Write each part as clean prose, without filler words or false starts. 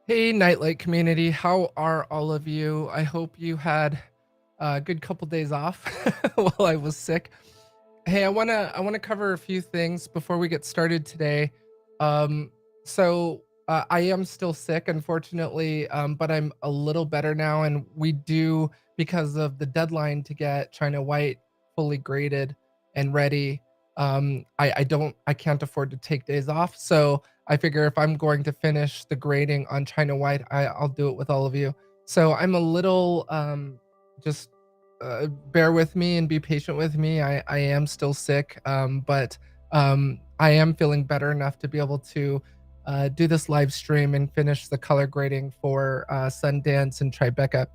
Hey, Nightlight community, how are all of you? I hope you had a good couple days off while I was sick. Hey, I wanna cover a few things before we get started today. Um, I am still sick, unfortunately, but I'm a little better now, and we do, because of the deadline to get China White fully graded and ready. I can't afford to take days off, so I figure if I'm going to finish the grading on China White, I'll do it with all of you. So I'm a little just bear with me and be patient with me. I am still sick, but I am feeling better enough to be able to do this live stream and finish the color grading for Sundance and Tribeca.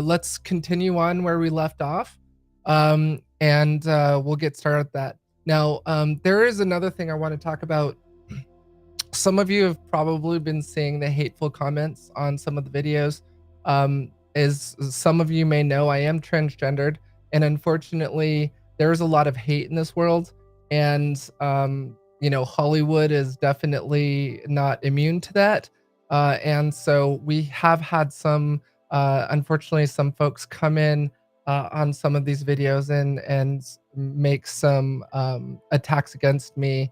Let's continue on where we left off, and we'll get started with that. Now, there is another thing I want to talk about. Some of you have probably been seeing the hateful comments on some of the videos. As some of you may know, I am transgendered, and unfortunately, there's a lot of hate in this world. And Hollywood is definitely not immune to that. And so we have had unfortunately, some folks come in on some of these videos and make some attacks against me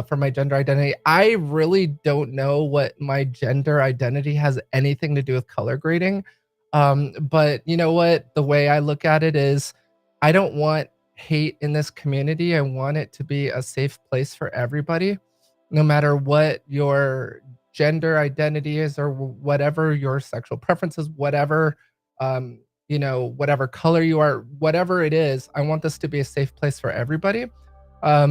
for my gender identity. I really don't know what my gender identity has anything to do with color grading. But you know what? The way I look at it is I don't want hate in this community. I want it to be a safe place for everybody, no matter what your gender identity is or whatever your sexual preferences, whatever whatever color you are, whatever it is. I want this to be a safe place for everybody. I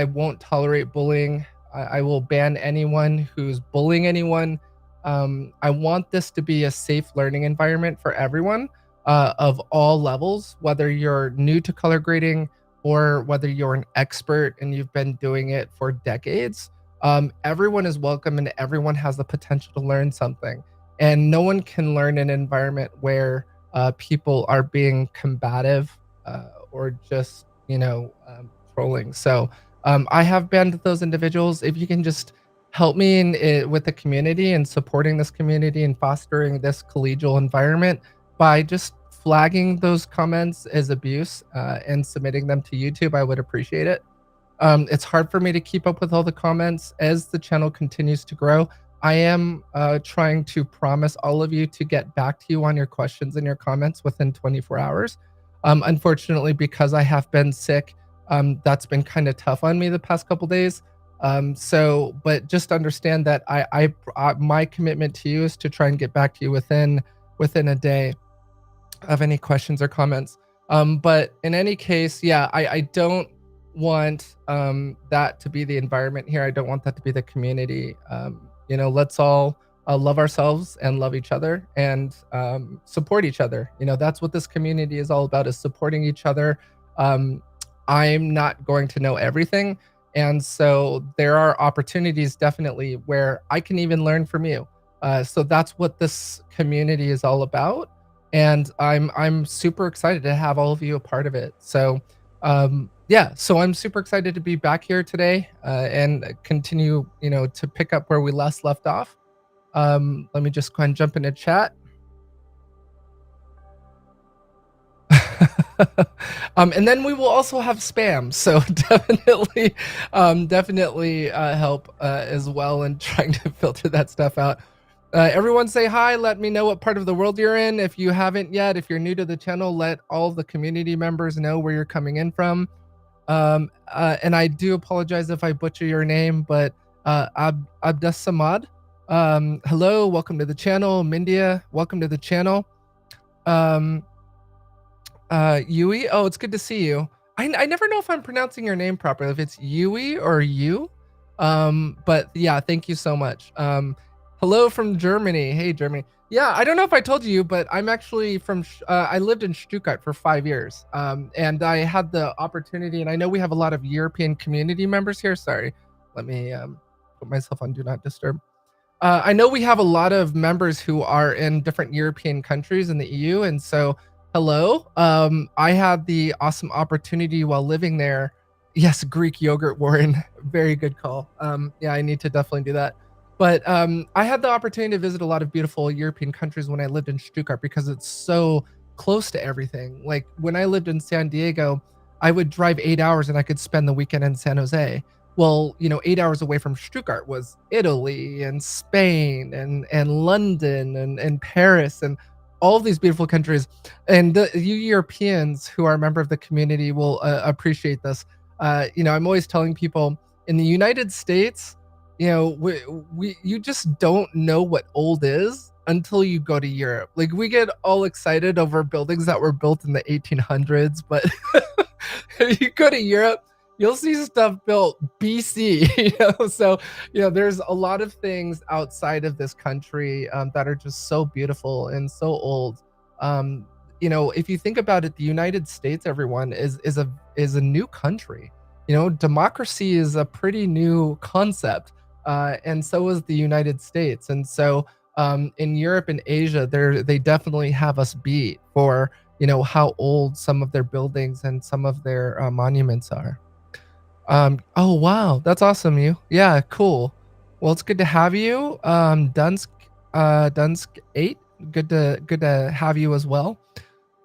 won't tolerate bullying. I will ban anyone who's bullying anyone. I want this to be a safe learning environment for everyone of all levels, whether you're new to color grading or whether you're an expert and you've been doing it for decades. Everyone is welcome and everyone has the potential to learn something. And no one can learn in an environment where people are being combative or just, trolling. So I have banned those individuals. If you can just help me with the community and supporting this community and fostering this collegial environment by just flagging those comments as abuse and submitting them to YouTube, I would appreciate it. It's hard for me to keep up with all the comments as the channel continues to grow. I am trying to promise all of you to get back to you on your questions and your comments within 24 hours. Unfortunately, because I have been sick, that's been kind of tough on me the past couple days. But just understand that my commitment to you is to try and get back to you within a day of any questions or comments. But in any case, yeah, I don't want that to be the environment here. I don't want that to be the community. Let's all love ourselves and love each other and support each other. That's what this community is all about, is supporting each other. I'm not going to know everything. And so there are opportunities definitely where I can even learn from you. So that's what this community is all about. And I'm super excited to have all of you a part of it. So yeah, so I'm super excited to be back here today and continue, to pick up where we last left off. Let me just go ahead and jump into chat. And then we will also have spam, so definitely help as well in trying to filter that stuff out. Everyone say hi. Let me know what part of the world you're in. If you haven't yet, if you're new to the channel, let all of the community members know where you're coming in from. And I do apologize if I butcher your name, but Abdas Samad. Hello, welcome to the channel. Mindia, welcome to the channel. Yui, oh, it's good to see you. I never know if I'm pronouncing your name properly, if it's Yui or you. But yeah, thank you so much. Hello from Germany. Hey, Germany. Yeah, I don't know if I told you, but I'm actually from, I lived in Stuttgart for 5 years. And I had the opportunity, and I know we have a lot of European community members here. Sorry, let me put myself on Do Not Disturb. I know we have a lot of members who are in different European countries in the EU. And so, hello. I had the awesome opportunity while living there. Yes, Greek yogurt, Warren. Very good call. Yeah, I need to definitely do that. But I had the opportunity to visit a lot of beautiful European countries when I lived in Stuttgart because it's so close to everything. Like when I lived in San Diego, I would drive 8 hours and I could spend the weekend in San Jose. Well, 8 hours away from Stuttgart was Italy and Spain and London and Paris and all of these beautiful countries. And you Europeans who are a member of the community will appreciate this. I'm always telling people in the United States, you just don't know what old is until you go to Europe. Like we get all excited over buildings that were built in the 1800s, but if you go to Europe, you'll see stuff built BC. So there's a lot of things outside of this country that are just so beautiful and so old. If you think about it, the United States, everyone, is a new country. Democracy is a pretty new concept, and so is the United States. And so in Europe and Asia, they definitely have us beat for how old some of their buildings and some of their monuments are. Oh wow, that's awesome. Yeah, cool. Well, it's good to have you. Dunsk 8, good to have you as well.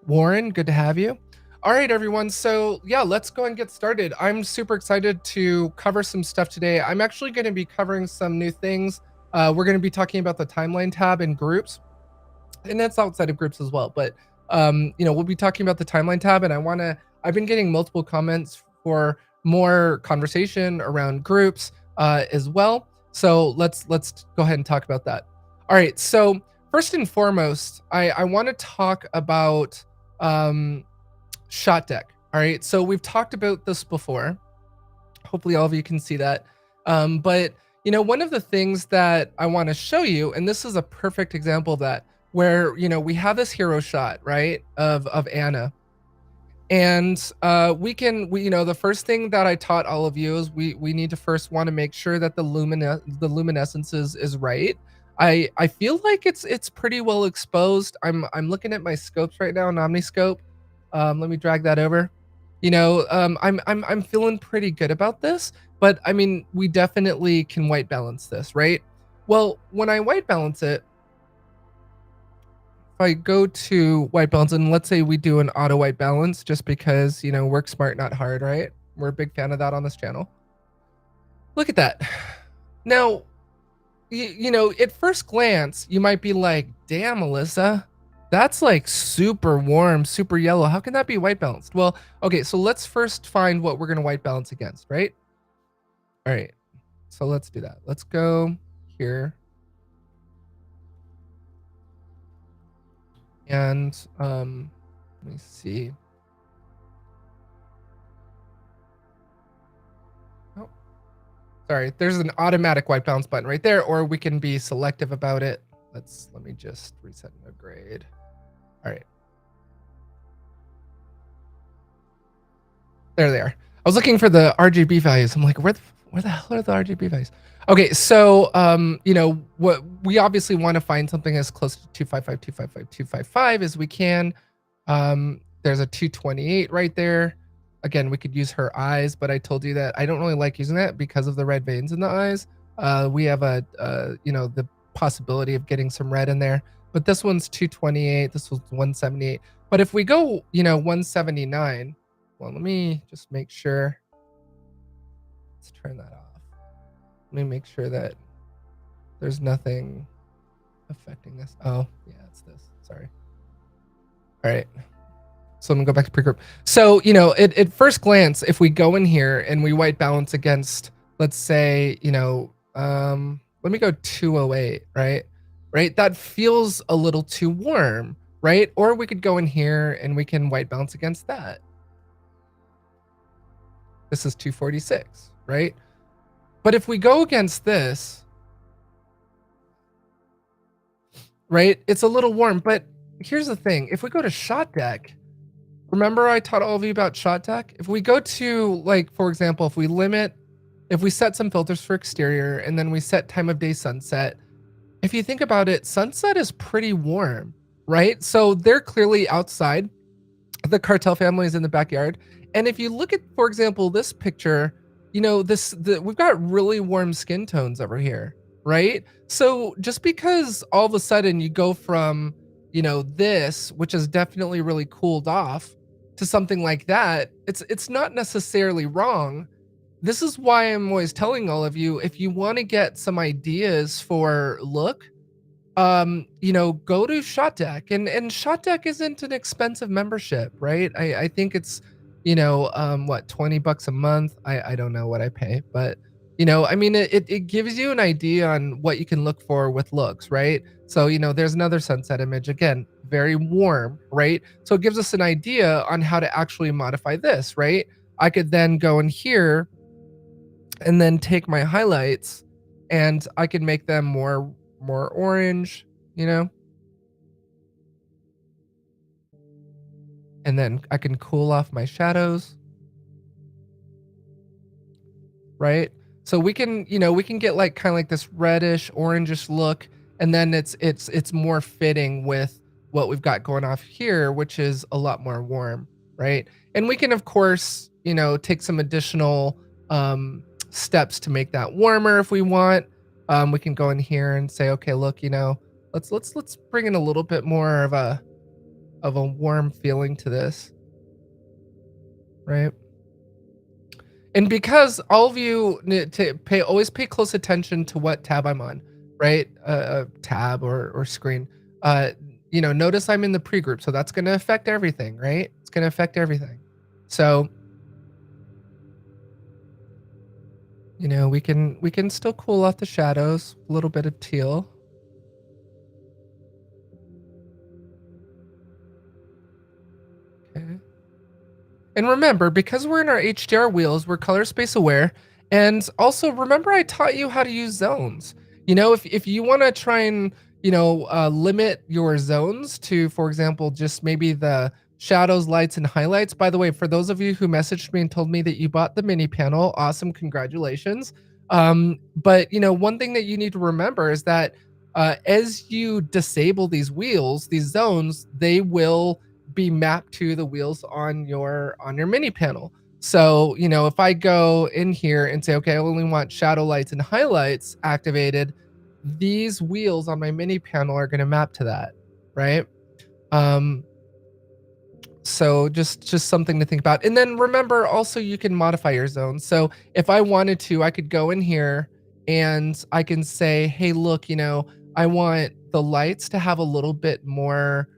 Warren, good to have you. All right, everyone. So yeah, let's go and get started. I'm super excited to cover some stuff today. I'm actually going to be covering some new things. We're going to be talking about the timeline tab in groups, and that's outside of groups as well. But we'll be talking about the timeline tab, and I've been getting multiple comments for more conversation around groups as well. So let's go ahead and talk about that. All right. So first and foremost, I want to talk about ShotDeck. All right. So we've talked about this before. Hopefully all of you can see that. But one of the things that I want to show you, and this is a perfect example of that, where we have this hero shot, right, of Anna. And the first thing that I taught all of you is we need to first want to make sure that the luminescence is right. I feel like it's pretty well exposed. I'm looking at my scopes right now, an Omniscope. Let me drag that over. I'm feeling pretty good about this, but I mean, we definitely can white balance this, right? Well, when I white balance it, if I go to white balance, and let's say we do an auto white balance just because, work smart, not hard, right? We're a big fan of that on this channel. Look at that. Now, at first glance, you might be like, damn, Alyssa, that's like super warm, super yellow. How can that be white balanced? Well, okay, so let's first find what we're going to white balance against, right? All right, so let's do that. Let's go here. And let me see. Oh, sorry. There's an automatic white balance button right there, or we can be selective about it. Let me just reset no grade. All right. There they are. I was looking for the RGB values. I'm like, where the hell are the RGB values? Okay, so what we obviously want to find something as close to 255, 255, 255 as we can. There's a 228 right there. Again, we could use her eyes, but I told you that I don't really like using that because of the red veins in the eyes. We have the possibility of getting some red in there, but this one's 228. This one's 178. But if we go, 179, well, let me just make sure. Let's turn that off. Let me make sure that there's nothing affecting this. Oh, yeah, it's this. Sorry. All right. So I'm gonna go back to pre-group. So, at first glance, if we go in here and we white balance against, let's say, let me go 208, right? Right? That feels a little too warm, right? Or we could go in here and we can white balance against that. This is 246, right? But if we go against this, right, it's a little warm. But here's the thing. If we go to ShotDeck, remember I taught all of you about ShotDeck? If we go to, like, for example, if we set some filters for exterior and then we set time of day sunset, if you think about it, sunset is pretty warm, right? So they're clearly outside. The cartel family is in the backyard. And if you look at, for example, this picture, we've got really warm skin tones over here, right? So just because all of a sudden you go from, this, which is definitely really cooled off, to something like that, it's not necessarily wrong. This is why I'm always telling all of you, if you want to get some ideas for look, go to ShotDeck, and ShotDeck isn't an expensive membership, right? I think it's, what, $20 a month? I don't know what I pay, but it gives you an idea on what you can look for with looks, right? So, there's another sunset image, again, very warm, right? So it gives us an idea on how to actually modify this, right? I could then go in here and then take my highlights and I can make them more orange, and then I can cool off my shadows, right? So we can get like kind of like this reddish orangish look, and then it's more fitting with what we've got going off here, which is a lot more warm, right? And we can, of course, take some additional steps to make that warmer if we want. We can go in here and say, okay, look, let's bring in a little bit more of a warm feeling to this, right? And because all of you need to always pay close attention to what tab I'm on, right? Tab or screen. Notice I'm in the pre-group, so that's going to affect everything, right? It's going to affect everything. So, we can still cool off the shadows, a little bit of teal. Okay. And remember, because we're in our HDR wheels, we're color space aware. And also remember, I taught you how to use zones. If you want to try and, limit your zones to, for example, just maybe the shadows, lights, and highlights. By the way, for those of you who messaged me and told me that you bought the mini panel, awesome, congratulations. But one thing that you need to remember is that as you disable these wheels, these zones, they will be mapped to the wheels on your mini panel. So, if I go in here and say, okay, I only want shadow lights and highlights activated, these wheels on my mini panel are going to map to that, right? So just something to think about. And then remember, also, you can modify your zone. So if I wanted to, I could go in here and I can say, hey, look, I want the lights to have a little bit more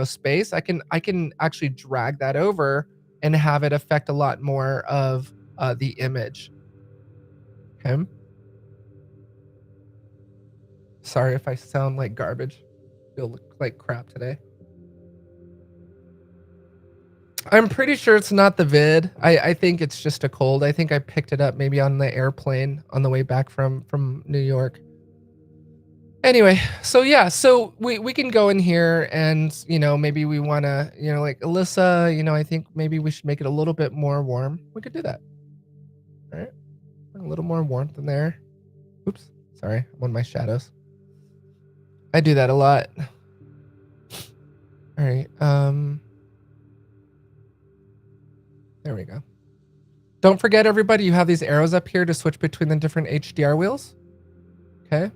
space. I can actually drag that over and have it affect a lot more of the image. Okay. Sorry if I sound like garbage. Feel like crap today. I'm pretty sure it's not the vid. I think it's just a cold. I think I picked it up maybe on the airplane on the way back from New York. Anyway, so yeah, so we can go in here and, maybe we want to, like Alyssa, I think maybe we should make it a little bit more warm. We could do that. All right. A little more warmth in there. Oops. Sorry. I'm on my shadows. I do that a lot. All right. There we go. Don't forget, everybody, you have these arrows up here to switch between the different HDR wheels. Okay.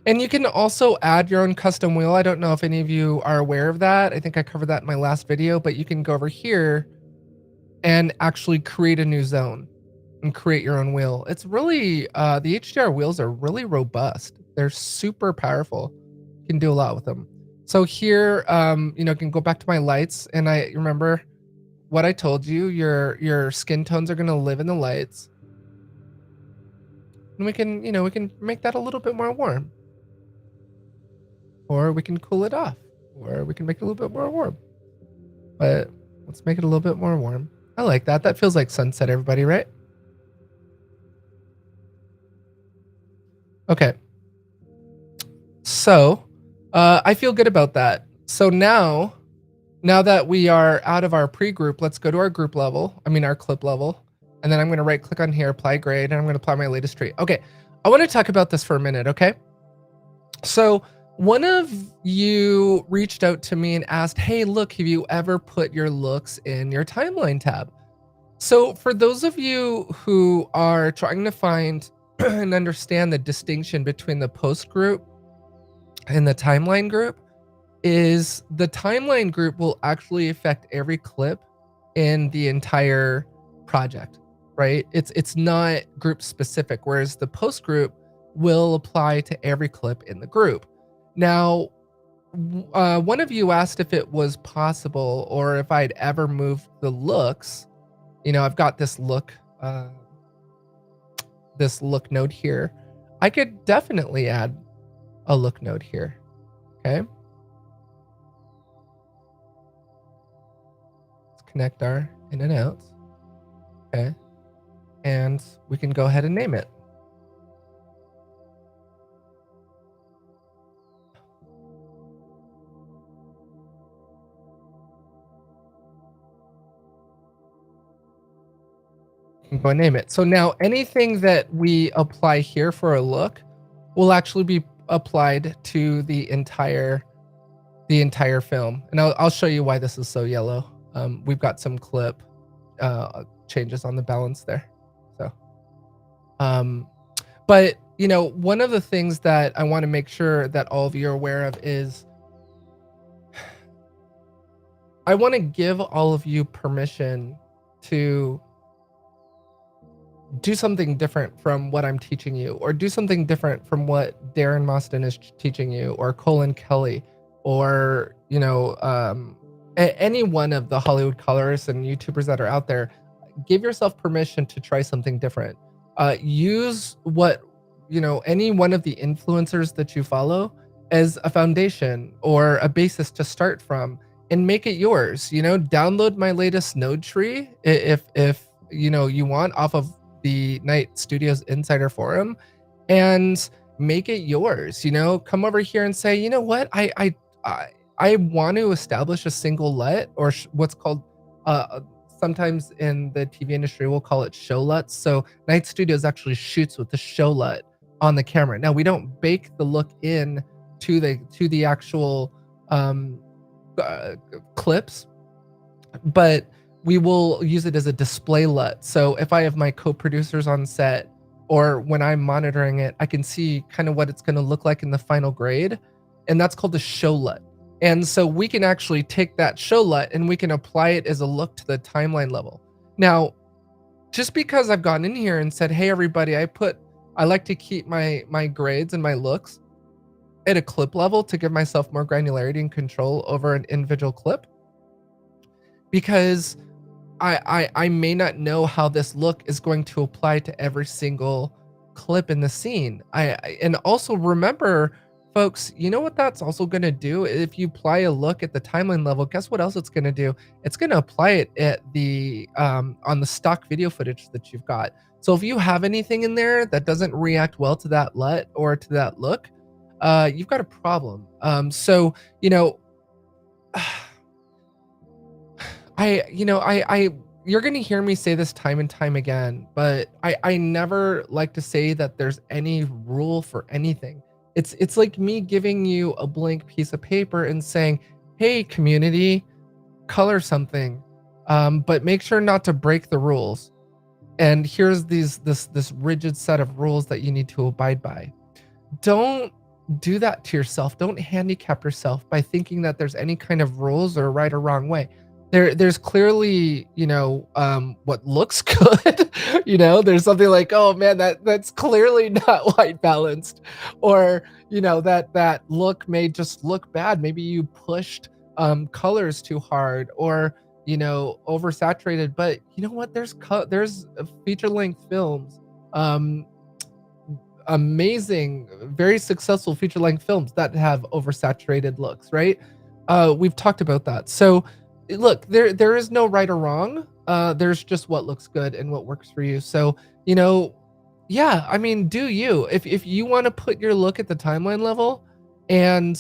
And you can also add your own custom wheel. I don't know if any of you are aware of that. I think I covered that in my last video, but you can go over here and actually create a new zone and create your own wheel. It's really, the HDR wheels are really robust. They're super powerful. You can do a lot with them. So here, you know, I can go back to my lights, and I remember what I told you, your skin tones are going to live in the lights. And we can, you know, we can make that a little bit more warm. Or we can cool it off. Or we can make it a little bit more warm. But let's make it a little bit more warm. I like that. That feels like sunset, everybody, right? Okay. So, I feel good about that. So now that we are out of our pre-group, let's go to our group level. I mean, our clip level. And then I'm going to right click on here, apply grade, and I'm going to apply my latest tree. Okay. I want to talk about this for a minute. Okay. So one of you reached out to me and asked, hey, look, have you ever put your looks in your timeline tab? So for those of you who are trying to find and understand the distinction between the post group and the timeline group, is the timeline group will actually affect every clip in the entire project, right? It's not group specific, whereas the post group will apply to every clip in the group. Now, one of you asked if it was possible or if I'd ever moved the looks. You know, I've got this look node here. I could definitely add a look node here. Okay. Let's connect our in and outs. Okay. And we can go ahead and name it. Go and name it. So now anything that we apply here for a look will actually be applied to the entire film. And I'll show you why this is so yellow. We've got some clip changes on the balance there. So, but you know, one of the things that I want to make sure that all of you are aware of is I want to give all of you permission to do something different from what I'm teaching you, or do something different from what Darren Moston is teaching you, or Colin Kelly, or, you know, any one of the Hollywood colorists and YouTubers that are out there. Give yourself permission to try something different. Use what, you know, any one of the influencers that you follow as a foundation or a basis to start from, and make it yours. You know, download my latest node tree if you know you want, off of the Night Studios Insider Forum, and make it yours. You know, come over here and say, you know what, I want to establish a single LUT, or what's called sometimes in the TV industry we'll call it show LUTs. So Night Studios actually shoots with the show LUT on the camera. Now we don't bake the look in to the actual clips, but we will use it as a display LUT. So if I have my co-producers on set, or when I'm monitoring it, I can see kind of what it's going to look like in the final grade. And that's called the show LUT. And so we can actually take that show LUT and we can apply it as a look to the timeline level. Now, just because I've gone in here and said, hey, everybody, I like to keep my grades and my looks at a clip level to give myself more granularity and control over an individual clip, because I may not know how this look is going to apply to every single clip in the scene. And also remember, folks, you know what that's also going to do? If you apply a look at the timeline level, guess what else it's going to do? It's going to apply it at the on the stock video footage that you've got. So if you have anything in there that doesn't react well to that LUT or to that look, you've got a problem. So, you know, you're going to hear me say this time and time again, but I never like to say that there's any rule for anything. It's like me giving you a blank piece of paper and saying, hey, community, color something. but make sure not to break the rules. And here's this rigid set of rules that you need to abide by. Don't do that to yourself. Don't handicap yourself by thinking that there's any kind of rules or right or wrong way. There's clearly, what looks good. There's something like, oh man, that's clearly not white balanced, or that look may just look bad. Maybe you pushed colors too hard, or oversaturated. But you know what? There's feature length films, amazing, very successful feature length films that have oversaturated looks, right? We've talked about that. So look, there is no right or wrong. There's just what looks good and what works for you. So, yeah, I mean, do you. If you want to put your look at the timeline level and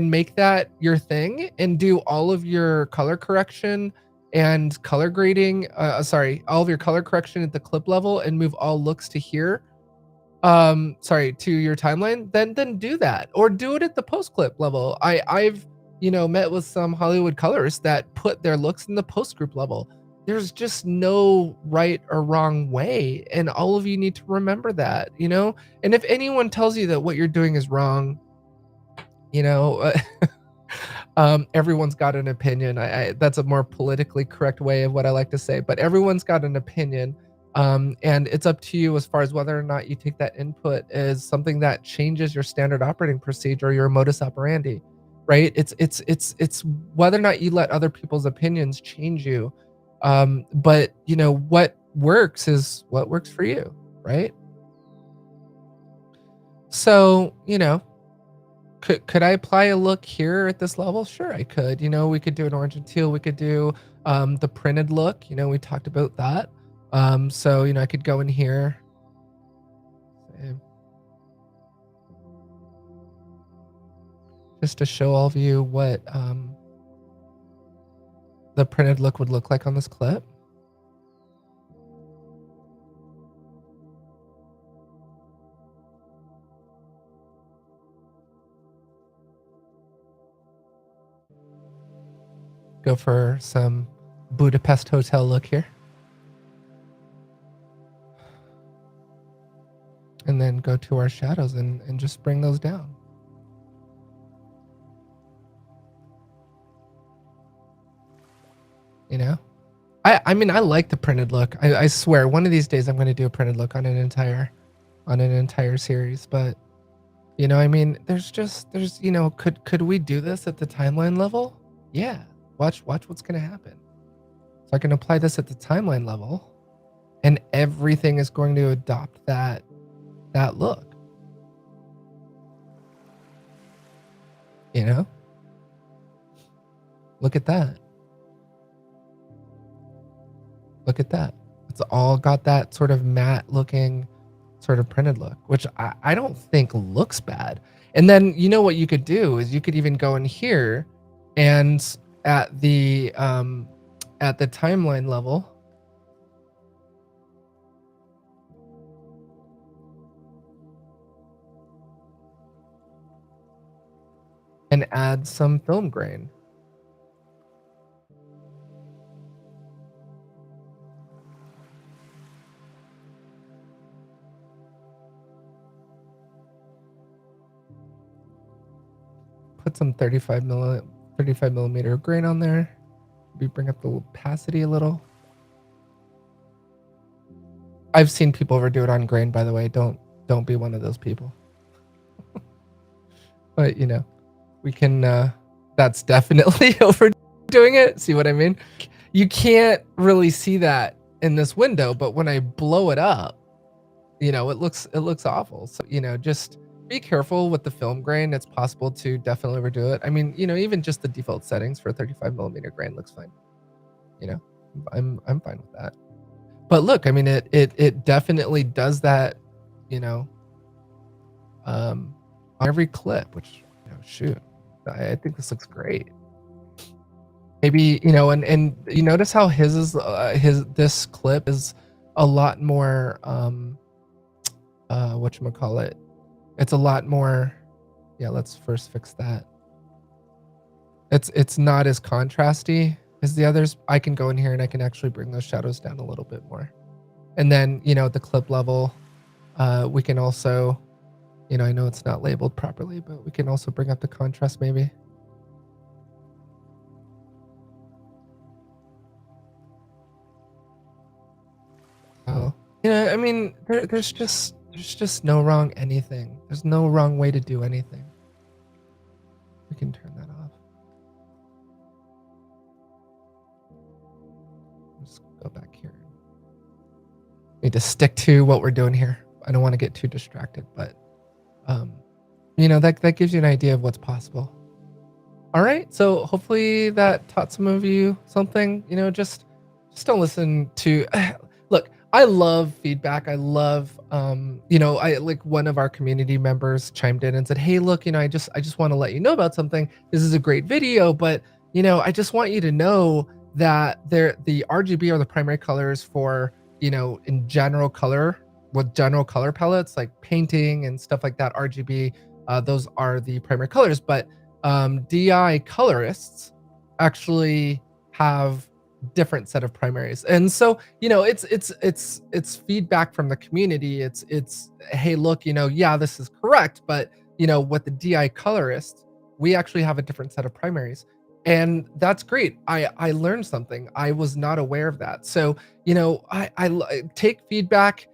make that your thing and do all of your color correction and color grading, all of your color correction at the clip level and move all looks to here, to your timeline, then do that, or do it at the post clip level. I've met with some Hollywood colorists that put their looks in the post group level. There's just no right or wrong way, and all of you need to remember that. And if anyone tells you that what you're doing is wrong, everyone's got an opinion. That's a more politically correct way of what I like to say, but everyone's got an opinion. And it's up to you as far as whether or not you take that input as something that changes your standard operating procedure or your modus operandi, right? It's whether or not you let other people's opinions change you. But what works is what works for you, right? So, could I apply a look here at this level? Sure, I could. We could do an orange and teal. We could do the printed look. We talked about that. So, I could go in here. Just to show all of you what the printed look would look like on this clip. Go for some Budapest hotel look here. And then go to our shadows and just bring those down. I mean, I like the printed look. I swear, one of these days I'm going to do a printed look on an entire series. But I mean, there's could we do this at the timeline level? Yeah. Watch what's going to happen. So I can apply this at the timeline level, and everything is going to adopt that look. Look at that. Look at that. It's all got that sort of matte looking sort of printed look, which I don't think looks bad. And then what you could do is you could even go in here and at the timeline level, and add some film grain. Put some 35 millimeter grain on there. Maybe bring up the opacity a little. I've seen people overdo it on grain, by the way. Don't be one of those people. But we can. That's definitely overdoing it. See what I mean? You can't really see that in this window, but when I blow it up, it looks awful. So just be careful with the film grain. It's possible to definitely overdo it. I mean, even just the default settings for 35 millimeter grain looks fine. I'm fine with that. But look, I mean, it definitely does that. On every clip, which shoot, I think this looks great. Maybe and you notice how this clip is a lot more whatchamacallit. It's a lot more. Yeah, let's first fix that. It's not as contrasty because the others, I can go in here and I can actually bring those shadows down a little bit more. And then, the clip level, we can also, I know it's not labeled properly, but we can also bring up the contrast maybe. Oh, I mean, there's just no wrong anything. There's no wrong way to do anything. We can turn that off. Let's go back here. Need to stick to what we're doing here. I don't want to get too distracted, but that gives you an idea of what's possible. All right, so hopefully that taught some of you something. Just don't listen to. Look, I love feedback. I love, I like one of our community members chimed in and said, "Hey, look, I just want to let you know about something. This is a great video, but I just want you to know that the RGB are the primary colors for in general color with general color palettes like painting and stuff like that. RGB, those are the primary colors, but DI colorists actually have different set of primaries, and so it's feedback from the community. It's hey, look, yeah, this is correct, but with the DI colorists, we actually have a different set of primaries, and that's great. I learned something. I was not aware of that. So I take feedback,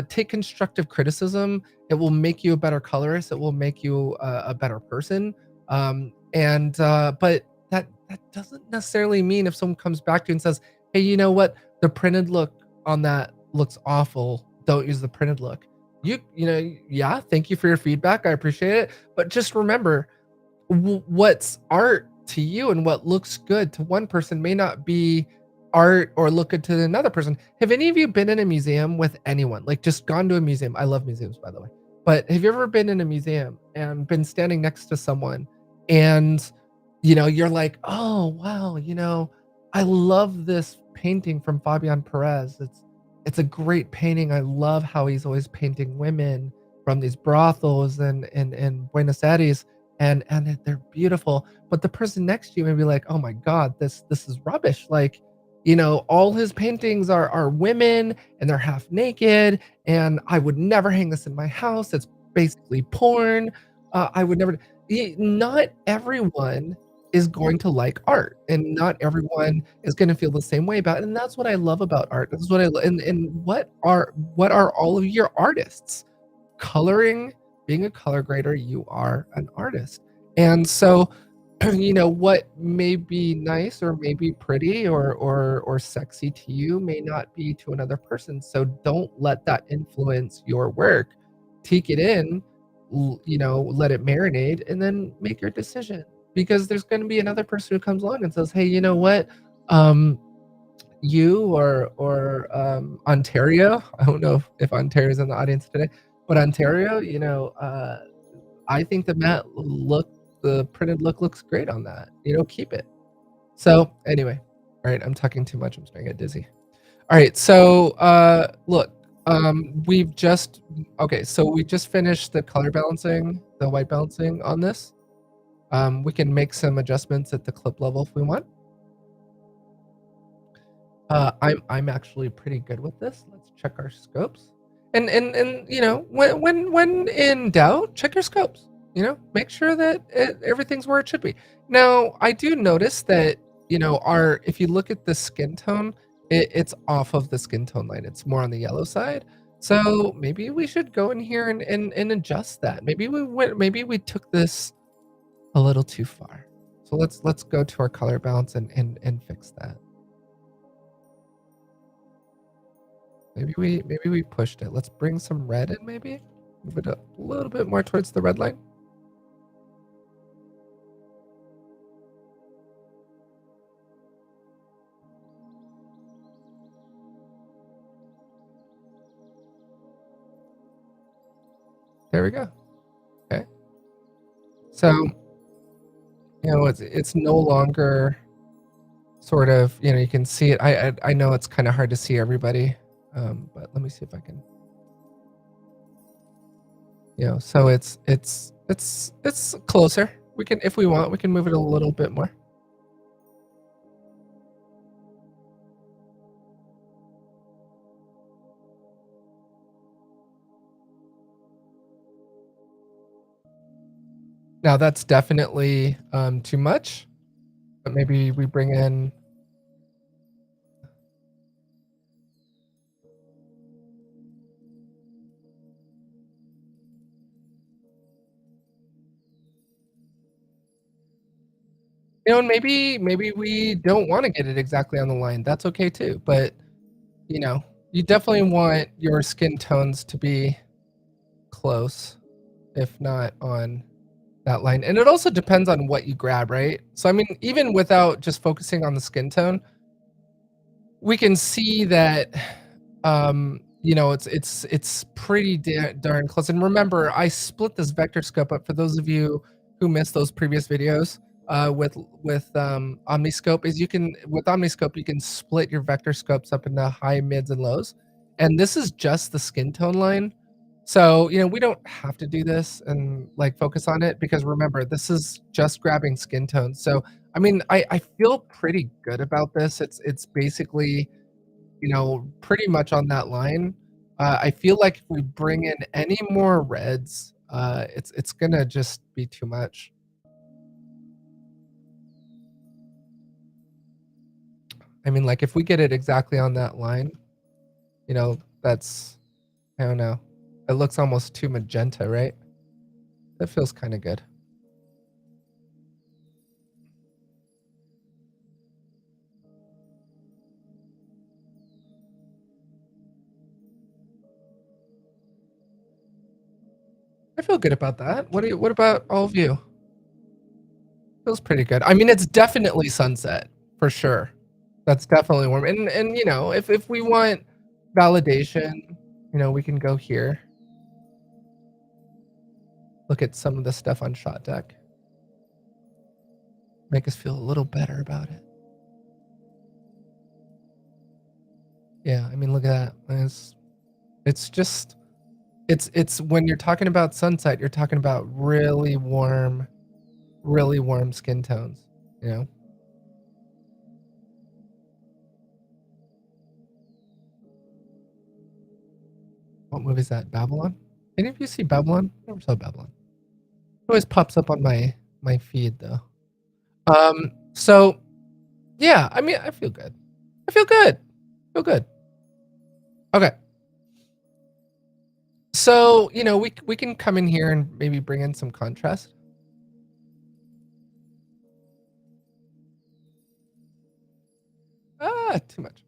take constructive criticism. It will make you a better colorist. It will make you a better person. But that doesn't necessarily mean if someone comes back to you and says, "Hey, you know what? The printed look on that looks awful. Don't use the printed look." Yeah, thank you for your feedback. I appreciate it. But just remember, what's art to you and what looks good to one person may not be art or look good to another person. Have any of you been in a museum with anyone? Like just gone to a museum? I love museums, by the way. But have you ever been in a museum and been standing next to someone and you're like, "Oh, wow, I love this painting from Fabian Perez. It's a great painting. I love how he's always painting women from these brothels and Buenos Aires, and they're beautiful." But the person next to you may be like, "Oh my God, this is rubbish. Like, all his paintings are women and they're half naked, and I would never hang this in my house. It's basically porn. I would never." Not everyone is going to like art, and not everyone is going to feel the same way about it. And that's what I love about art. This is what and what are all of your artists? Coloring, being a color grader, you are an artist. And so what may be nice or may be pretty or sexy to you may not be to another person. So don't let that influence your work. Take it in, let it marinate, and then make your decision. Because there's going to be another person who comes along and says, "Hey, you know what? You or Ontario." I don't know if Ontario's in the audience today, but Ontario, I think the printed look looks great on that. Keep it. So anyway, all right, I'm talking too much. I'm starting to get dizzy. All right, so look, so we just finished the color balancing, the white balancing on this. We can make some adjustments at the clip level if we want. I'm actually pretty good with this. Let's check our scopes. And when in doubt, check your scopes. Make sure that everything's where it should be. Now, I do notice that if you look at the skin tone, it's off of the skin tone line. It's more on the yellow side. So maybe we should go in here and adjust that. Maybe we took this a little too far. So let's go to our color balance and fix that. Maybe we pushed it. Let's bring some red in, maybe. Move it a little bit more towards the red line. There we go. Okay. So, it's no longer sort of, you can see it. I know it's kind of hard to see everybody, but let me see if I can. So it's closer. We can, if we want, we can move it a little bit more. Now that's definitely too much, but maybe we bring in. And maybe we don't want to get it exactly on the line. That's okay too. But you definitely want your skin tones to be close, if not on that line. And it also depends on what you grab, right? So I mean, even without just focusing on the skin tone, we can see that it's pretty darn close. And remember, I split this vector scope up for those of you who missed those previous videos with omniscope. Is you can with omniscope you can split your vector scopes up into high, mids, and lows. And this is just the skin tone line. So we don't have to do this and like focus on it, because remember, this is just grabbing skin tones. So I mean, I feel pretty good about this. It's basically pretty much on that line. I feel like if we bring in any more reds, it's gonna just be too much. I mean, like if we get it exactly on that line, that's, I don't know. It looks almost too magenta, right? That feels kind of good. I feel good about that. What about all of you? Feels pretty good. I mean, it's definitely sunset for sure. That's definitely warm. And if we want validation, we can go here. Look at some of the stuff on ShotDeck. Make us feel a little better about it. Yeah, I mean, look at that. It's just it's when you're talking about sunset, you're talking about really warm skin tones, you know. What movie is that? Babylon? Any of you see Babylon? Never saw Babylon. It always pops up on my feed though. So yeah, I mean, I feel good. I feel good. I feel good. Okay. So, we can come in here and maybe bring in some contrast. Too much.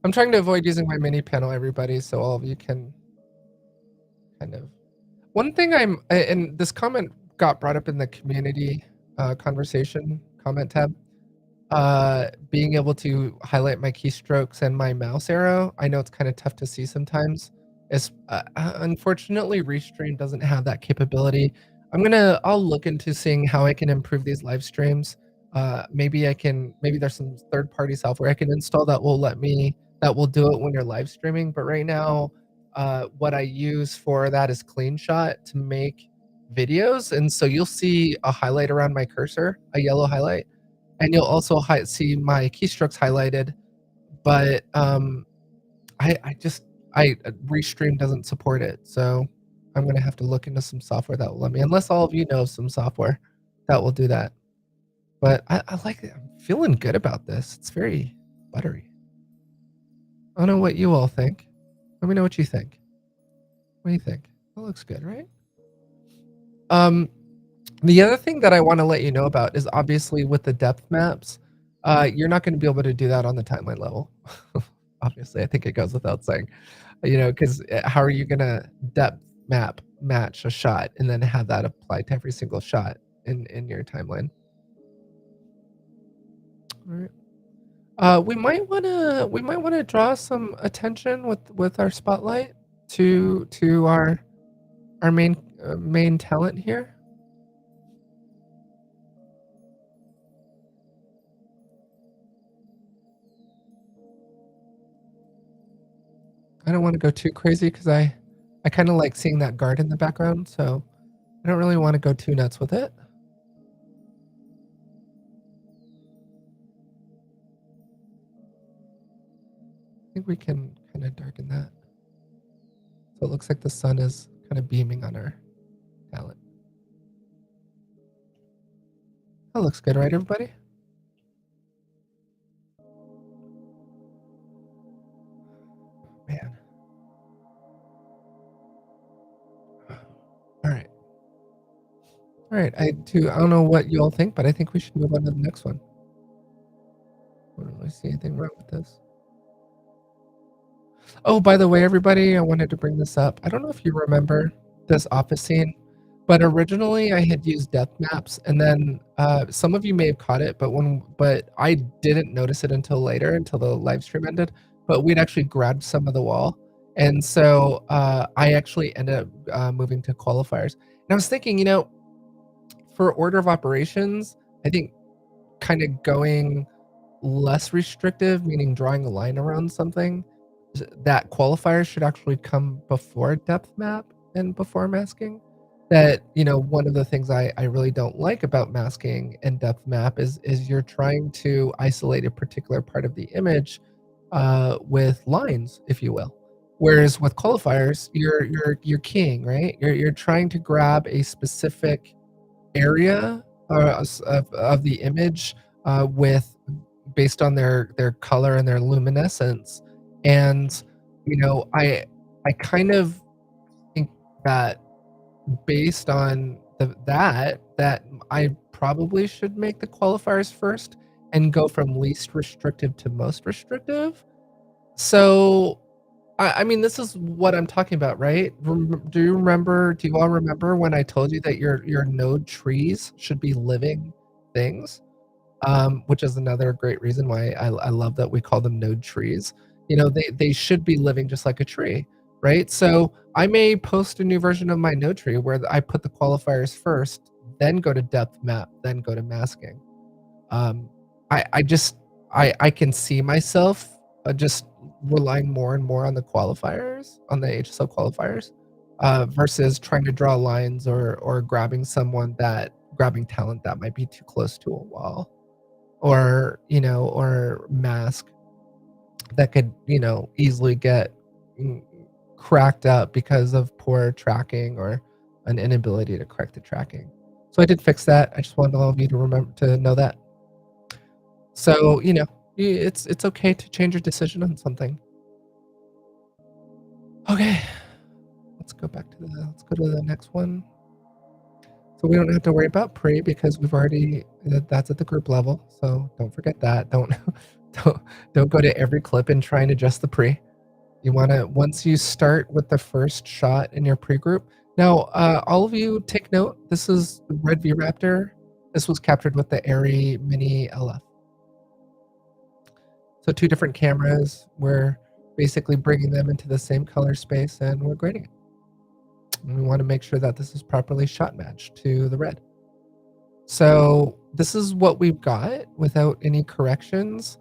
I'm trying to avoid using my mini panel, everybody, so all of you can kind of. One thing and this comment got brought up in the community conversation comment tab. Being able to highlight my keystrokes and my mouse arrow. I know it's kind of tough to see sometimes. It's unfortunately Restream doesn't have that capability. I'll look into seeing how I can improve these live streams. Maybe there's some third-party software I can install that will do it when you're live streaming. But right now, what I use for that is CleanShot to make videos, and so you'll see a highlight around my cursor, a yellow highlight, and you'll also see my keystrokes highlighted. But Restream doesn't support it, so I'm gonna have to look into some software that will let me. Unless all of you know some software that will do that. But I like it. I'm feeling good about this. It's very buttery. I don't know what you all think. Let me know what you think. What do you think? That looks good, right? The other thing that I want to let you know about is obviously with the depth maps, you're not going to be able to do that on the timeline level. Obviously, I think it goes without saying, because how are you going to depth match a shot and then have that apply to every single shot in your timeline? All right. We might want to draw some attention with our spotlight to our main talent here. I don't want to go too crazy because I kind of like seeing that guard in the background, so I don't really want to go too nuts with it. I think we can kind of darken that. So it looks like the sun is kind of beaming on our talent. That looks good, right, everybody? Man. All right. All right. I don't know what you all think, but I think we should move on to the next one. I don't really see anything wrong with this. Oh, by the way, everybody, I wanted to bring this up. I don't know if you remember this office scene, but originally I had used depth maps, and then some of you may have caught it, but I didn't notice it until later, until the live stream ended. But we'd actually grabbed some of the wall, and so I actually ended up moving to qualifiers. And I was thinking, for order of operations, I think kind of going less restrictive, meaning drawing a line around something, that qualifiers should actually come before depth map and before masking. That, one of the things I really don't like about masking and depth map is you're trying to isolate a particular part of the image with lines, if you will. Whereas with qualifiers, you're keying, right? You're trying to grab a specific area of the image with based on their color and their luminescence. And I kind of think that based on that I probably should make the qualifiers first and go from least restrictive to most restrictive. So I mean, this is what I'm talking about, right? Do you all remember when I told you that your node trees should be living things? Which is another great reason why I love that we call them node trees. They should be living just like a tree, right? So I may post a new version of my node tree where I put the qualifiers first, then go to depth map, then go to masking. I can see myself just relying more and more on the qualifiers, on the HSL qualifiers, versus trying to draw lines or grabbing talent that might be too close to a wall, or mask that could easily get cracked up because of poor tracking or an inability to correct the tracking. So I did fix that. I just wanted all of you to remember to know that. So it's okay to change your decision on something. Okay, let's go to the next one. So we don't have to worry about pre because we've already that's at the group level. So don't forget that. Don't go to every clip and try and adjust the pre. You want to, once you start with the first shot in your pre-group. Now, all of you take note. This is Red V Raptor. This was captured with the Airy Mini LF. So 2 different cameras. We're basically bringing them into the same color space and we're grading it. And we want to make sure that this is properly shot matched to the red. So this is what we've got without any corrections.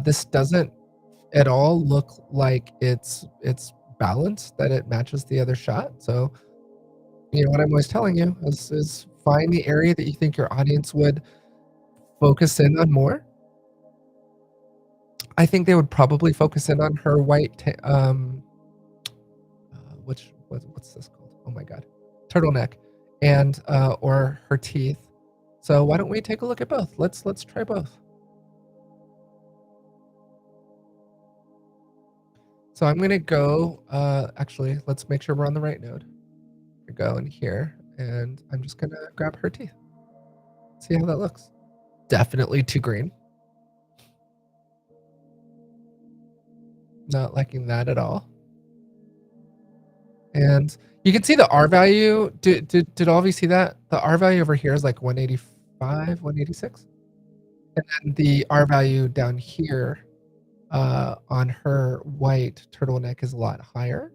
This doesn't at all look like it's balanced, that it matches the other shot. So what I'm always telling you is find the area that you think your audience would focus in on more. I think they would probably focus in on her white what's this called? Oh my god. Turtleneck and or her teeth. So why don't we take a look at both? Let's try both. So I'm gonna go, actually, let's make sure we're on the right node. Go in here, and I'm just gonna grab her teeth. See how that looks. Definitely too green. Not liking that at all. And you can see the R value. Did all of you see that? The R value over here is like 185, 186. And then the R value down here on her white turtleneck is a lot higher.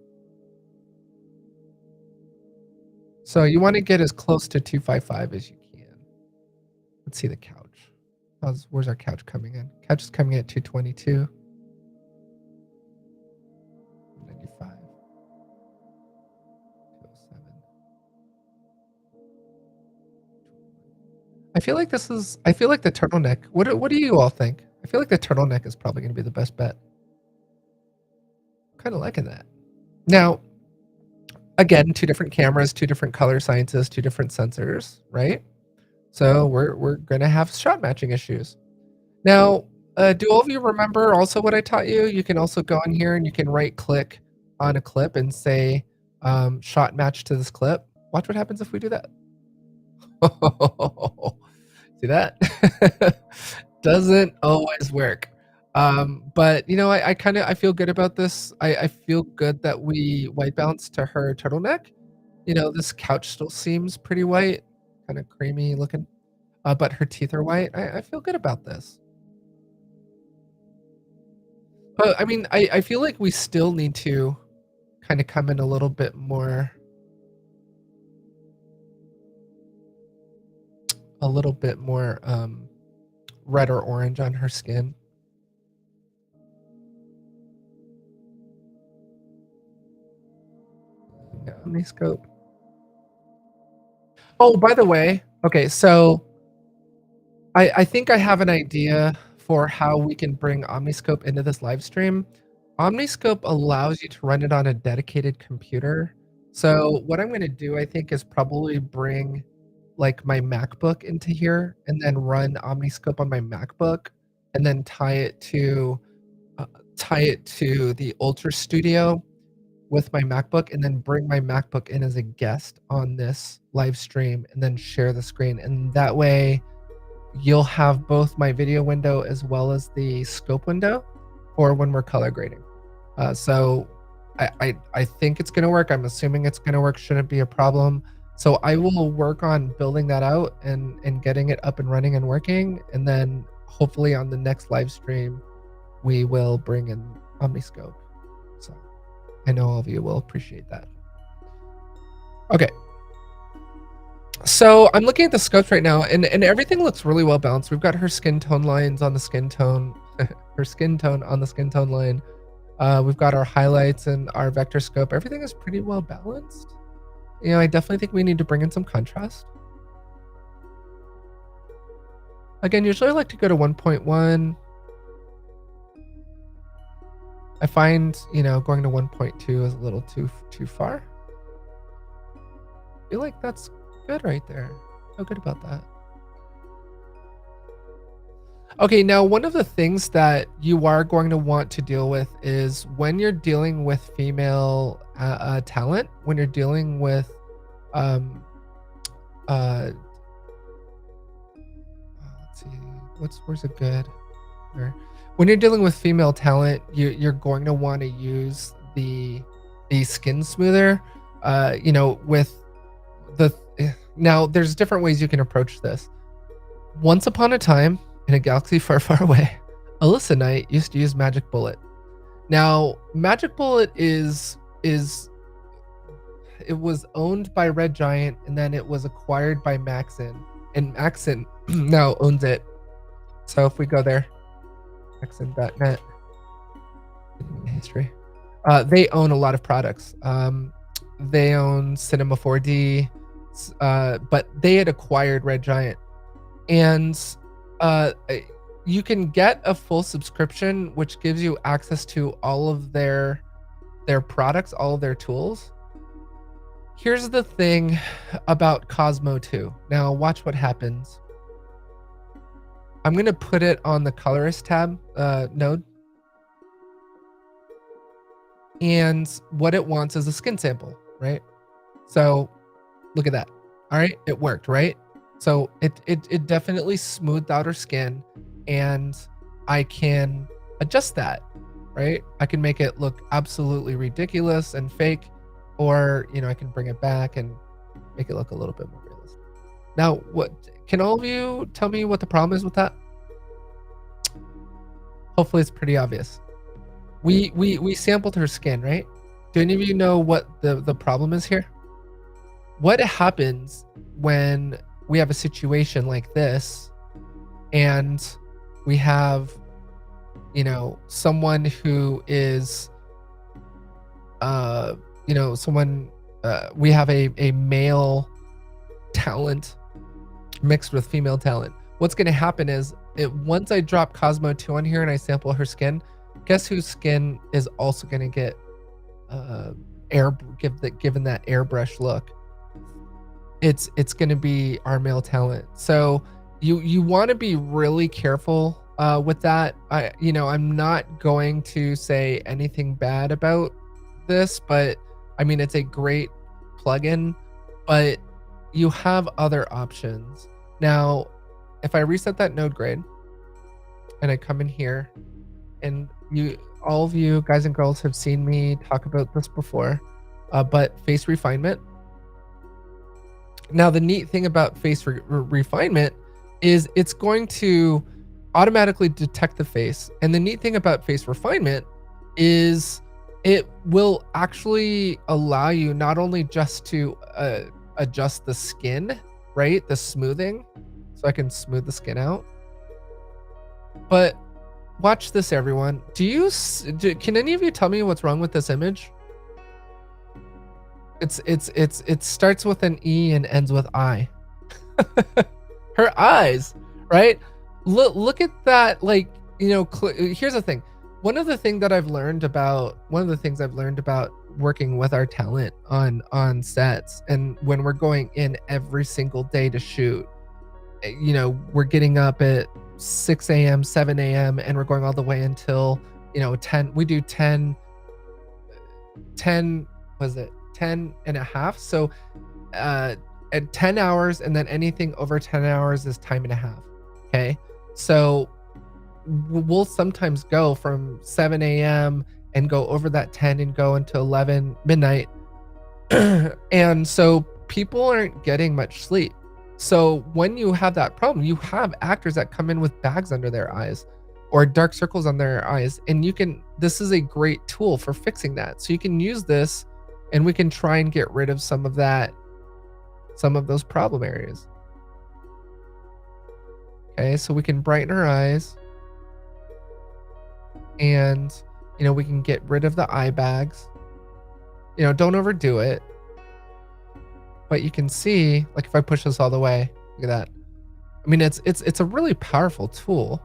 So you want to get as close to 255 as you can. Let's see the couch. Where's our couch coming in? Couch is coming in at 222. 95. 207. I feel like the turtleneck. What do you all think? I feel like the turtleneck is probably going to be the best bet. Kind of liking that. Now, again, 2 different cameras, 2 different color sciences, 2 different sensors, right? So we're gonna have shot matching issues. Now, do all of you remember also what I taught you? You can also go in here and you can right click on a clip and say shot match to this clip. Watch what happens if we do that. See that? Doesn't always work. But you know, I kind of I feel good about this. I feel good that we white balanced to her turtleneck. You know, this couch still seems pretty white, kind of creamy looking, but her teeth are white. I feel good about this. But I mean, I feel like we still need to kind of come in a little bit more, red or orange on her skin. Yeah, Omniscope. Oh, by the way, okay, so I think I have an idea for how we can bring Omniscope into this live stream. Omniscope allows you to run it on a dedicated computer. So what I'm going to do, I think, is probably bring like my MacBook into here and then run Omniscope on my MacBook and then tie it to the Ultra Studio with my MacBook and then bring my MacBook in as a guest on this live stream and then share the screen. And that way you'll have both my video window as well as the scope window for when we're color grading. So I think it's going to work. I'm assuming it's going to work. Shouldn't be a problem. So I will work on building that out and getting it up and running and working. And then hopefully on the next live stream, we will bring in Omniscope. So I know all of you will appreciate that. Okay. So I'm looking at the scopes right now and everything looks really well balanced. We've got her skin tone lines on the skin tone, her skin tone on the skin tone line. We've got our highlights and our vector scope. Everything is pretty well balanced. You know, I definitely think we need to bring in some contrast. Again, usually I like to go to 1.1. I find, you know, going to 1.2 is a little too far. I feel like that's good right there. Feel good about that. Okay, now one of the things that you are going to want to deal with is when you're dealing with female talent, when you're dealing with let's see, where's it good? When you're dealing with female talent, you're going to want to use the skin smoother. You know, with now there's different ways you can approach this. Once upon a time, in a galaxy far, far away, Alyssa Knight used to use Magic Bullet. Now, Magic Bullet it was owned by Red Giant, and then it was acquired by Maxon, and Maxon now owns it. So if we go there, Maxon.net history, they own a lot of products. They own Cinema 4D, but they had acquired Red Giant, and you can get a full subscription, which gives you access to all of their products, all of their tools. Here's the thing about Cosmo 2. Now watch what happens. I'm going to put it on the Colorist tab node. And what it wants is a skin sample, right? So look at that. All right, it worked, right? So it definitely smoothed out her skin, and I can adjust that, right? I can make it look absolutely ridiculous and fake, or, you know, I can bring it back and make it look a little bit more realistic. Now, what can all of you tell me what the problem is with that? Hopefully it's pretty obvious. We sampled her skin, right? Do any of you know what the problem is here? What happens when we have a situation like this and we have, you know, someone who is you know, someone we have a male talent mixed with female talent. What's going to happen is once I drop Cosmo 2 on here and I sample her skin, guess whose skin is also going to get given that airbrush look? it's going to be our male talent. So you want to be really careful with that. I'm not going to say anything bad about this, but I mean, it's a great plugin, but you have other options. Now, if I reset that node grade and I come in here, and all of you guys and girls have seen me talk about this before, but face refinement. Now, the neat thing about face refinement is it's going to automatically detect the face. And the neat thing about face refinement is it will actually allow you not only just to adjust the skin, right? The smoothing, so I can smooth the skin out. But watch this, everyone. Can any of you tell me what's wrong with this image? It starts with an E and ends with I. Her eyes, right? Look at that. Like, here's the thing. One of the things I've learned about working with our talent on sets, and when we're going in every single day to shoot, we're getting up at 6 a.m., 7 a.m., and we're going all the way until 10. We do 10 and a half. So at 10 hours, and then anything over 10 hours is time and a half. Okay. So we'll sometimes go from 7 a.m. and go over that 10 and go until 11 midnight. And so people aren't getting much sleep. So when you have that problem, you have actors that come in with bags under their eyes or dark circles on their eyes. And this is a great tool for fixing that. So you can use this, and we can try and get rid of some of those problem areas. Okay, so we can brighten our eyes, and we can get rid of the eye bags. Don't overdo it. But you can see, like, if I push this all the way, look at that. I mean, it's a really powerful tool.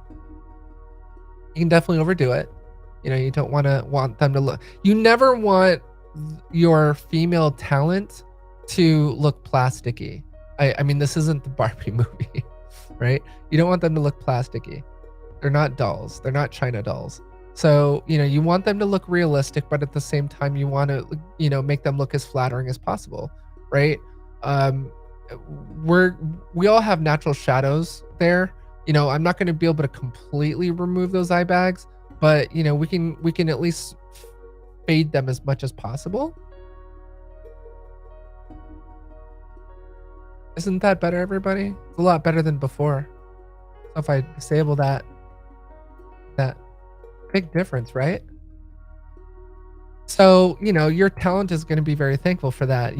You can definitely overdo it. You don't want them to look. You never want your female talent to look plasticky. I mean, this isn't the Barbie movie, right? You don't want them to look plasticky. They're not dolls. They're not China dolls. So, you want them to look realistic, but at the same time, you want to, make them look as flattering as possible, right? We all have natural shadows there. I'm not going to be able to completely remove those eye bags, but we can at least fade them as much as possible. Isn't that better, everybody? It's a lot better than before. So if I disable that big difference, right? So, your talent is going to be very thankful for that.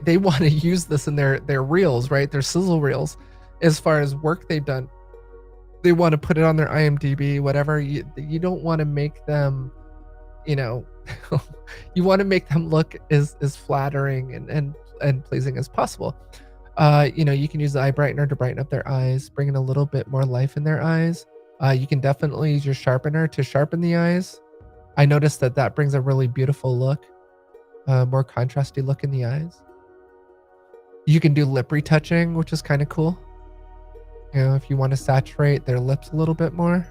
They want to use this in their reels, right? Their sizzle reels, as far as work they've done. They want to put it on their IMDb, whatever. You don't want to make them, you want to make them look as flattering and pleasing as possible. You can use the eye brightener to brighten up their eyes, bring in a little bit more life in their eyes. You can definitely use your sharpener to sharpen the eyes. I noticed that brings a really beautiful look, more contrasty look in the eyes. You can do lip retouching, which is kind of cool. If you want to saturate their lips a little bit more.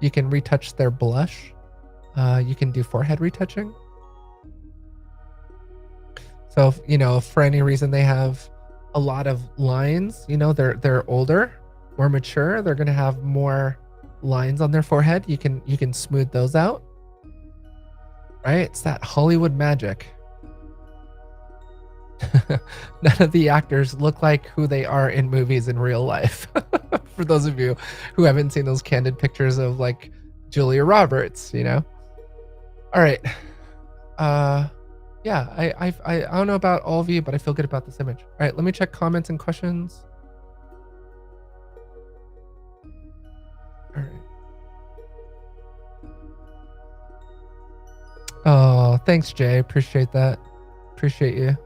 You can retouch their blush. You can do forehead retouching. So, if for any reason they have a lot of lines, they're older, more mature, they're going to have more lines on their forehead. You can smooth those out, right? It's that Hollywood magic. None of the actors look like who they are in movies in real life. For those of you who haven't seen those candid pictures of like Julia Roberts, all right. Yeah, I don't know about all of you, but I feel good about this image. All right, let me check comments and questions. All right. Oh, thanks, Jay. Appreciate that. Appreciate you.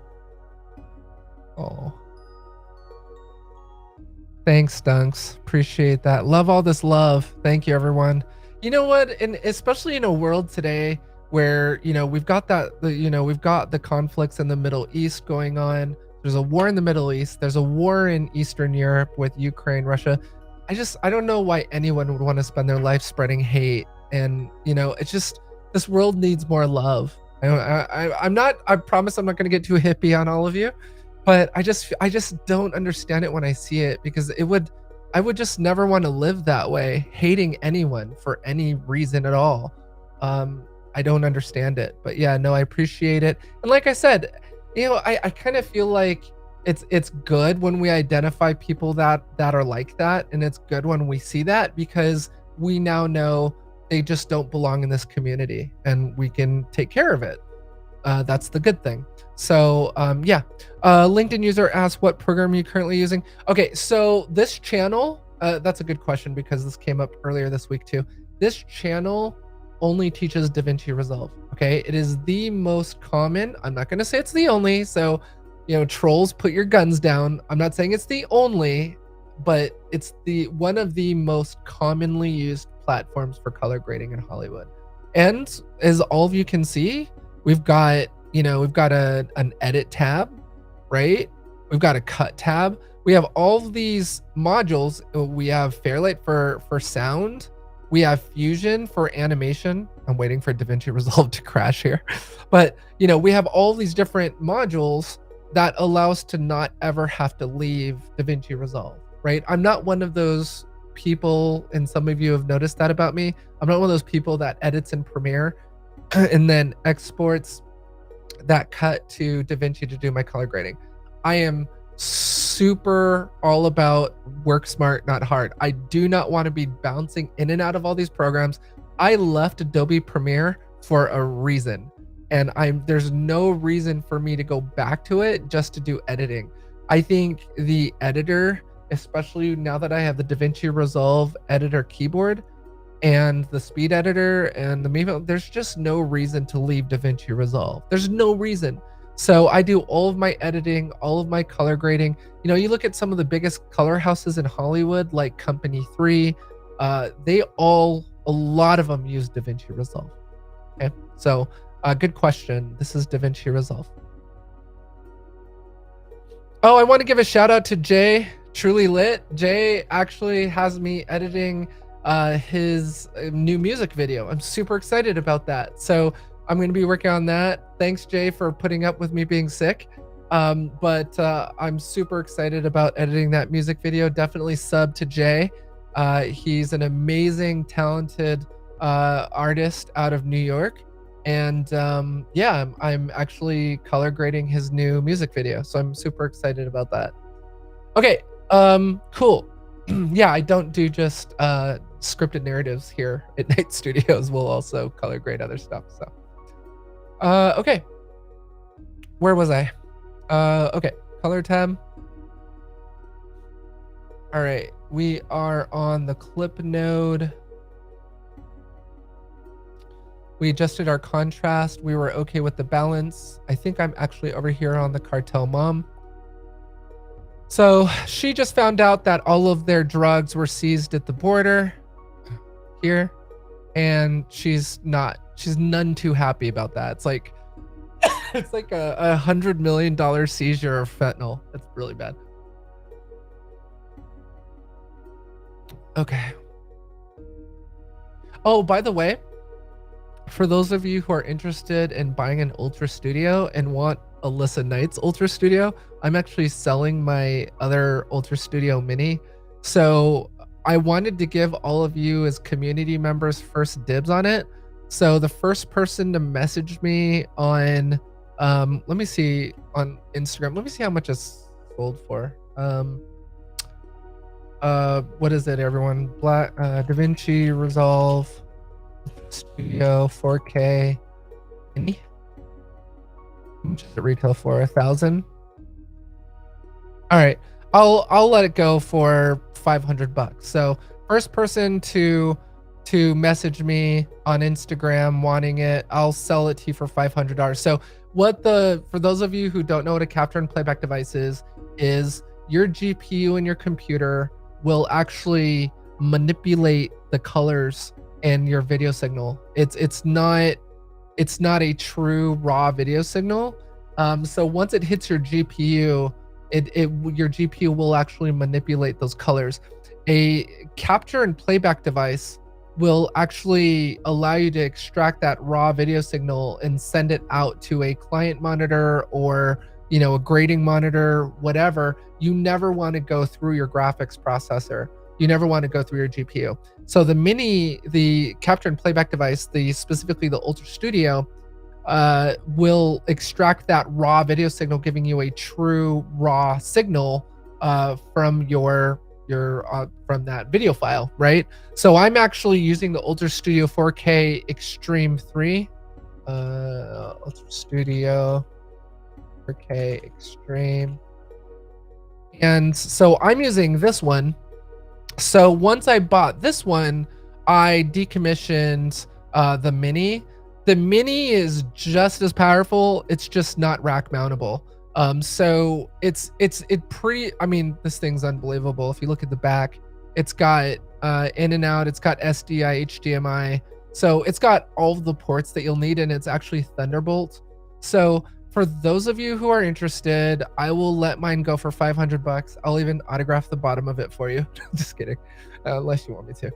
Oh. Thanks, Dunks. Appreciate that. Love all this love. Thank you, everyone. You know what? And especially in a world today where, we've got we've got the conflicts in the Middle East going on. There's a war in the Middle East. There's a war in Eastern Europe with Ukraine, Russia. I don't know why anyone would want to spend their life spreading hate. And, it's just, this world needs more love. I promise I'm not going to get too hippie on all of you, but I just don't understand it when I see it, because I would just never want to live that way, hating anyone for any reason at all. I don't understand it, but yeah, no, I appreciate it. And like I said, I kind of feel like it's good when we identify people that are like that, and it's good when we see that, because we now know they just don't belong in this community, and we can take care of it. That's the good thing. So yeah, LinkedIn user asks, what program are you currently using? Okay, so this channel, that's a good question, because this came up earlier this week too. This channel only teaches DaVinci Resolve. Okay, it is the most common. I'm not going to say it's the only. So, trolls, put your guns down. I'm not saying it's the only, but it's one of the most commonly used platforms for color grading in Hollywood. And as all of you can see, we've got an edit tab, right? We've got a cut tab. We have all of these modules. We have Fairlight for sound. We have Fusion for animation. I'm waiting for DaVinci Resolve to crash here. But, we have all these different modules that allow us to not ever have to leave DaVinci Resolve, right? I'm not one of those people, and some of you have noticed that about me. I'm not one of those people that edits in Premiere and then exports that cut to DaVinci to do my color grading. I am super all about work smart, not hard. I do not want to be bouncing in and out of all these programs. I left Adobe Premiere for a reason, and there's no reason for me to go back to it just to do editing. I think the editor, especially now that I have the DaVinci Resolve editor keyboard and the speed editor and the meme, there's just no reason to leave DaVinci Resolve. There's no reason. So I do all of my editing, all of my color grading. You look at some of the biggest color houses in Hollywood, like Company 3, a lot of them use DaVinci Resolve. Okay, so good question. This is DaVinci Resolve. Oh, I want to give a shout out to Jay, Truly Lit. Jay actually has me editing his new music video. I'm super excited about that. So I'm going to be working on that. Thanks, Jay, for putting up with me being sick. But I'm super excited about editing that music video. Definitely sub to Jay. He's an amazing, talented artist out of New York. And yeah, I'm actually color grading his new music video. So I'm super excited about that. Okay, cool. Yeah, I don't do just scripted narratives here at Night Studios. We'll also color grade other stuff. So okay, where was I? Okay, color tab. All right, we are on the clip node. We adjusted our contrast. We were okay with the balance. I think I'm actually over here on the cartel mom. So she just found out that all of their drugs were seized at the border here, and she's none too happy about that. It's like it's like a $100 million seizure of fentanyl. That's really bad. Okay. Oh, by the way, for those of you who are interested in buying an Ultra Studio and want Alyssa Knight's Ultra Studio, I'm actually selling my other Ultra Studio Mini. So I wanted to give all of you as community members first dibs on it. So the first person to message me on, let me see, on Instagram, let me see how much it's sold for. What is it, everyone? DaVinci Resolve Studio 4K Mini. How much does it retail for? 1,000. All right, I'll let it go for $500. So first person to message me on Instagram wanting it, I'll sell it to you for $500. So for those of you who don't know what a capture and playback device is your GPU in your computer will actually manipulate the colors in your video signal. It's not it's not a true raw video signal. So once it hits your GPU, your GPU will actually manipulate those colors. A capture and playback device will actually allow you to extract that raw video signal and send it out to a client monitor or a grading monitor, whatever. You never want to go through your graphics processor. You never want to go through your GPU. So the capture and playback device, specifically the Ultra Studio, will extract that raw video signal, giving you a true raw signal from from that video file, right? So I'm actually using the Ultra Studio 4K Extreme 3, Ultra Studio 4K Extreme, and so I'm using this one. So once I bought this one, I decommissioned the Mini. The Mini is just as powerful. It's just not rack mountable. So I mean, this thing's unbelievable. If you look at the back, it's got in and out. It's got SDI, HDMI. So it's got all the ports that you'll need, and it's actually Thunderbolt. So for those of you who are interested, I will let mine go for $500. I'll even autograph the bottom of it for you. Just kidding, unless you want me to.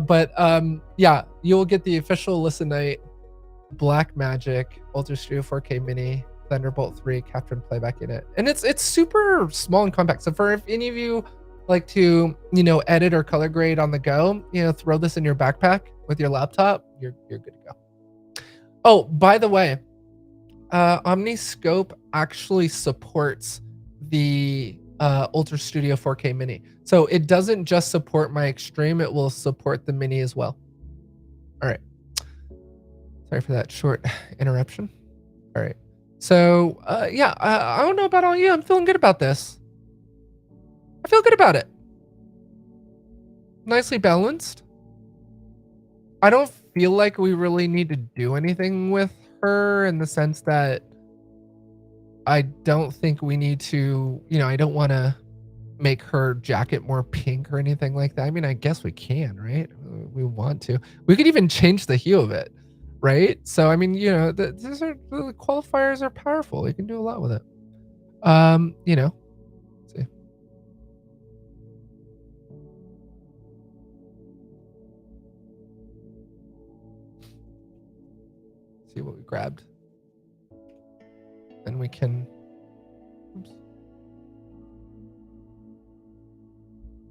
But yeah, you'll get the official Listenite Blackmagic Ultra Studio 4K Mini Thunderbolt 3 capture and playback unit, and it's super small and compact. So for if any of you like to edit or color grade on the go, throw this in your backpack with your laptop. You're good to go. Oh, by the way, Omniscope actually supports the Ultra Studio 4K Mini. So it doesn't just support my Extreme, it will support the Mini as well. All right. Sorry for that short interruption. All right. So yeah, I don't know about all you. I'm feeling good about this. I feel good about it. Nicely balanced. I don't feel like we really need to do anything with her, in the sense that I don't think we need to, I don't want to make her jacket more pink or anything like that. I mean, I guess we can, right? We want to. We could even change the hue of it, right? So, I mean, the qualifiers are powerful. You can do a lot with it. Let's see. See what we grabbed. And we can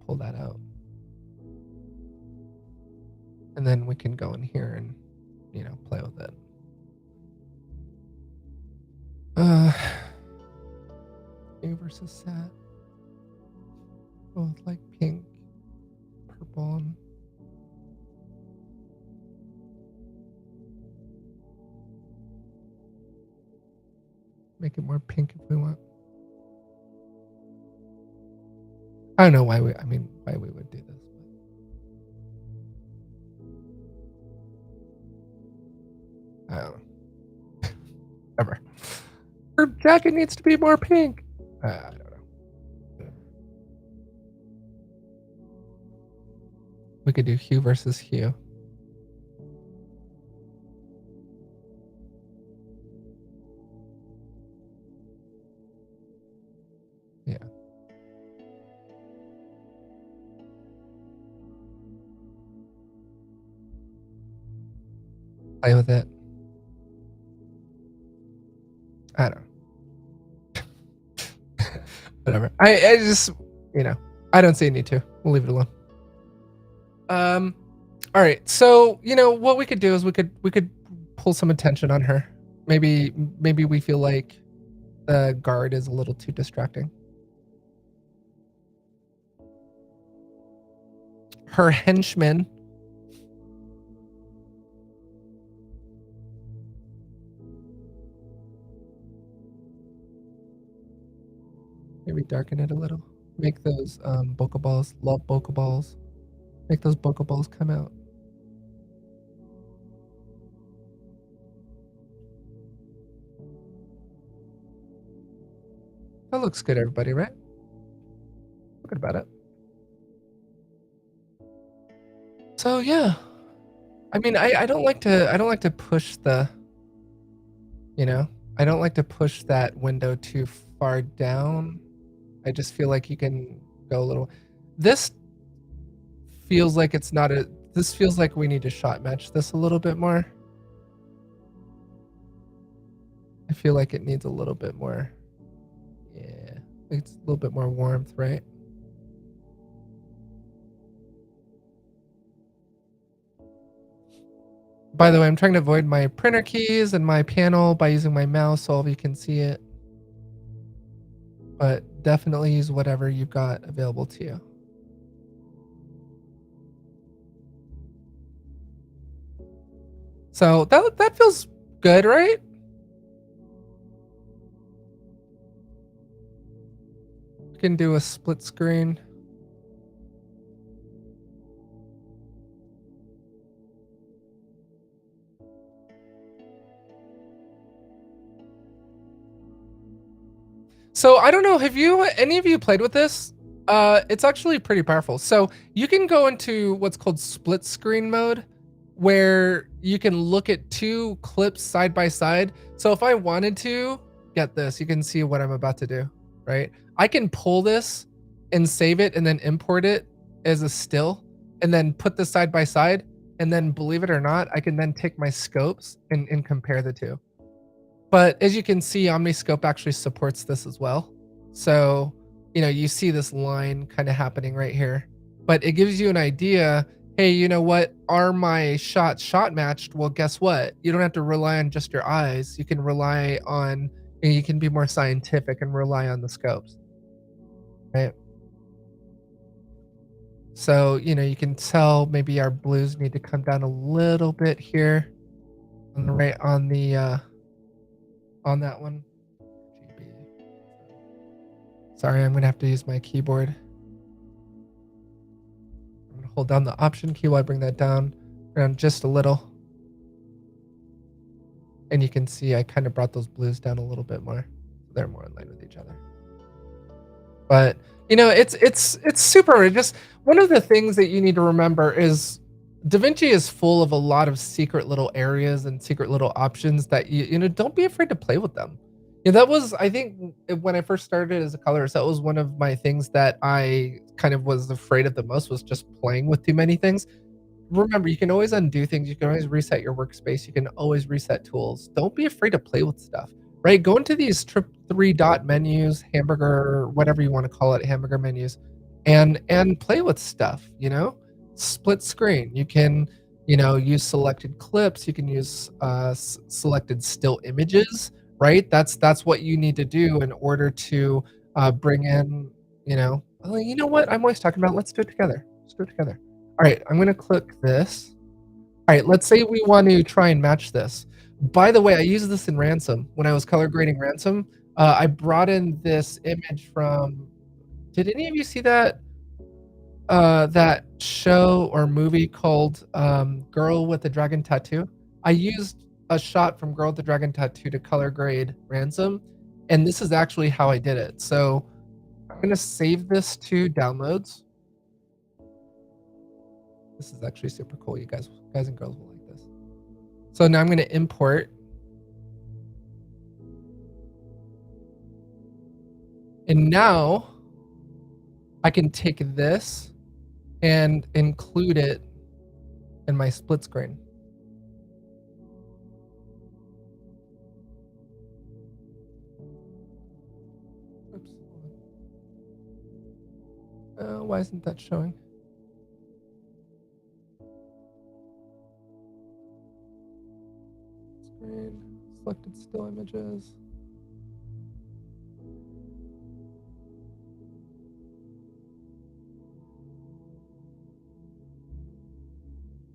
pull that out. And then we can go in here and, play with it. A versus sat. Both like pink, purple, and make it more pink if we want. I don't know why we would do this. I don't know. Ever. Her jacket needs to be more pink. I don't know. We could do hue versus hue. Yeah. Play with it. I don't know. Whatever. I just, I don't see a need to. We'll leave it alone. All right. So, what we could do is we could pull some attention on her. Maybe we feel like the guard is a little too distracting. Her henchman. Maybe darken it a little. Make those bokeh balls. Love bokeh balls. Make those bokeh balls come out. That looks good, everybody, right? Feel good about it. So yeah, I mean, I don't like to push the you know? I don't like to push that window too far down. I just feel like you can go a little. This feels like it's not a. This feels like we need to shot match this a little bit more. I feel like it needs a little bit more. Yeah, it's a little bit more warmth, right? By the way, I'm trying to avoid my printer keys and my panel by using my mouse so all of you can see it. But definitely use whatever you've got available to you. So that feels good, right? We can do a split screen. So I don't know, have you any of you played with this? It's actually pretty powerful. So you can go into what's called split screen mode, where you can look at two clips side by side. So if I wanted to, get this, you can see what I'm about to do, right? I can pull this and save it and then import it as a still and then put this side by side. And then believe it or not, I can then take my scopes and compare the two. But as you can see, Omniscope actually supports this as well. So, you see this line kind of happening right here. But it gives you an idea, hey, you know what? Are my shots shot matched? Well, guess what? You don't have to rely on just your eyes. You can rely on, you can be more scientific and rely on the scopes. Right? So, you can tell maybe our blues need to come down a little bit here on the right on that one. Sorry, I'm gonna have to use my keyboard. I'm gonna hold down the Option key while I bring that down just a little. And you can see I kind of brought those blues down a little bit more. They're more in line with each other. But it's super. Just one of the things that you need to remember is DaVinci is full of a lot of secret little areas and secret little options that don't be afraid to play with them. That was, I think, when I first started as a colorist, that was one of my things that I kind of was afraid of the most, was just playing with too many things. Remember, you can always undo things. You can always reset your workspace. You can always reset tools. Don't be afraid to play with stuff, right? Go into these three dot menus, hamburger, whatever you want to call it, hamburger menus, and play with stuff. Split screen. You can use selected clips. You can use selected still images. Right. That's what you need to do in order to bring in. Well, you know what I'm always talking about. Let's do it together. Let's do it together. All right, I'm going to click this. All right, let's say we want to try and match this. By the way, I used this in Ransom. When I was color grading Ransom, I brought in this image from, did any of you see that that show or movie called Girl with the Dragon Tattoo? I used a shot from Girl with the Dragon Tattoo to color grade Ransom, and this is actually how I did it. So I'm going to save this to downloads. This is actually super cool. You guys and girls will like this. So now I'm going to import. And now I can take this and include it in my split screen. Oops. Why isn't that showing? Selected still images.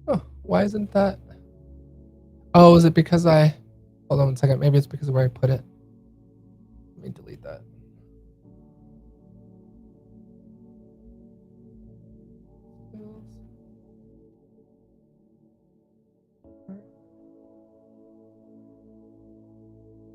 Oh, why isn't that? Oh, is it because hold on one second. Maybe it's because of where I put it. Let me delete that.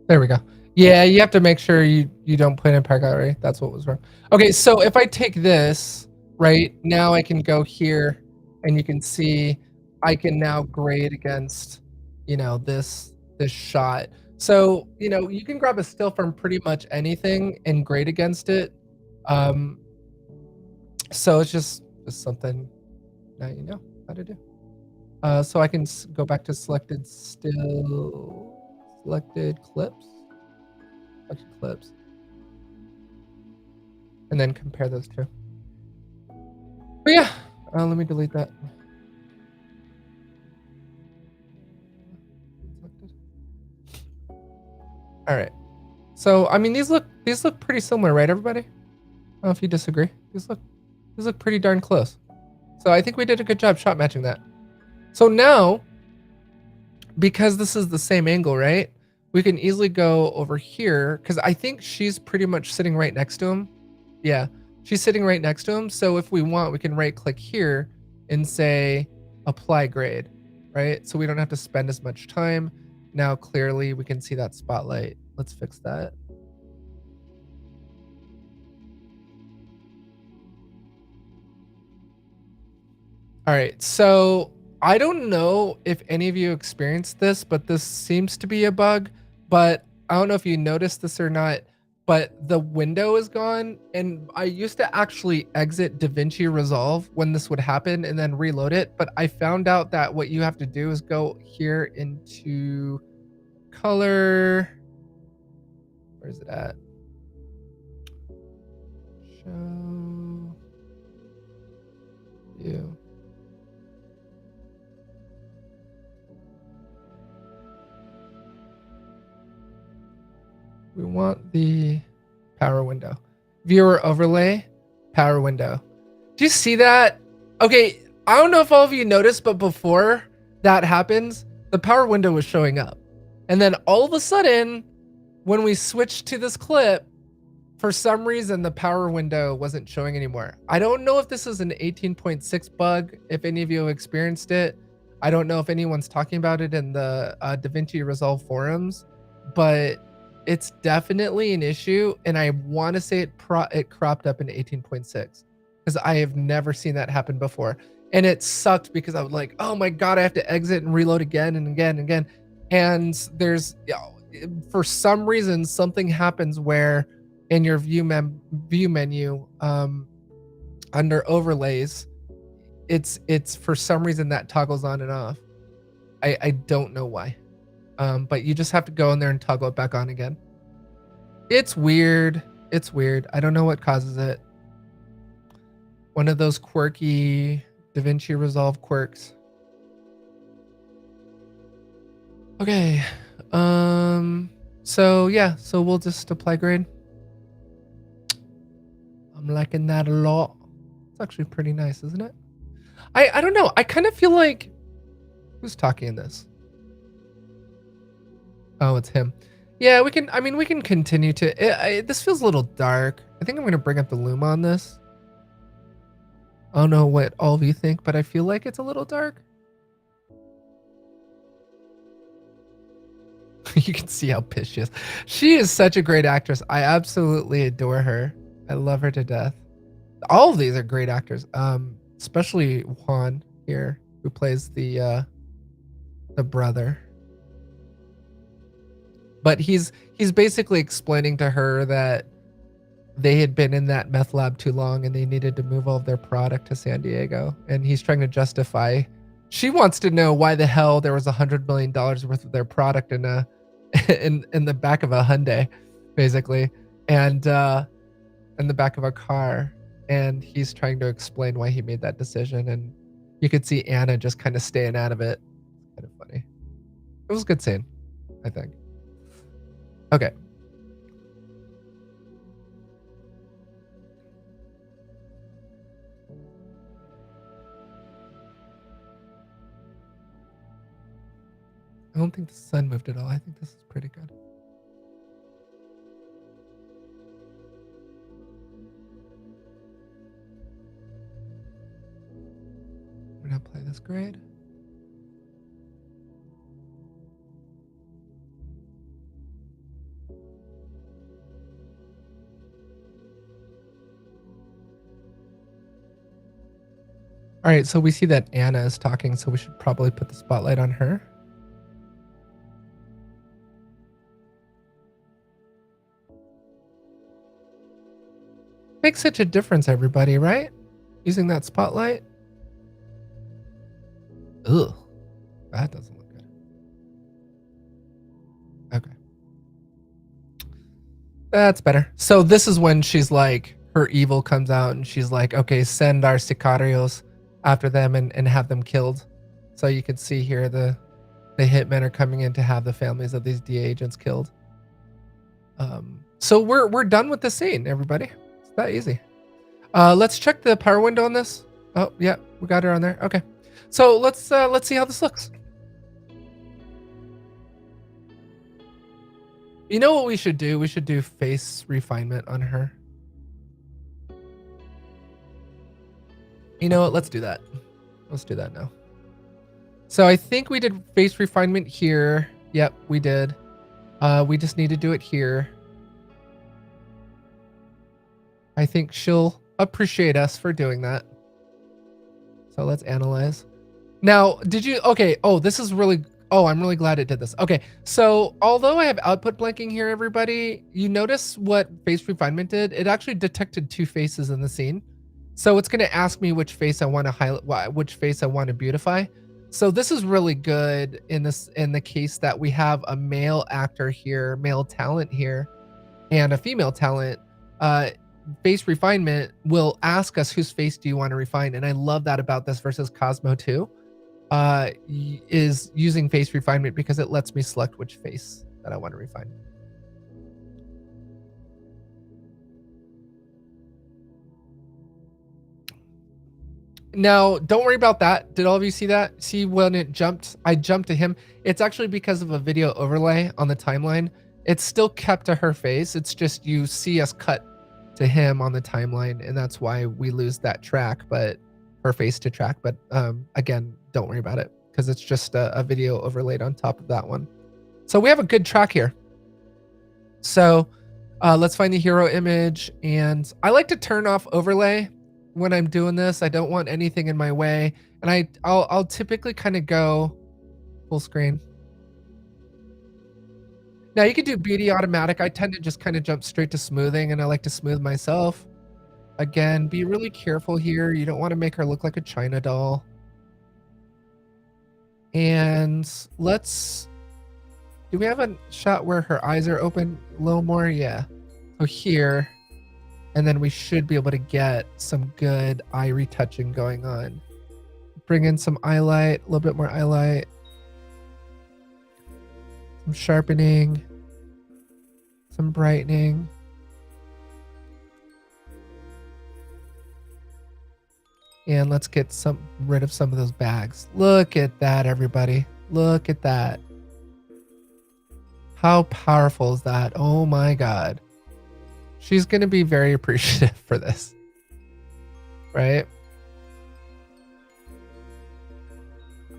There we go. Yeah, you have to make sure you don't put in pack already. That's what was wrong. Okay, so if I take this, right, now I can go here and you can see I can now grade against, this shot. So, you know, you can grab a still from pretty much anything and grade against it. Um, so it's just something that you know how to do. So I can go back to selected still, selected clips, and then compare those two. But yeah, let me delete that. All right. So I mean, these look pretty similar, right, everybody? I don't know if you disagree. These look pretty darn close. So I think we did a good job shot matching that. So now, because this is the same angle, right? We can easily go over here because I think she's pretty much sitting right next to him. Yeah, she's sitting right next to him. So if we want, we can right click here and say apply grade, right? So we don't have to spend as much time. Now clearly we can see that spotlight. Let's fix that. All right, so I don't know if any of you experienced this, but this seems to be a bug. But I don't know if you noticed this or not, but the window is gone. And I used to actually exit DaVinci Resolve when this would happen and then reload it. But I found out that what you have to do is go here into color. Where is it at? Show you. We want the power window. Viewer overlay, power window. Do you see that? Okay, I don't know if all of you noticed, but before that happens, the power window was showing up. And then all of a sudden, when we switched to this clip, for some reason, the power window wasn't showing anymore. I don't know if this is an 18.6 bug, if any of you have experienced it. I don't know if anyone's talking about it in the DaVinci Resolve forums, but it's definitely an issue. And I want to say it cropped up in 18.6 because I have never seen that happen before. And it sucked because I was like, oh my God, I have to exit and reload again and again and again. And there's, for some reason, something happens where in your view menu under overlays, it's for some reason that toggles on and off. I don't know why. But you just have to go in there and toggle it back on again. It's weird. It's weird. I don't know what causes it. One of those quirky DaVinci Resolve quirks. Okay. So yeah, so we'll just apply grade. I'm liking that a lot. It's actually pretty nice, isn't it? I don't know. I kind of feel like who's talking in this? Oh, it's him. Yeah, we can. I mean, we can continue to. This feels a little dark. I think I'm gonna bring up the Luma on this. I don't know what all of you think, but I feel like it's a little dark. You can see how pissed she is. She is such a great actress. I absolutely adore her. I love her to death. All of these are great actors. Especially Juan here, who plays the brother. But he's basically explaining to her that they had been in that meth lab too long and they needed to move all of their product to San Diego. And he's trying to justify. She wants to know why the hell there was $100 million worth of their product in a in the back of a Hyundai, basically, and in the back of a car. And he's trying to explain why he made that decision. And you could see Anna just kind of staying out of it. Kind of funny. It was a good scene, I think. Okay. I don't think the sun moved at all. I think this is pretty good. We're gonna play this grade. All right, so we see that Anna is talking, so we should probably put the spotlight on her. Makes such a difference, everybody, right? Using that spotlight. Ugh, that doesn't look good. Okay. That's better. So this is when she's like, her evil comes out and she's like, okay, send our sicarios after them and have them killed. So you can see here the hitmen are coming in to have the families of these DA agents killed. So we're done with the scene, everybody. It's that easy. Let's check the power window on this. Oh yeah, we got her on there. Okay. So let's see how this looks. You know what we should do? We should do face refinement on her. You know what? Let's do that. Let's do that now. So I think we did face refinement here. Yep, we did. We just need to do it here. I think she'll appreciate us for doing that. So let's analyze. Now, did you, okay. Oh, this is really, oh, I'm really glad it did this. Okay. So although I have output blanking here, everybody, you notice what face refinement did? It actually detected two faces in the scene. So it's going to ask me which face I want to highlight, which face I want to beautify. So this is really good in the case that we have a male actor here, male talent here, and a female talent. Face refinement will ask us whose face do you want to refine, and I love that about this versus Cosmo 2. Is using face refinement because it lets me select which face that I want to refine. Now, don't worry about that. Did all of you see that? See when it jumped? I jumped to him. It's actually because of a video overlay on the timeline. It's still kept to her face. It's just you see us cut to him on the timeline, and that's why we lose that track, but her face to track. But again, don't worry about it because it's just a video overlaid on top of that one. So we have a good track here. So let's find the hero image, and I like to turn off overlay when I'm doing this. I don't want anything in my way, and I'll typically kind of go full screen. Now you can do beauty automatic. I tend to just kind of jump straight to smoothing, and I like to smooth myself. Again, be really careful here. You don't want to make her look like a China doll. And do we have a shot where her eyes are open a little more? Yeah. So here, and then we should be able to get some good eye retouching going on. Bring in some highlight, a little bit more highlight. Some sharpening, some brightening. And let's get rid of some of those bags. Look at that, everybody. Look at that. How powerful is that? Oh my God. She's going to be very appreciative for this. Right?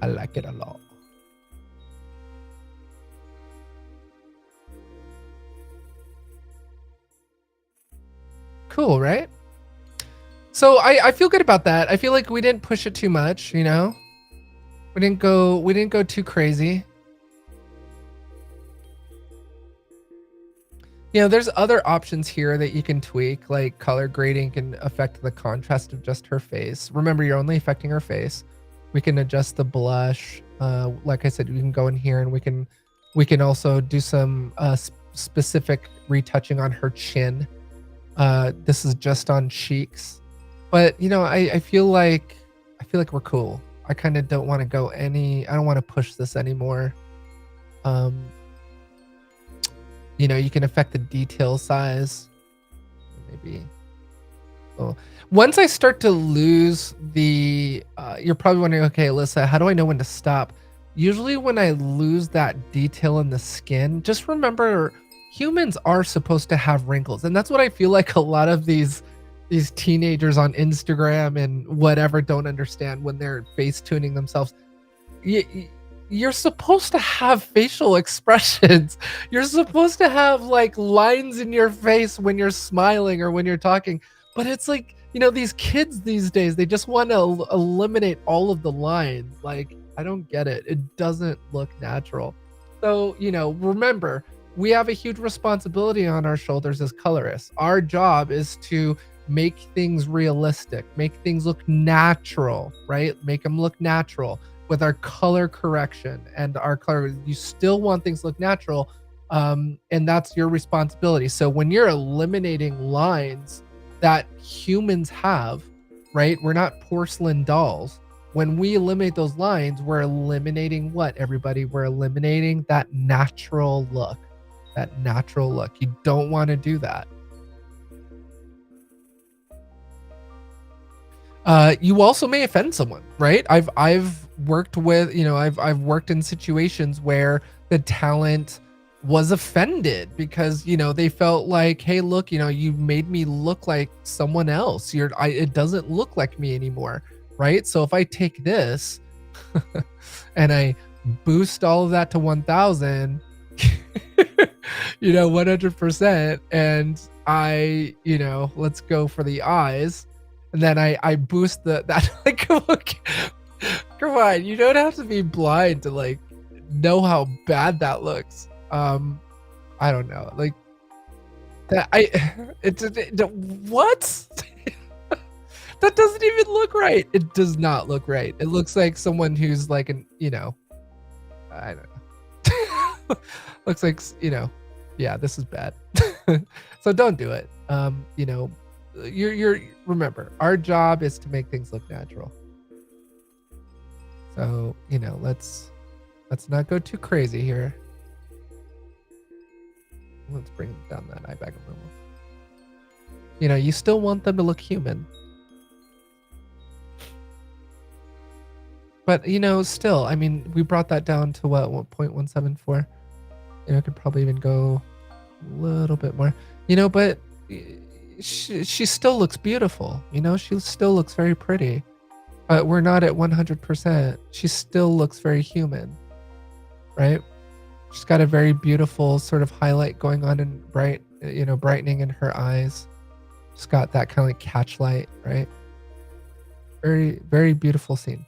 I like it a lot. Cool, right? So I feel good about that. I feel like we didn't push it too much, you know? We didn't go too crazy. You know, there's other options here that you can tweak, like color grading can affect the contrast of just her face. Remember, you're only affecting her face. We can adjust the blush. Like I said, we can go in here and we can also do some specific retouching on her chin. This is just on cheeks. But you know, I feel like we're cool. I kind of don't want to go I don't want to push this anymore. You know, you can affect the detail size. Maybe. Oh. Once I start to lose the you're probably wondering, okay, Alyssa, how do I know when to stop? Usually when I lose that detail in the skin, just remember humans are supposed to have wrinkles. And that's what I feel like a lot of these teenagers on Instagram and whatever don't understand when they're face tuning themselves. You're supposed to have facial expressions. You're supposed to have like lines in your face when you're smiling or when you're talking. But it's like, you know, these kids these days, they just want to eliminate all of the lines. Like, I don't get it. It doesn't look natural. So, you know, remember, we have a huge responsibility on our shoulders as colorists. Our job is to make things realistic, make things look natural, right? Make them look natural with our color correction and our color. You still want things to look natural, and that's your responsibility. So when you're eliminating lines that humans have, right? We're not porcelain dolls. When we eliminate those lines, we're eliminating what, everybody? We're eliminating that natural look. That natural look. You don't want to do that. You also may offend someone, right? I've worked with, I've worked in situations where the talent was offended because, they felt like, hey, look, you made me look like someone else. It doesn't look like me anymore, right? So if I take this and I boost all of that to 1000, 100%, and I, let's go for the eyes, and then I boost that like, come on, you don't have to be blind to like know how bad that looks. I don't know, like that what? That doesn't even look right. It does not look right. It looks like someone who's like I don't know. Looks like, yeah, this is bad. So don't do it. You're remember, our job is to make things look natural. So, let's not go too crazy here. Let's bring down that eye bag a little. You still want them to look human. But, still, I mean, we brought that down to what 0.174. Could probably even go a little bit more. But she still looks beautiful. She still looks very pretty. But we're not at 100%. She still looks very human, right? She's got a very beautiful sort of highlight going on and brightening in her eyes. She's got that kind of like catch light, right? Very, very beautiful scene.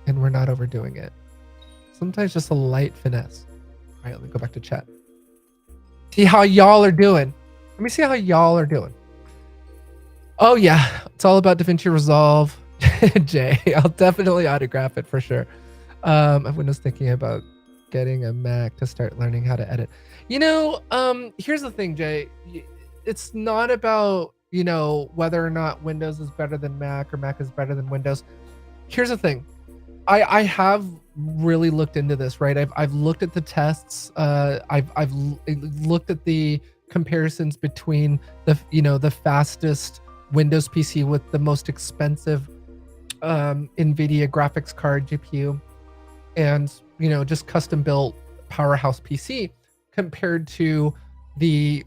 And we're not overdoing it. Sometimes just a light finesse. All right, let me go back to chat. See how y'all are doing. Let me see how y'all are doing. Oh yeah, it's all about DaVinci Resolve. Jay, I'll definitely autograph it for sure. I was thinking about getting a Mac to start learning how to edit. Here's the thing, Jay. It's not about, whether or not Windows is better than Mac or Mac is better than Windows. Here's the thing. I have really looked into this, right? I've looked at the tests. I've looked at the comparisons between the fastest Windows PC with the most expensive NVIDIA graphics card GPU, and just custom built powerhouse PC compared to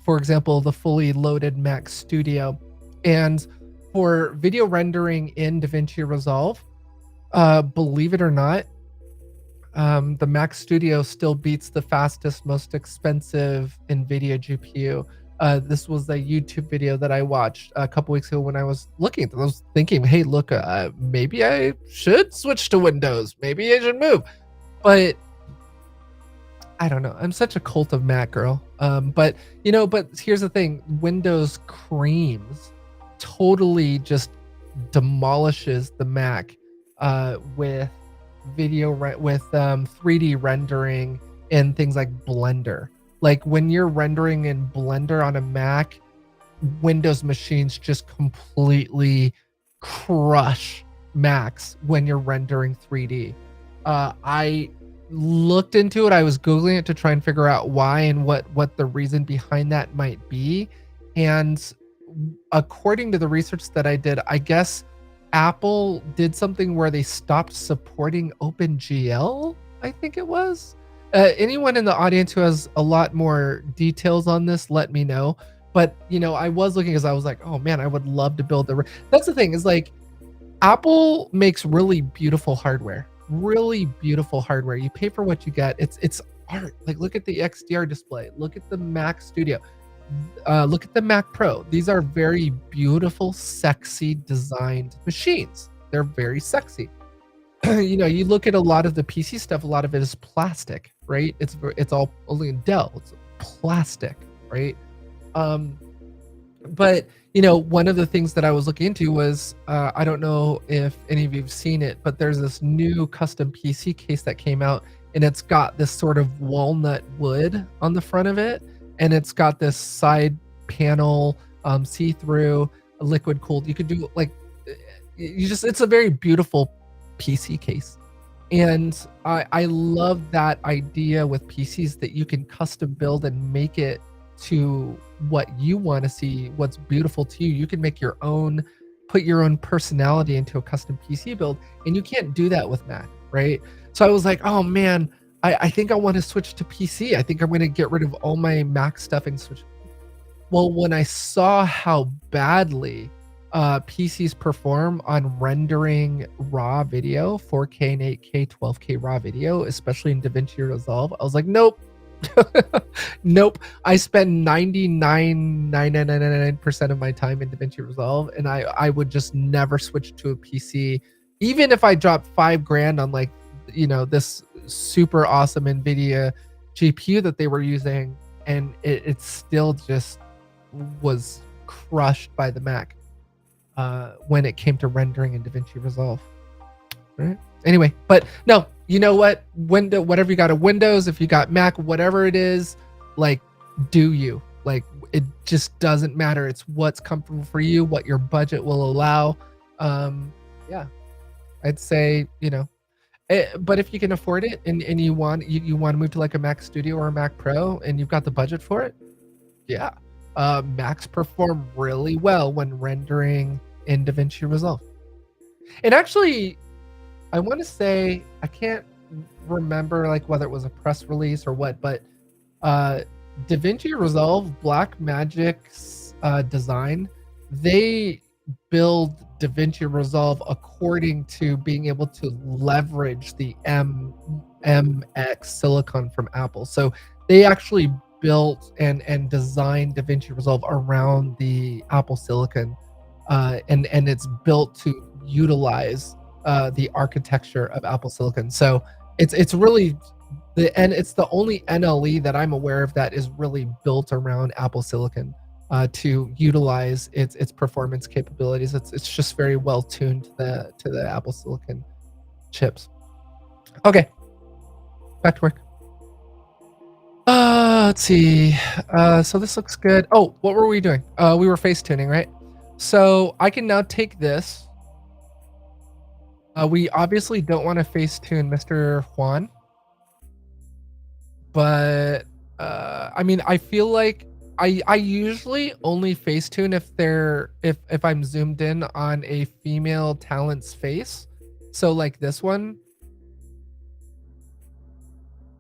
for example, the fully loaded Mac Studio. And for video rendering in DaVinci Resolve, believe it or not, the Mac Studio still beats the fastest, most expensive NVIDIA GPU. This was a YouTube video that I watched a couple weeks ago when I was looking at them. I was thinking, hey, look, maybe I should switch to Windows. Maybe I should move. But I don't know. I'm such a cult of Mac girl. But here's the thing. Windows creams totally just demolishes the Mac with 3D rendering and things like Blender. Like when you're rendering in Blender on a Mac, Windows machines just completely crush Macs when you're rendering 3D. I looked into it. I was Googling it to try and figure out why and what the reason behind that might be. And according to the research that I did, I guess Apple did something where they stopped supporting OpenGL, I think it was. Anyone in the audience who has a lot more details on this, let me know. But, I was looking because I was like, oh man, I would love to build that's the thing, is like Apple makes really beautiful hardware. Really beautiful hardware. You pay for what you get. It's art. Like look at the XDR display. Look at the Mac Studio. Look at the Mac Pro. These are very beautiful, sexy designed machines. They're very sexy. You look at a lot of the PC stuff, a lot of it is plastic, right? It's all only in Dell. It's plastic, right? But one of the things that I was looking into was, I don't know if any of you've seen it, but there's this new custom PC case that came out, and it's got this sort of walnut wood on the front of it, and it's got this side panel, see-through, liquid cooled. You could do like, it's a very beautiful PC case. And I love that idea with PCs, that you can custom build and make it to what you want to see, what's beautiful to you. You can make your own, put your own personality into a custom PC build, and you can't do that with Mac, right? So I was like, oh man, I think I want to switch to PC. I think I'm going to get rid of all my Mac stuff and switch. Well, when I saw how badly PCs perform on rendering raw video, 4K and 8K, 12K raw video, especially in DaVinci Resolve, I was like, nope. Nope. I spend 99.999% of my time in DaVinci Resolve, and I would just never switch to a PC, even if I dropped $5,000 on like, this super awesome NVIDIA GPU that they were using, and it still just was crushed by the Mac when it came to rendering in DaVinci Resolve. Right? Anyway, but no, you know what? Whatever you got a Windows, if you got Mac, whatever it is, like, do you. Like, it just doesn't matter. It's what's comfortable for you, what your budget will allow. Yeah, I'd say, but if you can afford it, and you want to move to like a Mac Studio or a Mac Pro, and you've got the budget for it, yeah. Macs perform really well when rendering in DaVinci Resolve. And actually, I want to say, I can't remember like whether it was a press release or what, but DaVinci Resolve, Blackmagic's design, they build DaVinci Resolve according to being able to leverage the MX silicon from Apple. So they actually built and designed DaVinci Resolve around the Apple silicon, and it's built to utilize the architecture of Apple silicon. So it's really it's the only NLE that I'm aware of that is really built around Apple silicon to utilize its performance capabilities. It's just very well tuned to the Apple silicon chips. Okay, back to work. Let's see. So this looks good. Oh, what were we doing? We were face tuning, right? So I can now take this. We obviously don't want to face tune Mr. Juan, but I mean, I feel like I usually only face tune if I'm zoomed in on a female talent's face. So like this one.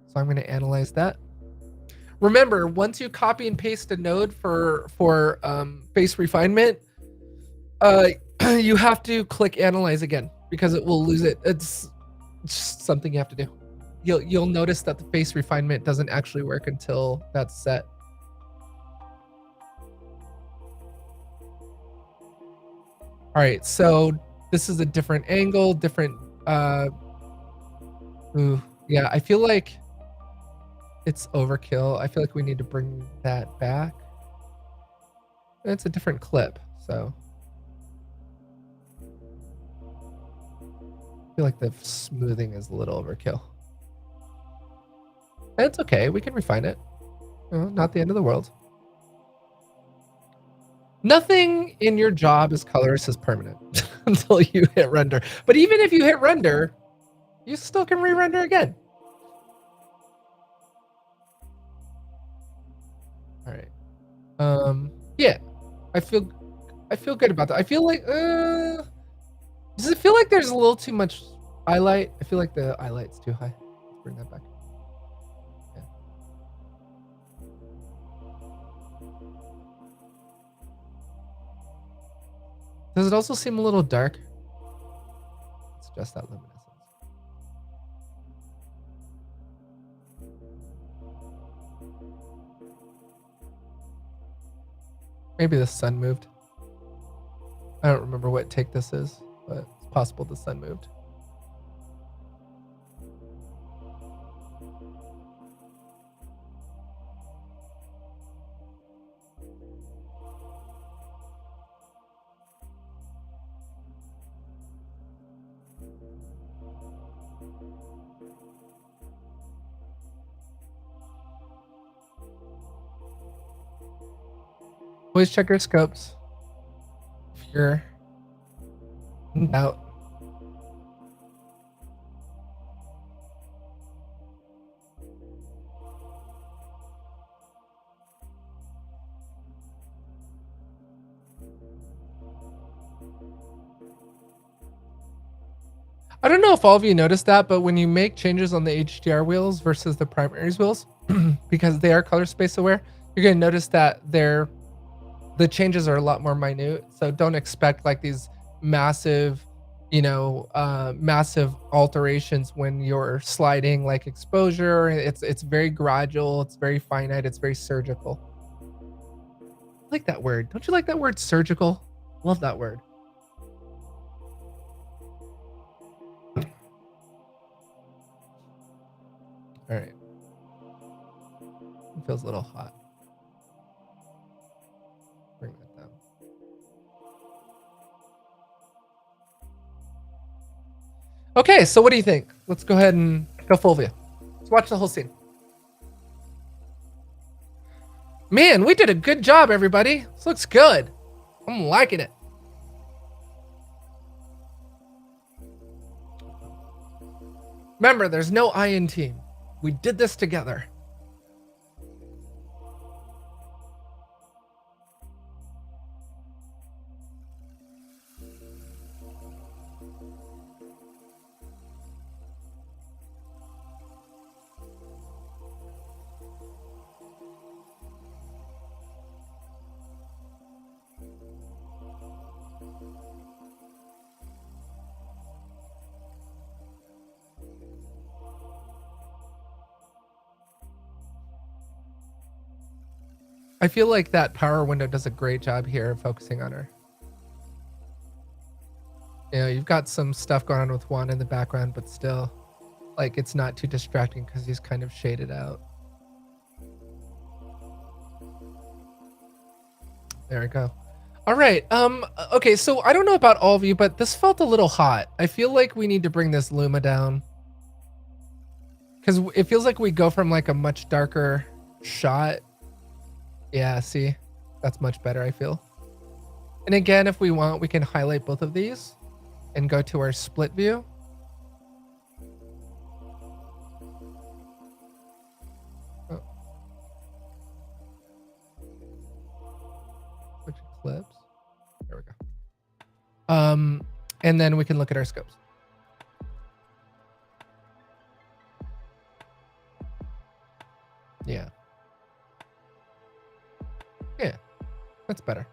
So I'm going to analyze that. Remember, once you copy and paste a node for face refinement, you have to click analyze again because it will lose it. It's just something you have to do. You'll notice that the face refinement doesn't actually work until that's set. All right, so this is a different angle, different. Ooh, yeah, I feel like it's overkill. I feel like we need to bring that back. It's a different clip, so I feel like the smoothing is a little overkill. It's okay. We can refine it. Not the end of the world. Nothing in your job as colorist is permanent until you hit render. But even if you hit render, you still can re-render again. All right. Yeah, I feel good about that. I feel like does it feel like there's a little too much highlight? I feel like the highlight's too high. Let's bring that back. Yeah. Does it also seem a little dark? It's just that luminescence. Maybe the sun moved. I don't remember what take this is, but it's possible the sun moved. Always check your scopes if you're in doubt. I don't know if all of you noticed that, but when you make changes on the HDR wheels versus the primaries wheels, because they are color space aware, you're going to notice that the changes are a lot more minute. So don't expect like these massive, massive alterations when you're sliding like exposure. It's very gradual. It's very finite. It's very surgical. I like that word. Don't you like that word, surgical? Love that word. All right. It feels a little hot. Bring that down. Okay, so what do you think? Let's go ahead and go full view. Let's watch the whole scene. Man, we did a good job, everybody. This looks good. I'm liking it. Remember, there's no I in team. We did this together. I feel like that power window does a great job here of focusing on her. You know, you've got some stuff going on with Juan in the background, but still, like, it's not too distracting because he's kind of shaded out. There we go. All right. Okay, so I don't know about all of you, but this felt a little hot. I feel like we need to bring this Luma down. Because it feels like we go from like a much darker shot. Yeah, see? That's much better, I feel. And again, if we want, we can highlight both of these and go to our split view. Oh. Switch clips. There we go. And then we can look at our scopes. Yeah. Yeah, that's better.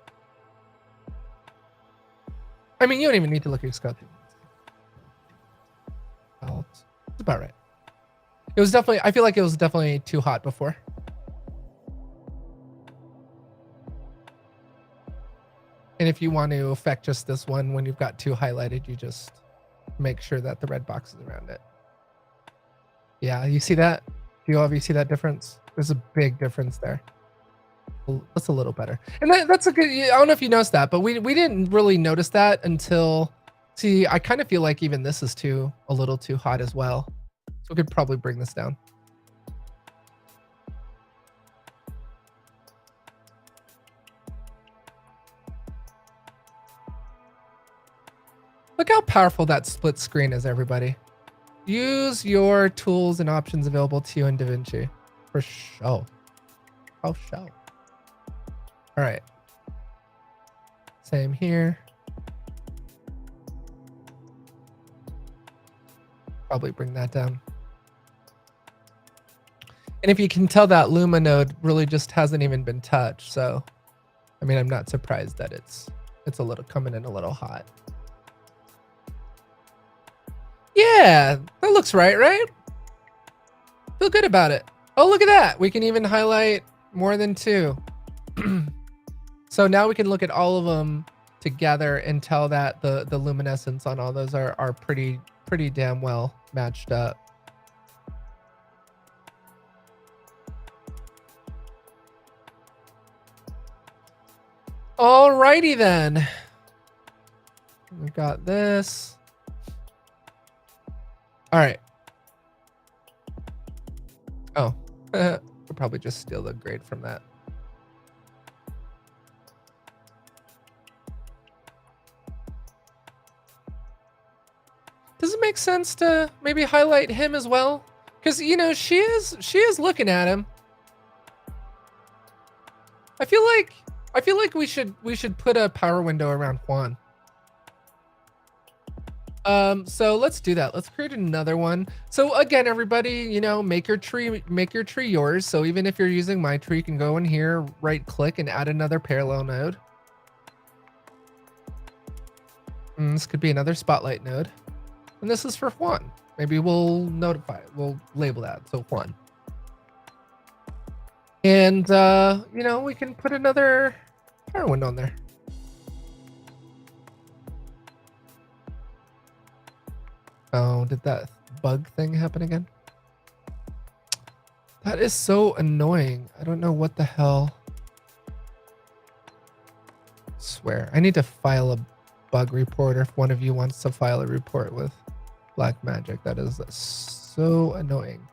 I mean, you don't even need to look at your scope. Well, it's about right. It was definitely, I feel like it was definitely too hot before. And if you want to affect just this one, when you've got two highlighted, you just make sure that the red box is around it. Yeah, you see that? Do all of you see that difference? There's a big difference there. That's a little better. And that's a good, I don't know if you noticed that, but we didn't really notice that until, see, I kind of feel like even this is a little too hot as well. So we could probably bring this down. Look how powerful that split screen is, everybody. Use your tools and options available to you in DaVinci for show. Oh, show. All right. Same here. Probably bring that down. And if you can tell, that Luma node really just hasn't even been touched. So, I mean, I'm not surprised that it's a little coming in a little hot. Yeah, that looks right? Feel good about it. Oh, look at that. We can even highlight more than two. So now we can look at all of them together and tell that the luminescence on all those are pretty damn well matched up. Alrighty then. We've got this. All right. Oh, we'll probably just steal the grade from that. does it make sense to maybe highlight him as well? Because you know she is looking at him. I feel like we should put a power window around Juan. So let's do that. Let's create another one. So again, everybody, you know, make your tree yours. So even if you're using my tree, you can go in here, right click and add another parallel node. And this could be another spotlight node. And this is for Juan. Maybe we'll notify it. We'll label that. So Juan. And, you know, we can put another power window on there. Oh, did that bug thing happen again? That is so annoying. I don't know what the hell. I swear, I need to file a bug report, or if one of you wants to file a report with Black Magic. That is so annoying.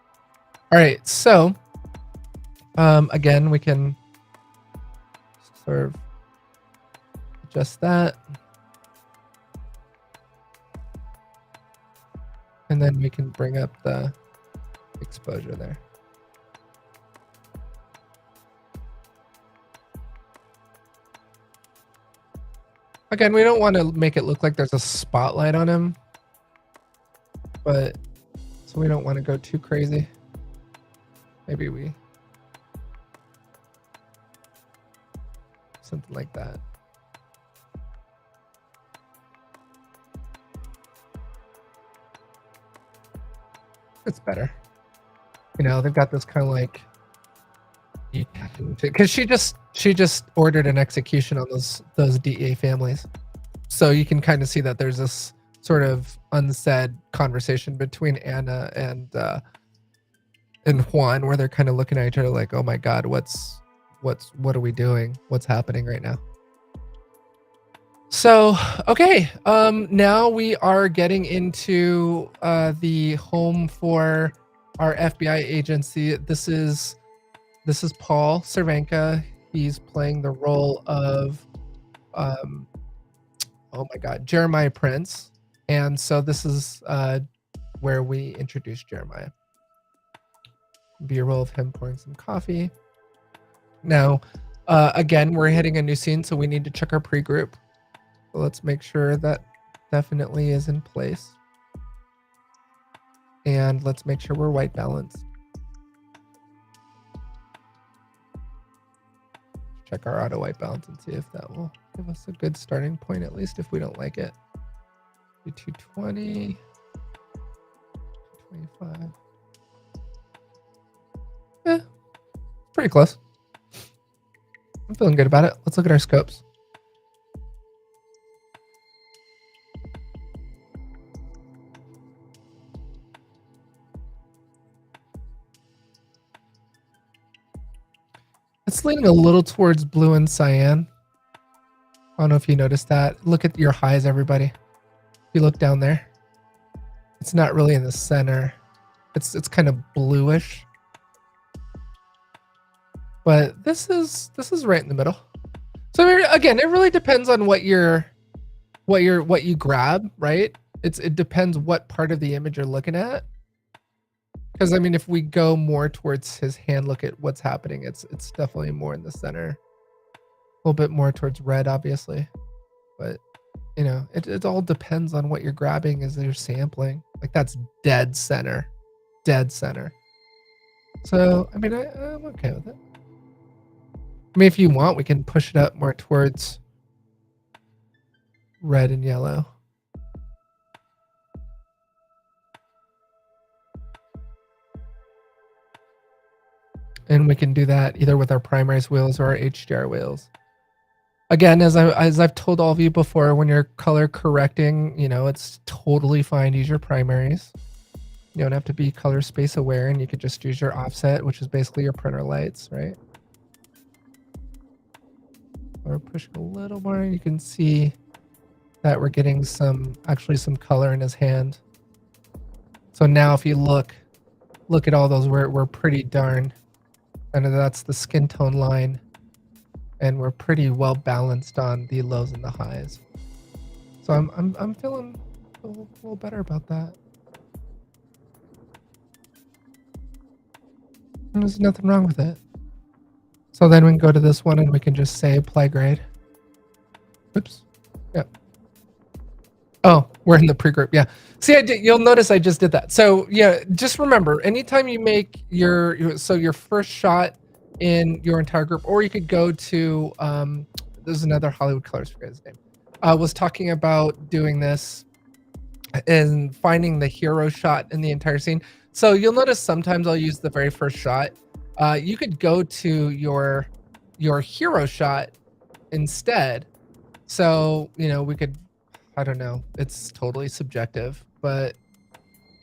All right, so again, we can sort of adjust that. And then we can bring up the exposure there. Again, we don't want to make it look like there's a spotlight on him, but so we don't want to go too crazy. Maybe we something like that. It's better. You know, they've got this kind of like, because she just ordered an execution on those DEA families, so you can kind of see that there's this sort of unsaid conversation between Anna and Juan, where they're kind of looking at each other like, oh my God, what are we doing? What's happening right now? So, okay, now we are getting into the home for our FBI agency. This is Paul Cervenka. He's playing the role of, oh my God, Jeremiah Prince. And so this is where we introduce Jeremiah. Be a role of him pouring some coffee. Now, again, we're hitting a new scene, so we need to check our pre-group. So let's make sure that definitely is in place. And let's make sure we're white balanced. Check our auto white balance and see if that will give us a good starting point, at least if we don't like it. Do 220, 225. Yeah, pretty close. I'm feeling good about it. Let's look at our scopes. It's leaning a little towards blue and cyan. I don't know if you noticed that. Look at your highs, everybody. If you look down there, it's not really in the center. It's kind of bluish. But this is right in the middle. So again, it really depends on what you grab, right? It depends what part of the image you're looking at. Because I mean, if we go more towards his hand, look at what's happening. It's definitely more in the center. A little bit more towards red, obviously. But you know, it all depends on what you're grabbing as you're sampling. Like that's dead center. Dead center. So I mean, I'm okay with it. I mean, if you want, we can push it up more towards red and yellow. And we can do that either with our primaries wheels or our HDR wheels. Again, as I've told all of you before, when you're color correcting, you know, it's totally fine to use your primaries. You don't have to be color space aware, and you could just use your offset, which is basically your printer lights, right? Or push a little more, you can see that we're getting actually some color in his hand. So now if you look at all those, we're pretty darn, and that's the skin tone line, and we're pretty well balanced on the lows and the highs. So I'm feeling feel a little better about that. There's nothing wrong with it. So then we can go to this one and we can just say apply grade. Oops. Yep. Oh, we're in the pre-group. Yeah. See, you'll notice I just did that. So yeah, just remember, anytime you make your first shot in your entire group, or you could go to, there's another Hollywood Colorist, forget his name, was talking about doing this and finding the hero shot in the entire scene. So you'll notice sometimes I'll use the very first shot. You could go to your hero shot instead. So, we could, I don't know, it's totally subjective, but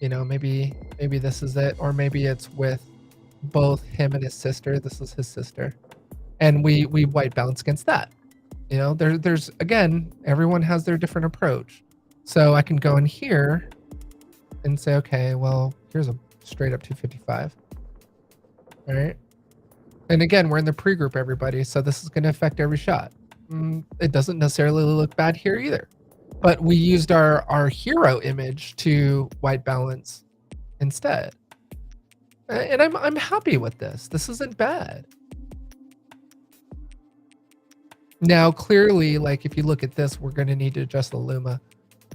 maybe this is it, or maybe it's with both him and his sister. This is his sister. And we white balance against that. There's again, everyone has their different approach. So I can go in here and say, okay, well, here's a straight up 255. All right. And again, we're in the pre-group, everybody. So this is going to affect every shot. It doesn't necessarily look bad here either. But we used our hero image to white balance instead. And I'm happy with this. This isn't bad. Now, clearly, like if you look at this, we're going to need to adjust the luma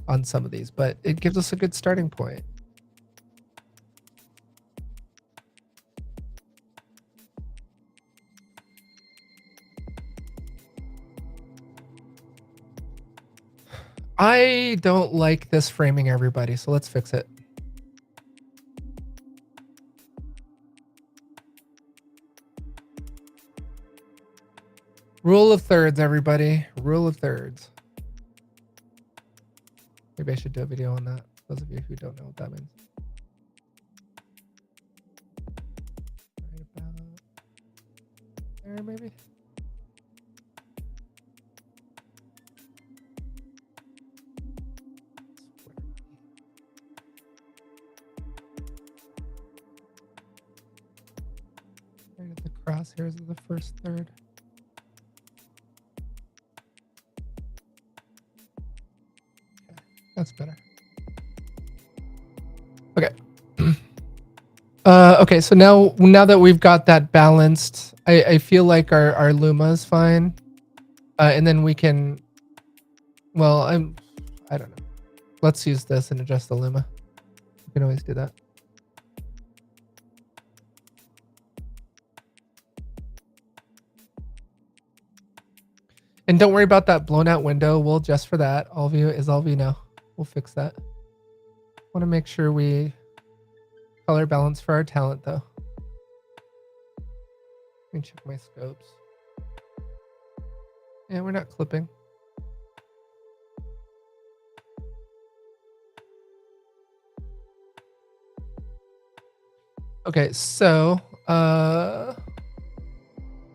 on some of these, but it gives us a good starting point. I don't like this framing, everybody, so let's fix it. Rule of thirds, everybody. Rule of thirds. Maybe I should do a video on that. Those of you who don't know what that means. Right about there, maybe. Right at the crosshairs of the first third. That's better. Okay. Okay, so now that we've got that balanced, I feel like our luma is fine. And then we can, well, I don't know. Let's use this and adjust the luma. We can always do that. And don't worry about that blown out window. We'll adjust for that. All view is all view now. We'll fix that. Want to make sure we color balance for our talent though. Let me check my scopes. Yeah, we're not clipping. Okay, so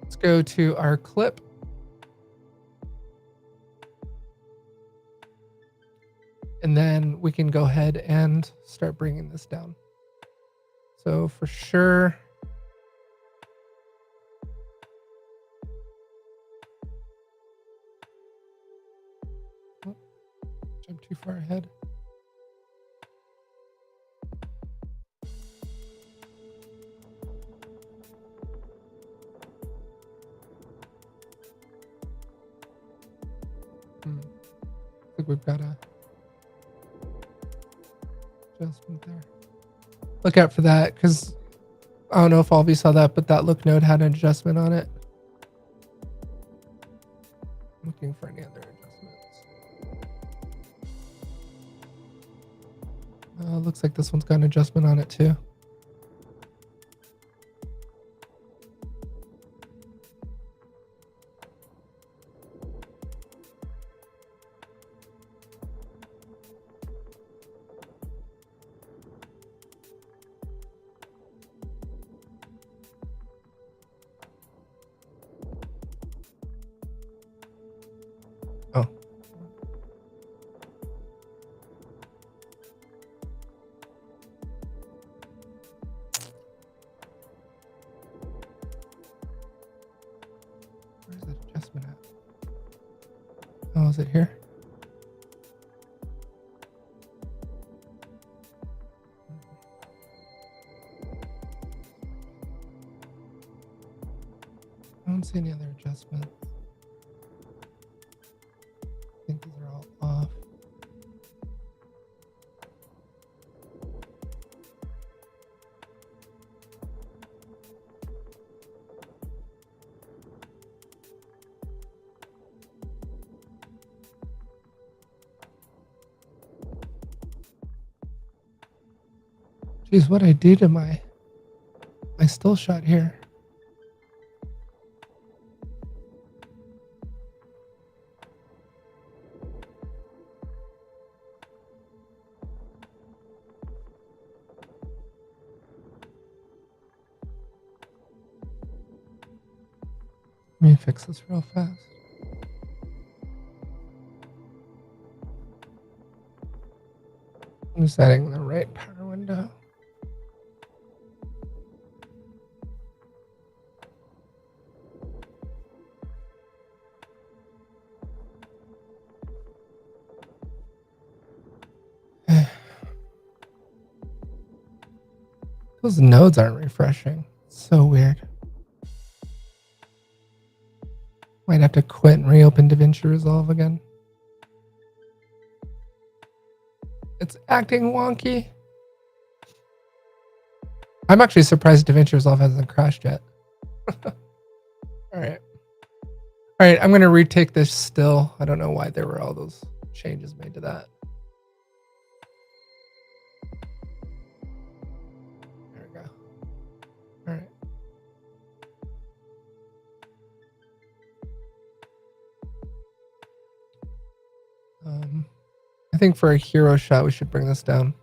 let's go to our clip. And then we can go ahead and start bringing this down. So for sure, oh, jump too far ahead. I think we've got a adjustment there. Look out for that, because I don't know if all of you saw that, but that look node had an adjustment on it. Looking for any other adjustments. Looks like this one's got an adjustment on it too. Oh. Where's that adjustment at? Oh, is it here? adjustments. I think these are all off. Geez, what I do to my still shot here. Let me fix this real fast. I'm setting the right power window. Those nodes aren't refreshing. It's so weird. Might have to quit and reopen DaVinci Resolve again. It's acting wonky. I'm actually surprised DaVinci Resolve hasn't crashed yet. All right. All right, I'm going to retake this still. I don't know why there were all those changes made to that. There we go. All right. I think for a hero shot, we should bring this down.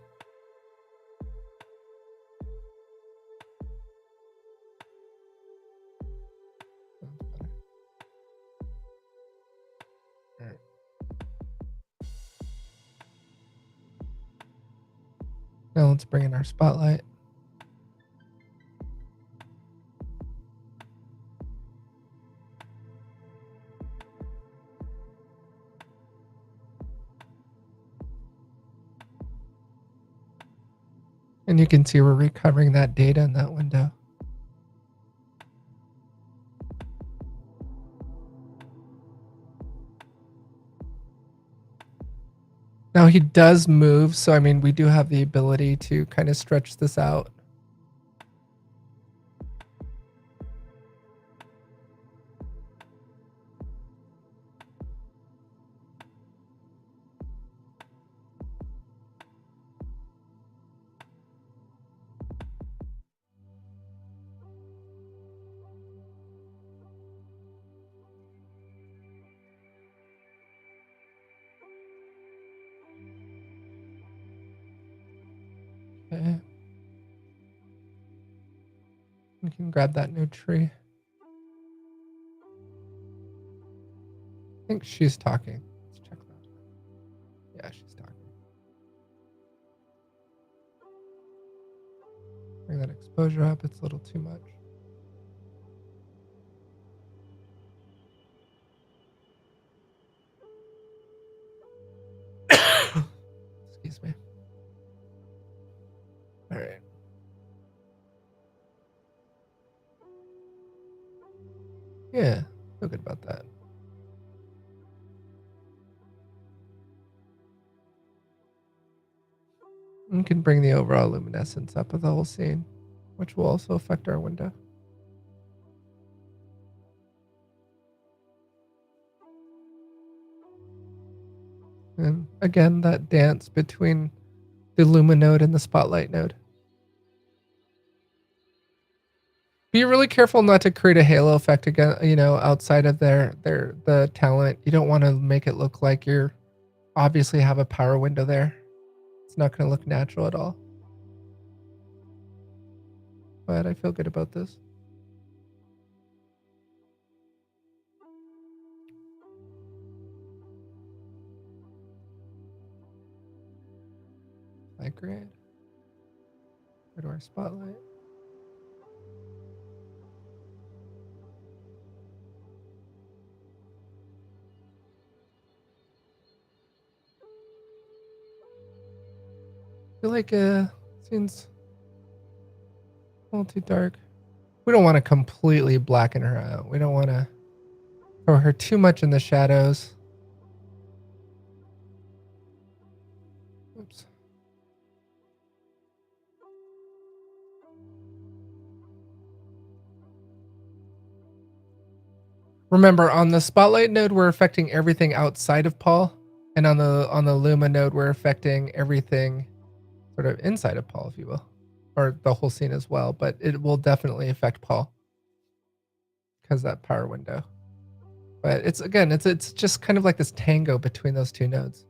Now let's bring in our spotlight. And you can see we're recovering that data in that window. Now he does move, so I mean, we do have the ability to kind of stretch this out. Okay. We can grab that new tree. I think she's talking. Let's check that. Yeah, she's talking. Bring that exposure up. It's a little too much. Excuse me. All right. Yeah, feel good about that. We can bring the overall luminescence up of the whole scene, which will also affect our window. And again, that dance between the Luma node and the Spotlight node. Be really careful not to create a halo effect again, you know, outside of the talent. You don't want to make it look like you're obviously have a power window there. It's not going to look natural at all. But I feel good about this. Light grade. Go to our spotlight. I feel like seems a little too dark. We don't want to completely blacken her out. We don't want to throw her too much in the shadows. Oops. Remember, on the spotlight node, we're affecting everything outside of Paul, and on the Luma node, we're affecting everything sort of inside of Paul, if you will, or the whole scene as well. But it will definitely affect Paul because that power window. But it's just kind of like this tango between those two nodes.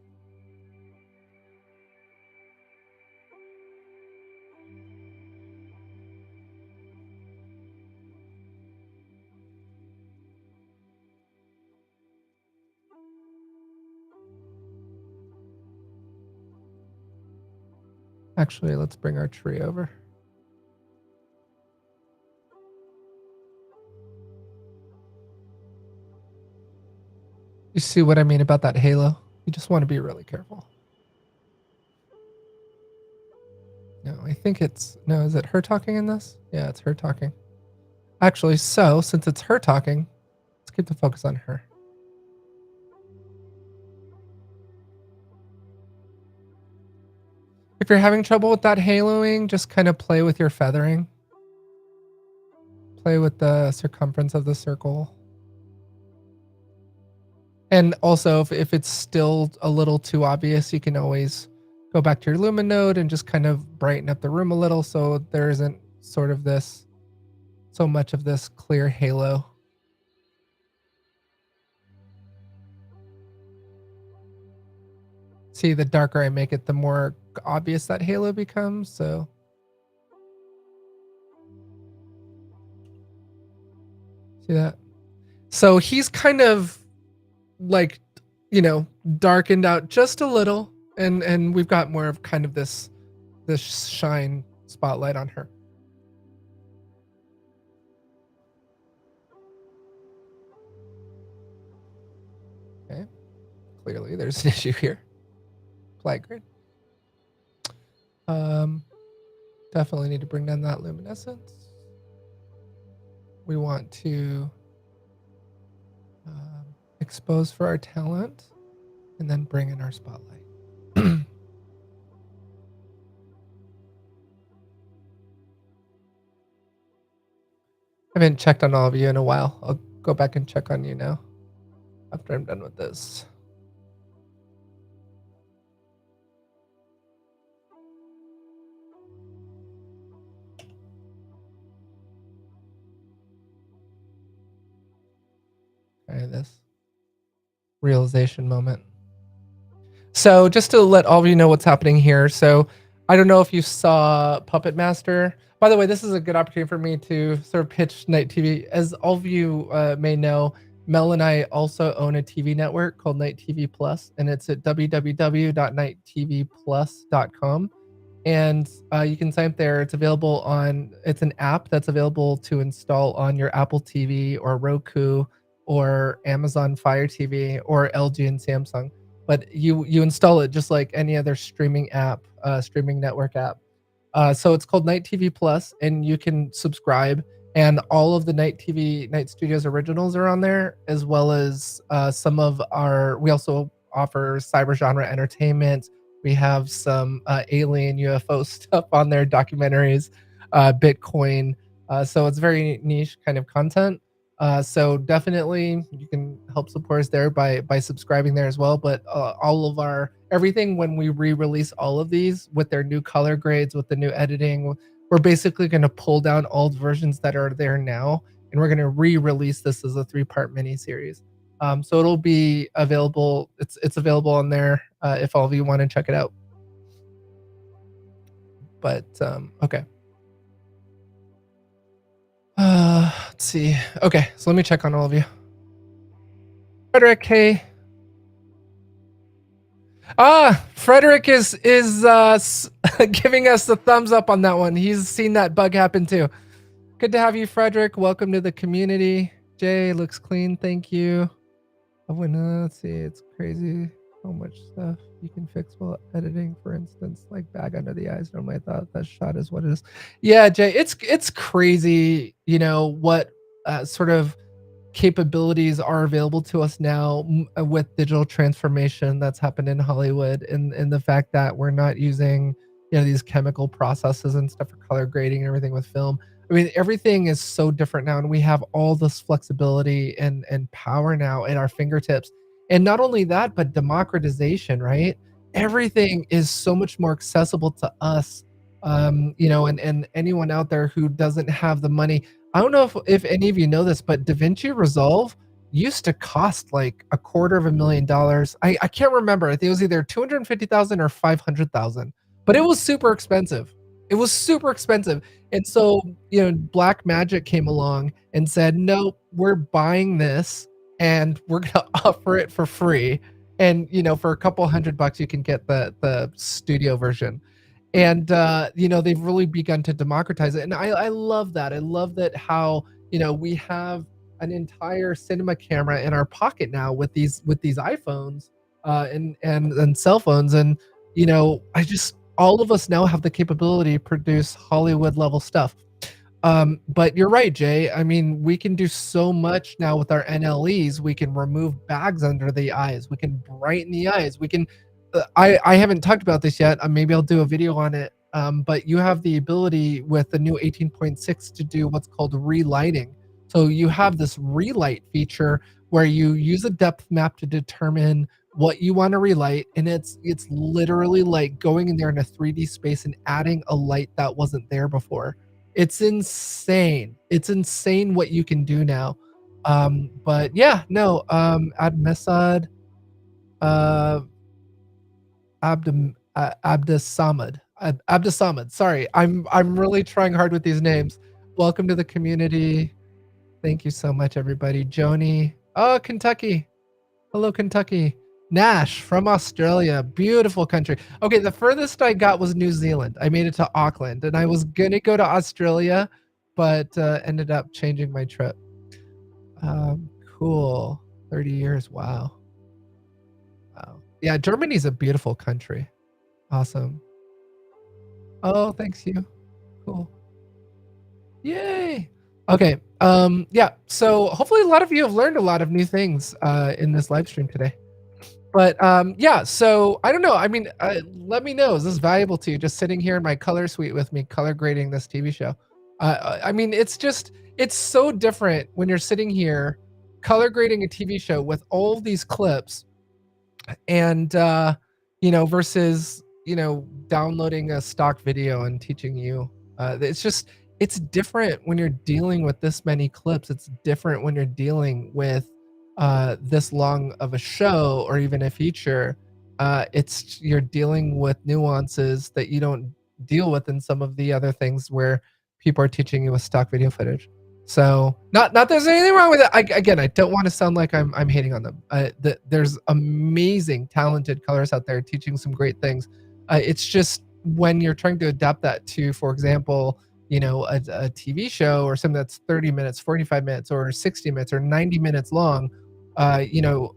Actually, let's bring our tree over. You see what I mean about that halo? You just want to be really careful. No, I think no, is it her talking in this? Yeah, it's her talking. Actually, so since it's her talking, let's keep the focus on her. If you're having trouble with that haloing, just kind of play with your feathering. Play with the circumference of the circle. And also, if it's still a little too obvious, you can always go back to your Lumen node and just kind of brighten up the room a little so there isn't sort of so much of this clear halo. See, the darker I make it, the more obvious that halo becomes, so. See that? So he's kind of like, darkened out just a little, and we've got more of kind of this shine spotlight on her. Okay. Clearly there's an issue here. Apply grid. Definitely need to bring down that luminescence. We want to expose for our talent and then bring in our spotlight. I haven't checked on all of you in a while. I'll go back and check on you now after I'm done with this. Okay, this realization moment. So just to let all of you know what's happening here. So I don't know if you saw Puppet Master. By the way, this is a good opportunity for me to sort of pitch Night TV. As all of you may know, Mel and I also own a TV network called Night TV Plus, and it's at www.nighttvplus.com. And you can sign up there. It's an app that's available to install on your Apple TV or Roku or Amazon Fire TV or LG and Samsung. But you install it just like any other streaming network app. So it's called Night TV Plus, and you can subscribe. And all of the Night Studios originals are on there, as well as some of we also offer cyber genre entertainment. We have some alien UFO stuff on there, documentaries, Bitcoin. So it's very niche kind of content. So definitely you can help support us there by subscribing there as well. But all of everything, when we re-release all of these with their new color grades, with the new editing, we're basically going to pull down old versions that are there now, and we're going to re-release this as a 3-part mini series. So it'll be available. It's available on there if all of you want to check it out. But okay. Let's see. Okay, so let me check on all of you. Frederick, hey. Frederick is giving us the thumbs up on that one. He's seen that bug happen too. Good to have you, Frederick. Welcome to the community. Jay looks clean. Thank you. Let's see. It's crazy how much stuff you can fix while editing. For instance, like bag under the eyes. Normally, I thought that shot is what it is. Yeah, Jay, it's crazy. What sort of capabilities are available to us now with digital transformation that's happened in Hollywood, and the fact that we're not using, these chemical processes and stuff for color grading and everything with film. I mean, everything is so different now, and we have all this flexibility and power now at our fingertips. And not only that, but democratization, right? Everything is so much more accessible to us. And anyone out there who doesn't have the money. I don't know if any of you know this, but DaVinci Resolve used to cost like $250,000. I can't remember. I think it was either 250,000 or 500,000, but it was super expensive. It was super expensive. And so, Black Magic came along and said, "No, we're buying this and we're going to offer it for free. And, for a couple $100 you can get the studio version." And they've really begun to democratize it, and I love that. I love that how we have an entire cinema camera in our pocket now with these iPhones and cell phones. And I just all of us now have the capability to produce Hollywood level stuff. But you're right, Jay. I mean, we can do so much now with our NLEs. We can remove bags under the eyes. We can brighten the eyes. We can. I haven't talked about this yet. Maybe I'll do a video on it. But you have the ability with the new 18.6 to do what's called relighting. So you have this relight feature where you use a depth map to determine what you want to relight, and it's literally like going in there in a 3D space and adding a light that wasn't there before. It's insane. It's insane what you can do now. But yeah, no, Admesad, uh, Abdesamad. Abdesamad. Sorry, I'm really trying hard with these names. Welcome to the community. Thank you so much, everybody. Joni. Oh, Kentucky. Hello, Kentucky. Nash from Australia. Beautiful country. Okay, the furthest I got was New Zealand. I made it to Auckland, and I was gonna go to Australia, but ended up changing my trip. Cool. 30 years. Wow. Wow. Yeah, Germany's a beautiful country. Awesome. Oh, thanks you. Cool. Yay. Okay. Yeah. So hopefully a lot of you have learned a lot of new things in this live stream today. But yeah, so I don't know. I mean, let me know. Is this valuable to you? Just sitting here in my color suite with me, color grading this TV show. I mean, it's so different when you're sitting here color grading a TV show with all these clips and versus downloading a stock video and teaching you. It's different when you're dealing with this many clips. It's different when you're dealing with this long of a show or even a feature. You're dealing with nuances that you don't deal with in some of the other things where people are teaching you with stock video footage. So not there's anything wrong with it. I don't want to sound like I'm hating on them. There's amazing talented colorists out there teaching some great things. It's just when you're trying to adapt that to, for example, a TV show or something that's 30 minutes, 45 minutes, or 60 minutes, or 90 minutes long.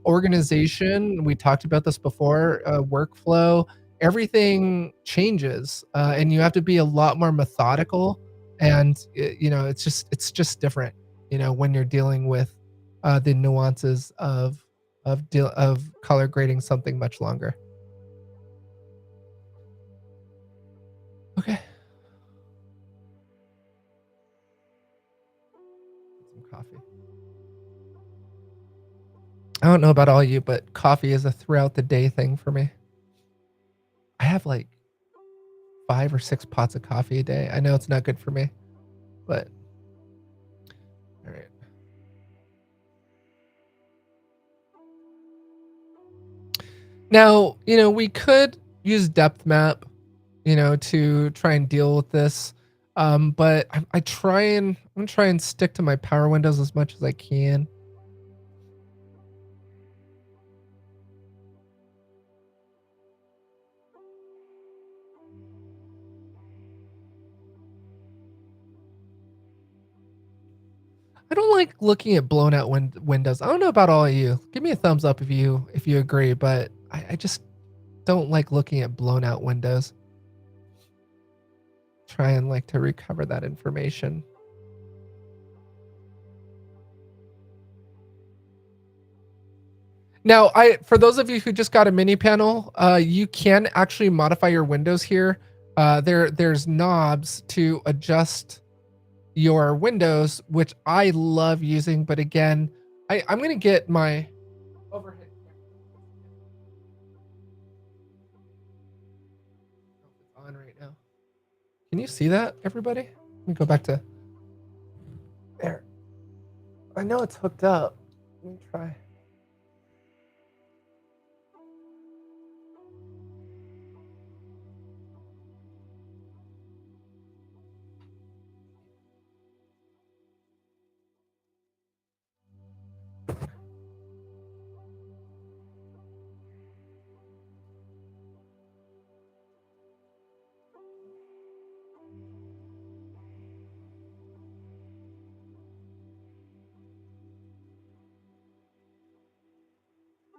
Organization, we talked about this before, workflow, everything changes, and you have to be a lot more methodical. And it's just different, when you're dealing with the nuances of color grading something much longer. Okay. Some coffee. I don't know about all you, but coffee is a throughout the day thing for me. I have like 5 or 6 pots of coffee a day. I know it's not good for me, but all right. Now, we could use depth map, to try and deal with this. But I'm gonna try and stick to my power windows as much as I can. I don't like looking at blown out windows. I don't know about all of you. Give me a thumbs up if you agree, but I just don't like looking at blown out windows. Try and like to recover that information. Now, for those of you who just got a mini panel, you can actually modify your windows here. There's knobs to adjust your windows, which I love using. But again, I'm gonna get my overhead on right now. Can you see that, everybody? Let me go back to there. I know it's hooked up. Let me try.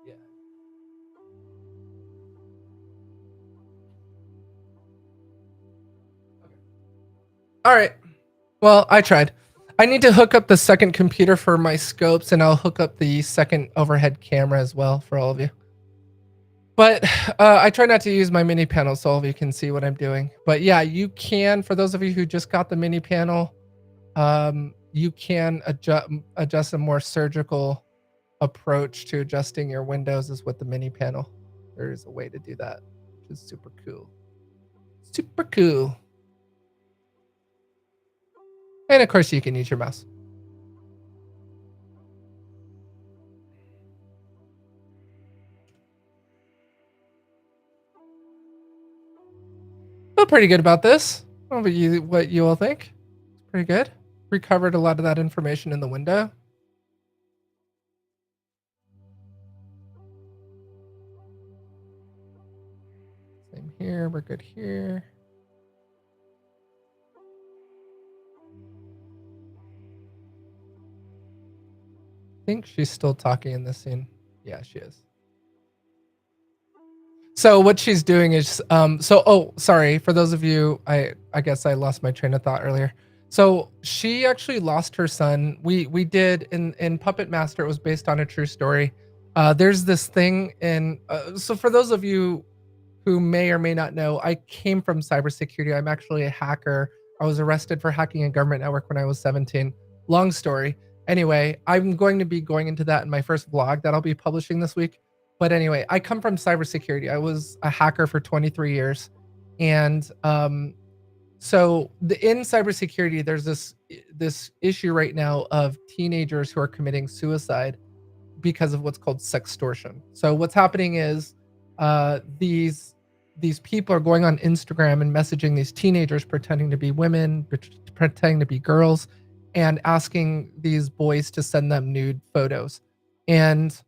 Yeah. Okay. All right. Well, I tried. I need to hook up the second computer for my scopes, and I'll hook up the second overhead camera as well for all of you. But I try not to use my mini panel so all of you can see what I'm doing. But yeah, you can, for those of you who just got the mini panel, you can adjust a more surgical approach to adjusting your windows is with the mini panel. There is a way to do that, which is super cool. Super cool. And of course, you can use your mouse. Feel pretty good about this. I don't know what you all think. It's pretty good. Recovered a lot of that information in the window. Same here. We're good here. I think she's still talking in this scene. Yeah, she is. So what she's doing is sorry for those of you, I guess I lost my train of thought earlier. So she actually lost her son. We did in Puppet Master. It was based on a true story. There's this thing in so for those of you who may or may not know, I came from cybersecurity. I'm actually a hacker. I was arrested for hacking a government network when I was 17. Long story. Anyway, I'm going to be going into that in my first vlog that I'll be publishing this week. But anyway, I come from cybersecurity. I was a hacker for 23 years. And so in cybersecurity, there's this issue right now of teenagers who are committing suicide because of what's called sextortion. So what's happening is these people are going on Instagram and messaging these teenagers pretending to be women, pretending to be girls, and asking these boys to send them nude photos. And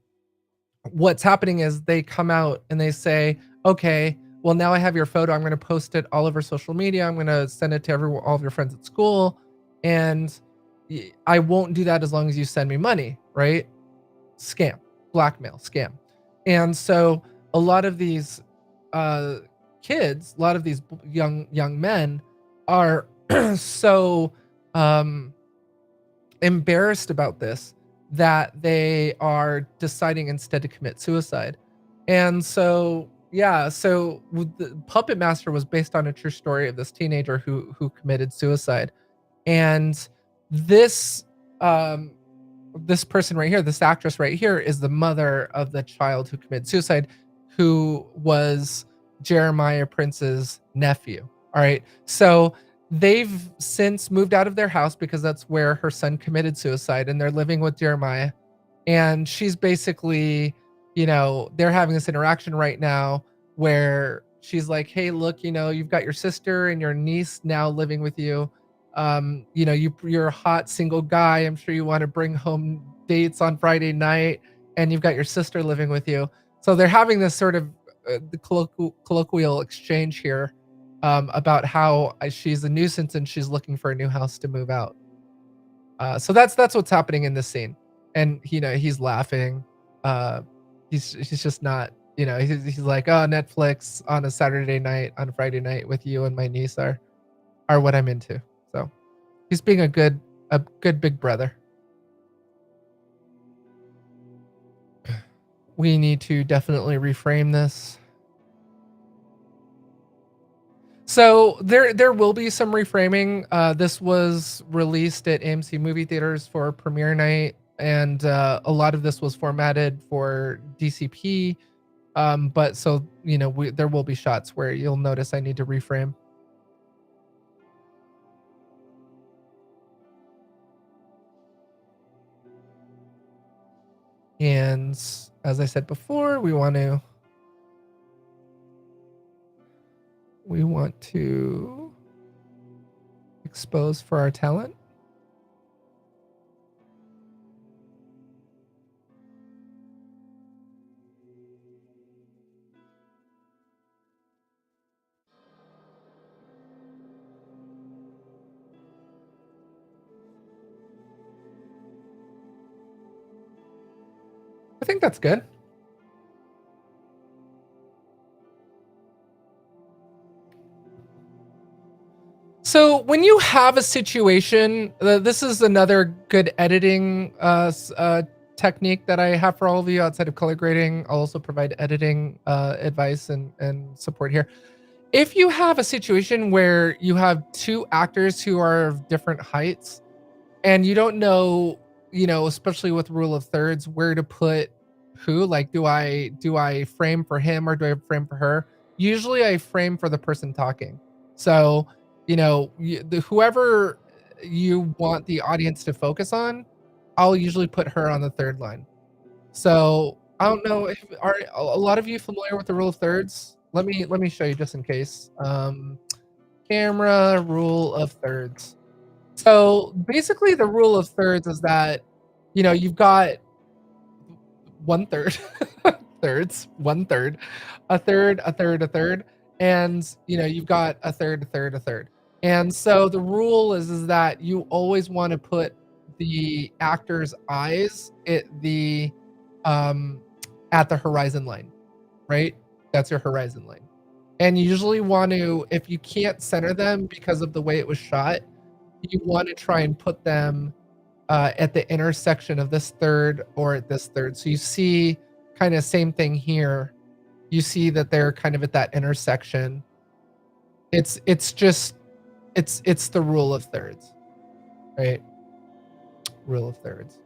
what's happening is they come out and they say, okay, well, now I have your photo. I'm going to post it all over social media. I'm going to send it to all of your friends at school. And I won't do that as long as you send me money, right? Scam, blackmail, scam. And so a lot of these kids, a lot of these young men are so embarrassed about this that they are deciding instead to commit suicide. And so yeah, so the Puppet Master was based on a true story of this teenager who committed suicide. And this this person right here, this actress right here, is the mother of the child who committed suicide, who was Jeremiah Prince's nephew. All right. So they've since moved out of their house because that's where her son committed suicide, and they're living with Jeremiah. And she's basically, they're having this interaction right now where she's like, hey, look, you've got your sister and your niece now living with you. You're a hot single guy. I'm sure you want to bring home dates on Friday night, and you've got your sister living with you. So they're having this sort of the colloquial exchange here about how she's a nuisance and she's looking for a new house to move out. So that's what's happening in this scene, and he's laughing. He's just not. He's like, oh, Netflix on a Saturday night, on a Friday night with you and my niece are what I'm into. So he's being a good big brother. we need to definitely reframe this. So there will be some reframing. This was released at AMC movie theaters for premiere night, and a lot of this was formatted for DCP. But so there will be shots where you'll notice I need to reframe. And as I said before, we want to expose for our talent. I think that's good. So when you have a situation, this is another good editing technique that I have for all of you outside of color grading. I'll also provide editing advice and support here. If you have a situation where you have two actors who are of different heights and you don't know, especially with rule of thirds, where to put who, like, do I frame for him or do I frame for her? Usually I frame for the person talking. So, whoever you want the audience to focus on, I'll usually put her on the third line. So I don't know if are a lot of you familiar with the rule of thirds? Let me show you just in case. Camera rule of thirds. So basically the rule of thirds is that, you've got 1/3, thirds, 1/3, a third, a third, a third, and you've got a third, a third, a third. And so the rule is that you always want to put the actor's eyes um at the horizon line, right? That's your horizon line. And you usually want to, if you can't center them because of the way it was shot, you want to try and put them at the intersection of this third or at this third. So you see kind of same thing here. You see that they're kind of at that intersection. It's the rule of thirds, right? Rule of thirds.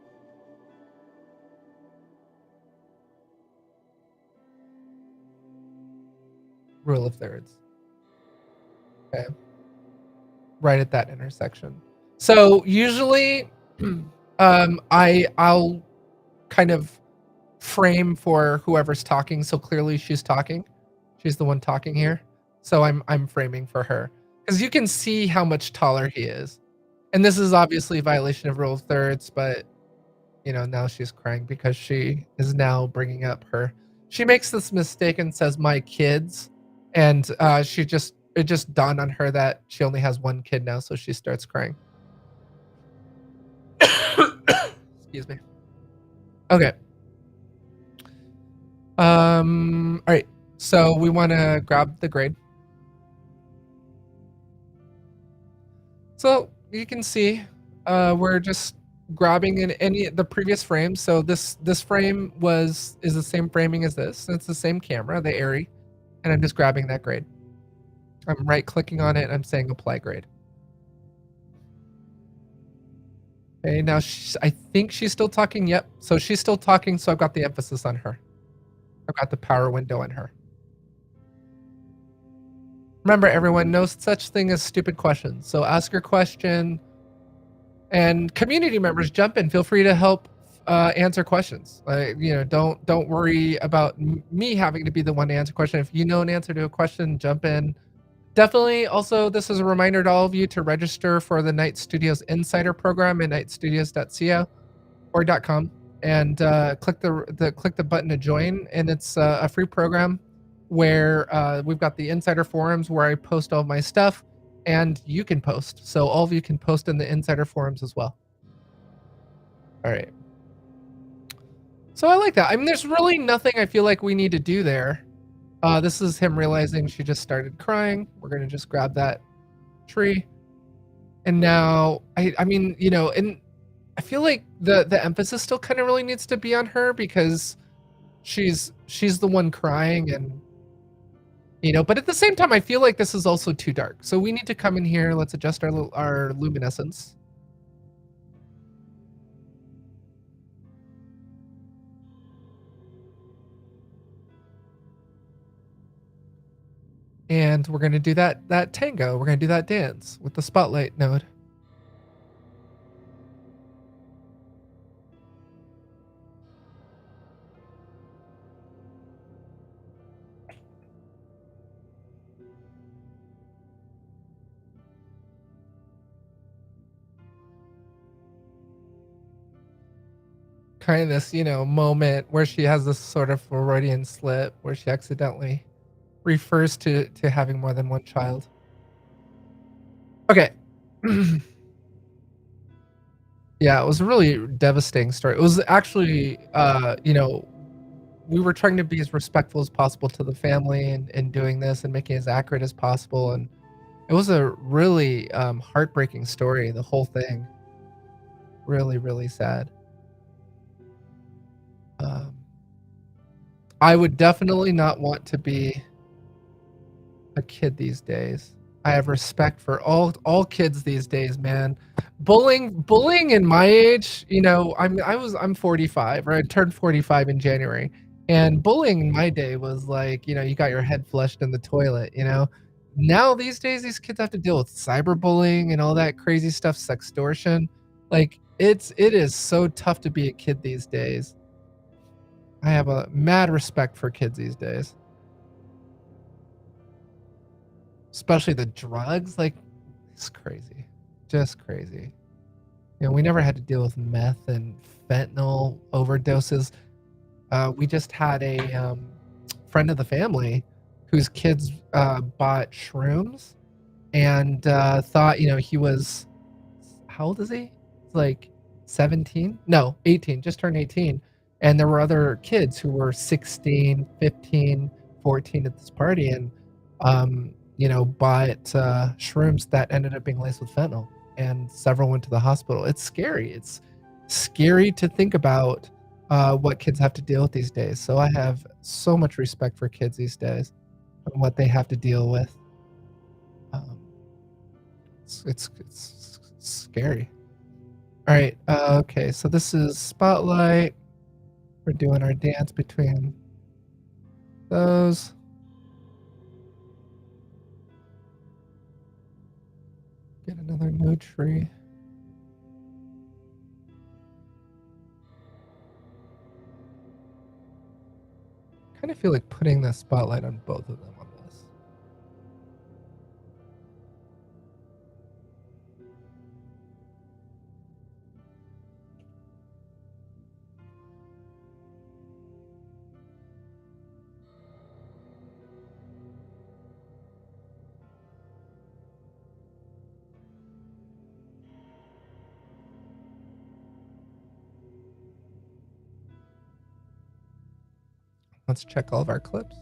Rule of thirds. Okay. Right at that intersection. So usually I'll kind of frame for whoever's talking. So clearly she's talking. She's the one talking here. So I'm framing for her. Because you can see how much taller he is. And this is obviously a violation of rule of thirds, but now she's crying because she is now bringing up she makes this mistake and says my kids, and it just dawned on her that she only has one kid now, so she starts crying. Excuse me. Okay. All right. So we want to grab the grade. So you can see we're just grabbing in the previous frame. So this frame is the same framing as this. It's the same camera, the Airy, and I'm just grabbing that grade. I'm right clicking on it and I'm saying apply grade. Okay, now I think she's still talking. Yep. So she's still talking. So I've got the emphasis on her. I've got the power window on her. Remember, everyone, no such thing as stupid questions. So ask your question, and community members jump in. Feel free to help answer questions. Don't worry about me having to be the one to answer a question. If you know an answer to a question, jump in. Definitely. Also, this is a reminder to all of you to register for the Night Studios Insider Program at nightstudios.co or .com, and click the button to join. And it's a free program where we've got the insider forums where I post all of my stuff, and you can post. So all of you can post in the insider forums as well. All right. So I like that. I mean, there's really nothing I feel like we need to do there. This is him realizing she just started crying. We're going to just grab that tree. And now, I mean, and I feel like the emphasis still kind of really needs to be on her because she's the one crying, and but at the same time I feel like this is also too dark. So we need to come in here, let's adjust our luminescence. And we're going to do that tango. We're going to do that dance with the spotlight node. Kind of this, moment where she has this sort of Freudian slip where she accidentally refers to having more than one child. Okay. Yeah, it was a really devastating story. It was actually, we were trying to be as respectful as possible to the family and doing this and making it as accurate as possible. And it was a really heartbreaking story, the whole thing. Really, really sad. Um, I would definitely not want to be a kid these days. I have respect for all kids these days, man. Bullying in my age, I'm 45, or I turned 45 in January. And bullying in my day was like, you got your head flushed in the toilet. Now these days these kids have to deal with cyberbullying and all that crazy stuff, sextortion. Like it is so tough to be a kid these days. I have a mad respect for kids these days. Especially the drugs, like it's crazy. Just crazy. We never had to deal with meth and fentanyl overdoses. We just had a friend of the family whose kids bought shrooms and thought, he was, how old is he? It's like 17? No, 18, just turned 18. And there were other kids who were 16, 15, 14 at this party and, bought shrooms that ended up being laced with fentanyl. And several went to the hospital. It's scary. It's scary to think about what kids have to deal with these days. So I have so much respect for kids these days and what they have to deal with. Um, it's scary. All right. Okay. So this is spotlight. We're doing our dance between those. Get another node tree. Kind of feel like putting the spotlight on both of them on this. Let's check all of our clips.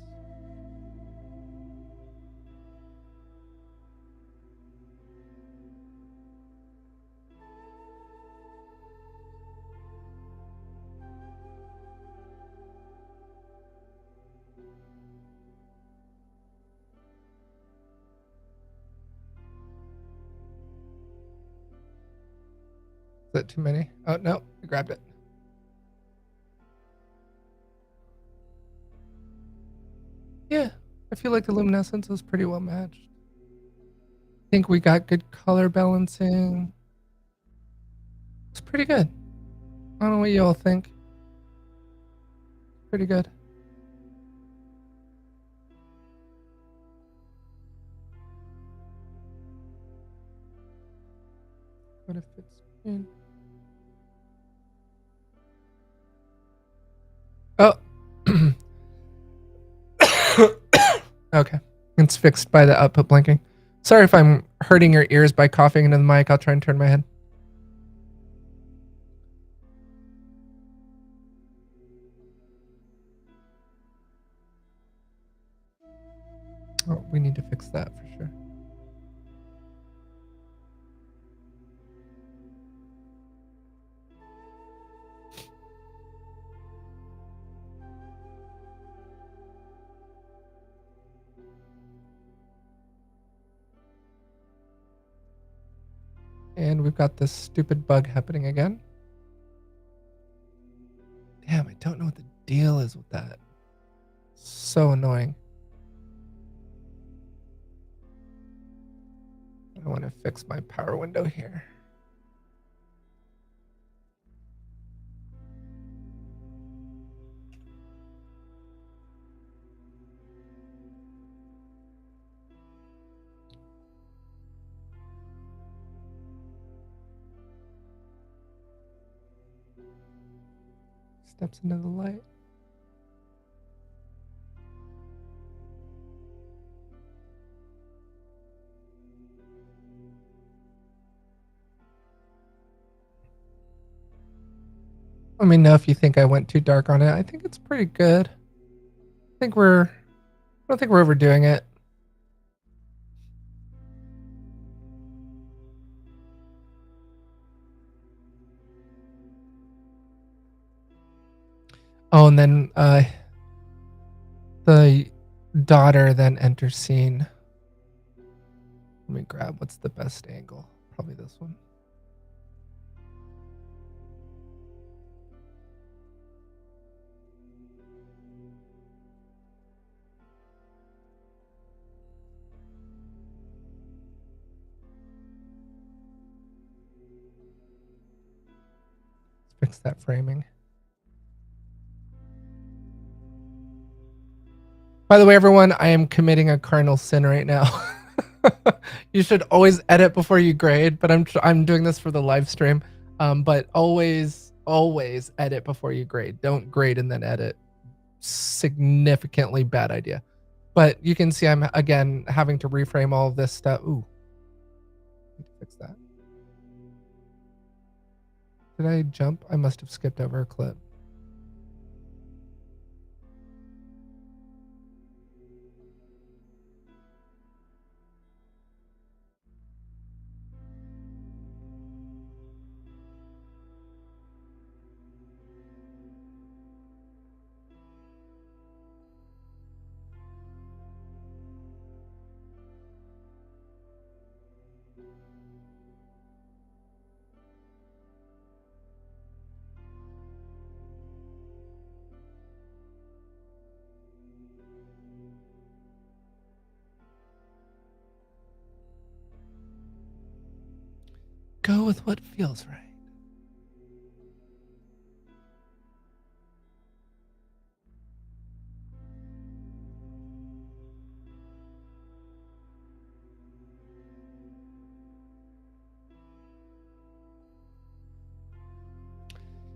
Is that too many? Oh, no, I grabbed it. Yeah, I feel like the luminescence is pretty well matched. I think we got good color balancing. It's pretty good. I don't know what you all think. Pretty good. What if it's in? Oh. Okay. It's fixed by the output blinking. Sorry if I'm hurting your ears by coughing into the mic. I'll try and turn my head. Oh, we need to fix that for sure. And we've got this stupid bug happening again. Damn, I don't know what the deal is with that. So annoying. I want to fix my power window here. Steps into the light. Let me know if you think I went too dark on it. I think it's pretty good. I don't think we're overdoing it. Oh, and then the daughter then enters scene. Let me grab what's the best angle. Probably this one. Let's fix that framing. By the way, everyone, I am committing a cardinal sin right now. You should always edit before you grade, but I'm doing this for the live stream. But always edit before you grade. Don't grade and then edit. Significantly bad idea. But you can see I'm again having to reframe all of this stuff. Ooh, need to fix that. Did I jump? I must have skipped over a clip. Go with what feels right.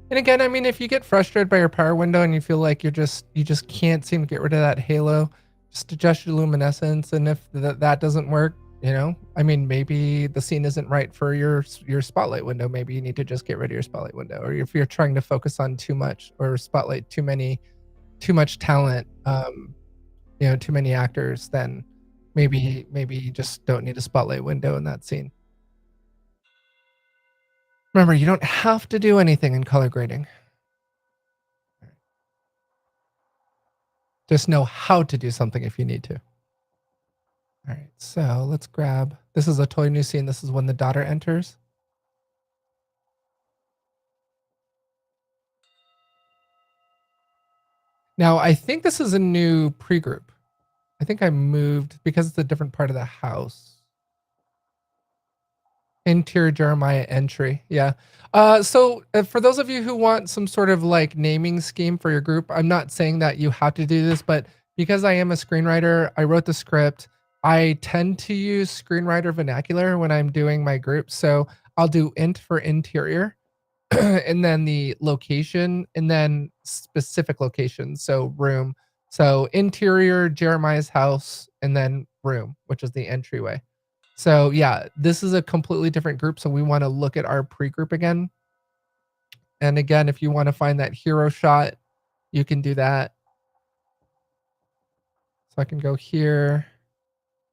And again, I mean, if you get frustrated by your power window and you feel like you just can't seem to get rid of that halo, just adjust your luminescence. And if that doesn't work, I mean, maybe the scene isn't right for your spotlight window. Maybe you need to just get rid of your spotlight window. Or if you're trying to focus on too much or spotlight too much talent, too many actors, then maybe you just don't need a spotlight window in that scene. Remember, you don't have to do anything in color grading. Just know how to do something if you need to. All right, so let's grab, this is a totally new scene. This is when the daughter enters. Now, I think this is a new pre-group. I think I moved because it's a different part of the house. Interior Jeremiah entry. Yeah. So for those of you who want some sort of like naming scheme for your group, I'm not saying that you have to do this, but because I am a screenwriter, I wrote the script. I tend to use screenwriter vernacular when I'm doing my group. So I'll do int for interior and then the location and then specific location. So room. So interior, Jeremiah's house, and then room, which is the entryway. So yeah, this is a completely different group. So we want to look at our pre-group again. And again, if you want to find that hero shot, you can do that. So I can go here.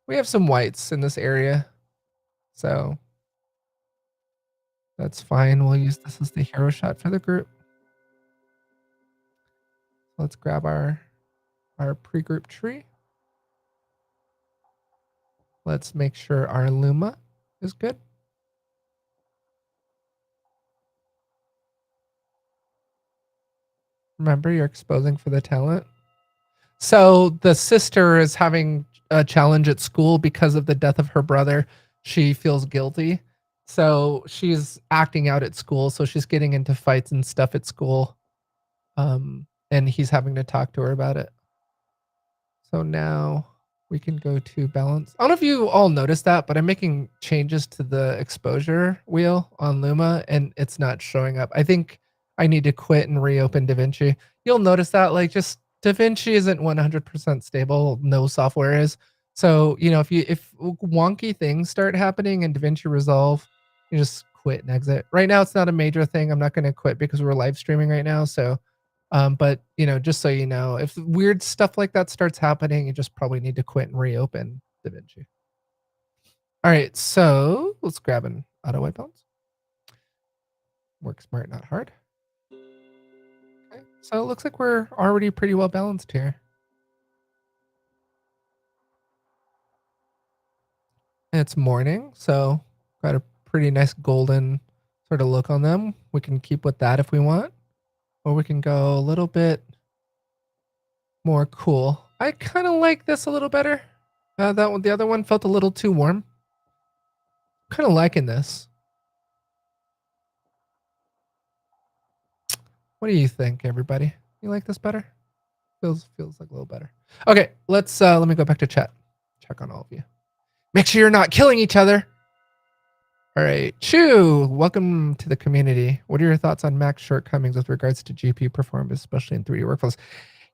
We have some whites in this area. So that's fine. We'll use this as the hero shot for the group. Let's grab our pre-group tree. Let's make sure our Luma is good. Remember, you're exposing for the talent. So the sister is having a challenge at school because of the death of her brother. She feels guilty. So she's acting out at school. So she's getting into fights and stuff at school. And he's having to talk to her about it. So now we can go to balance. I don't know if you all noticed that, but I'm making changes to the exposure wheel on Luma and it's not showing up. I think I need to quit and reopen DaVinci. You'll notice that like just DaVinci isn't 100% stable. No software is. So, you know, if wonky things start happening in DaVinci Resolve, you just quit and exit. Right now it's not a major thing. I'm not going to quit because we're live streaming right now. So but you know, just so you know, if weird stuff like that starts happening, you just probably need to quit and reopen DaVinci. All right, so let's grab an auto white balance. Work smart, not hard. Okay, so it looks like we're already pretty well balanced here. And it's morning, so got a pretty nice golden sort of look on them. We can keep with that if we want, or we can go a little bit more cool. I kind of like this a little better. That one, the other one felt a little too warm. Kind of liking this. What do you think, everybody? You like this better? Feels like a little better. Okay, let's let me go back to chat. Check on all of you. Make sure you're not killing each other. All right, Chu, welcome to the community. What are your thoughts on Mac's shortcomings with regards to GPU performance, especially in 3D workflows?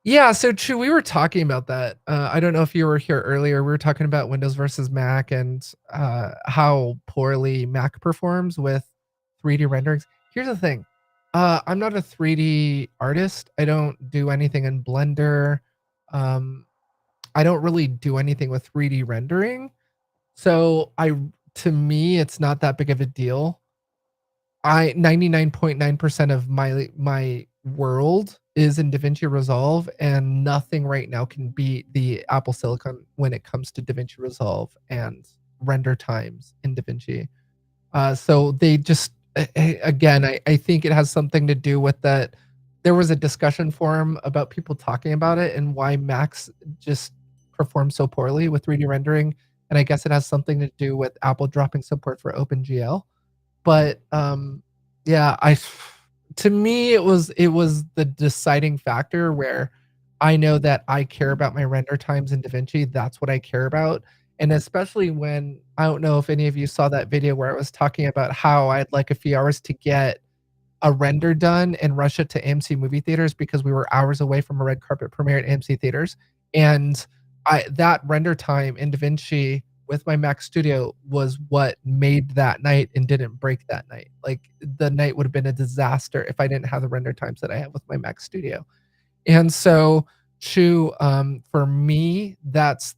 Yeah, so Chu, we were talking about that. I don't know if you were here earlier. We were talking about Windows versus Mac and how poorly Mac performs with 3D renderings. Here's the thing. I'm not a 3D artist. I don't do anything in Blender. I don't really do anything with 3D rendering. So to me, it's not that big of a deal. 99.9% of my world is in DaVinci Resolve, and nothing right now can beat the Apple Silicon when it comes to DaVinci Resolve and render times in DaVinci. So they just again, I think it has something to do with that. There was a discussion forum about people talking about it and why Macs just perform so poorly with 3D rendering, and I guess it has something to do with Apple dropping support for OpenGL. But yeah, to me it was the deciding factor where I know that I care about my render times in DaVinci. That's what I care about. And especially when I don't know if any of you saw that video where I was talking about how I had like a few hours to get a render done and rush it to AMC movie theaters because we were hours away from a red carpet premiere at AMC theaters. And that render time in DaVinci with my Mac Studio was what made that night and didn't break that night. Like the night would have been a disaster if I didn't have the render times that I have with my Mac Studio. And so for me, that's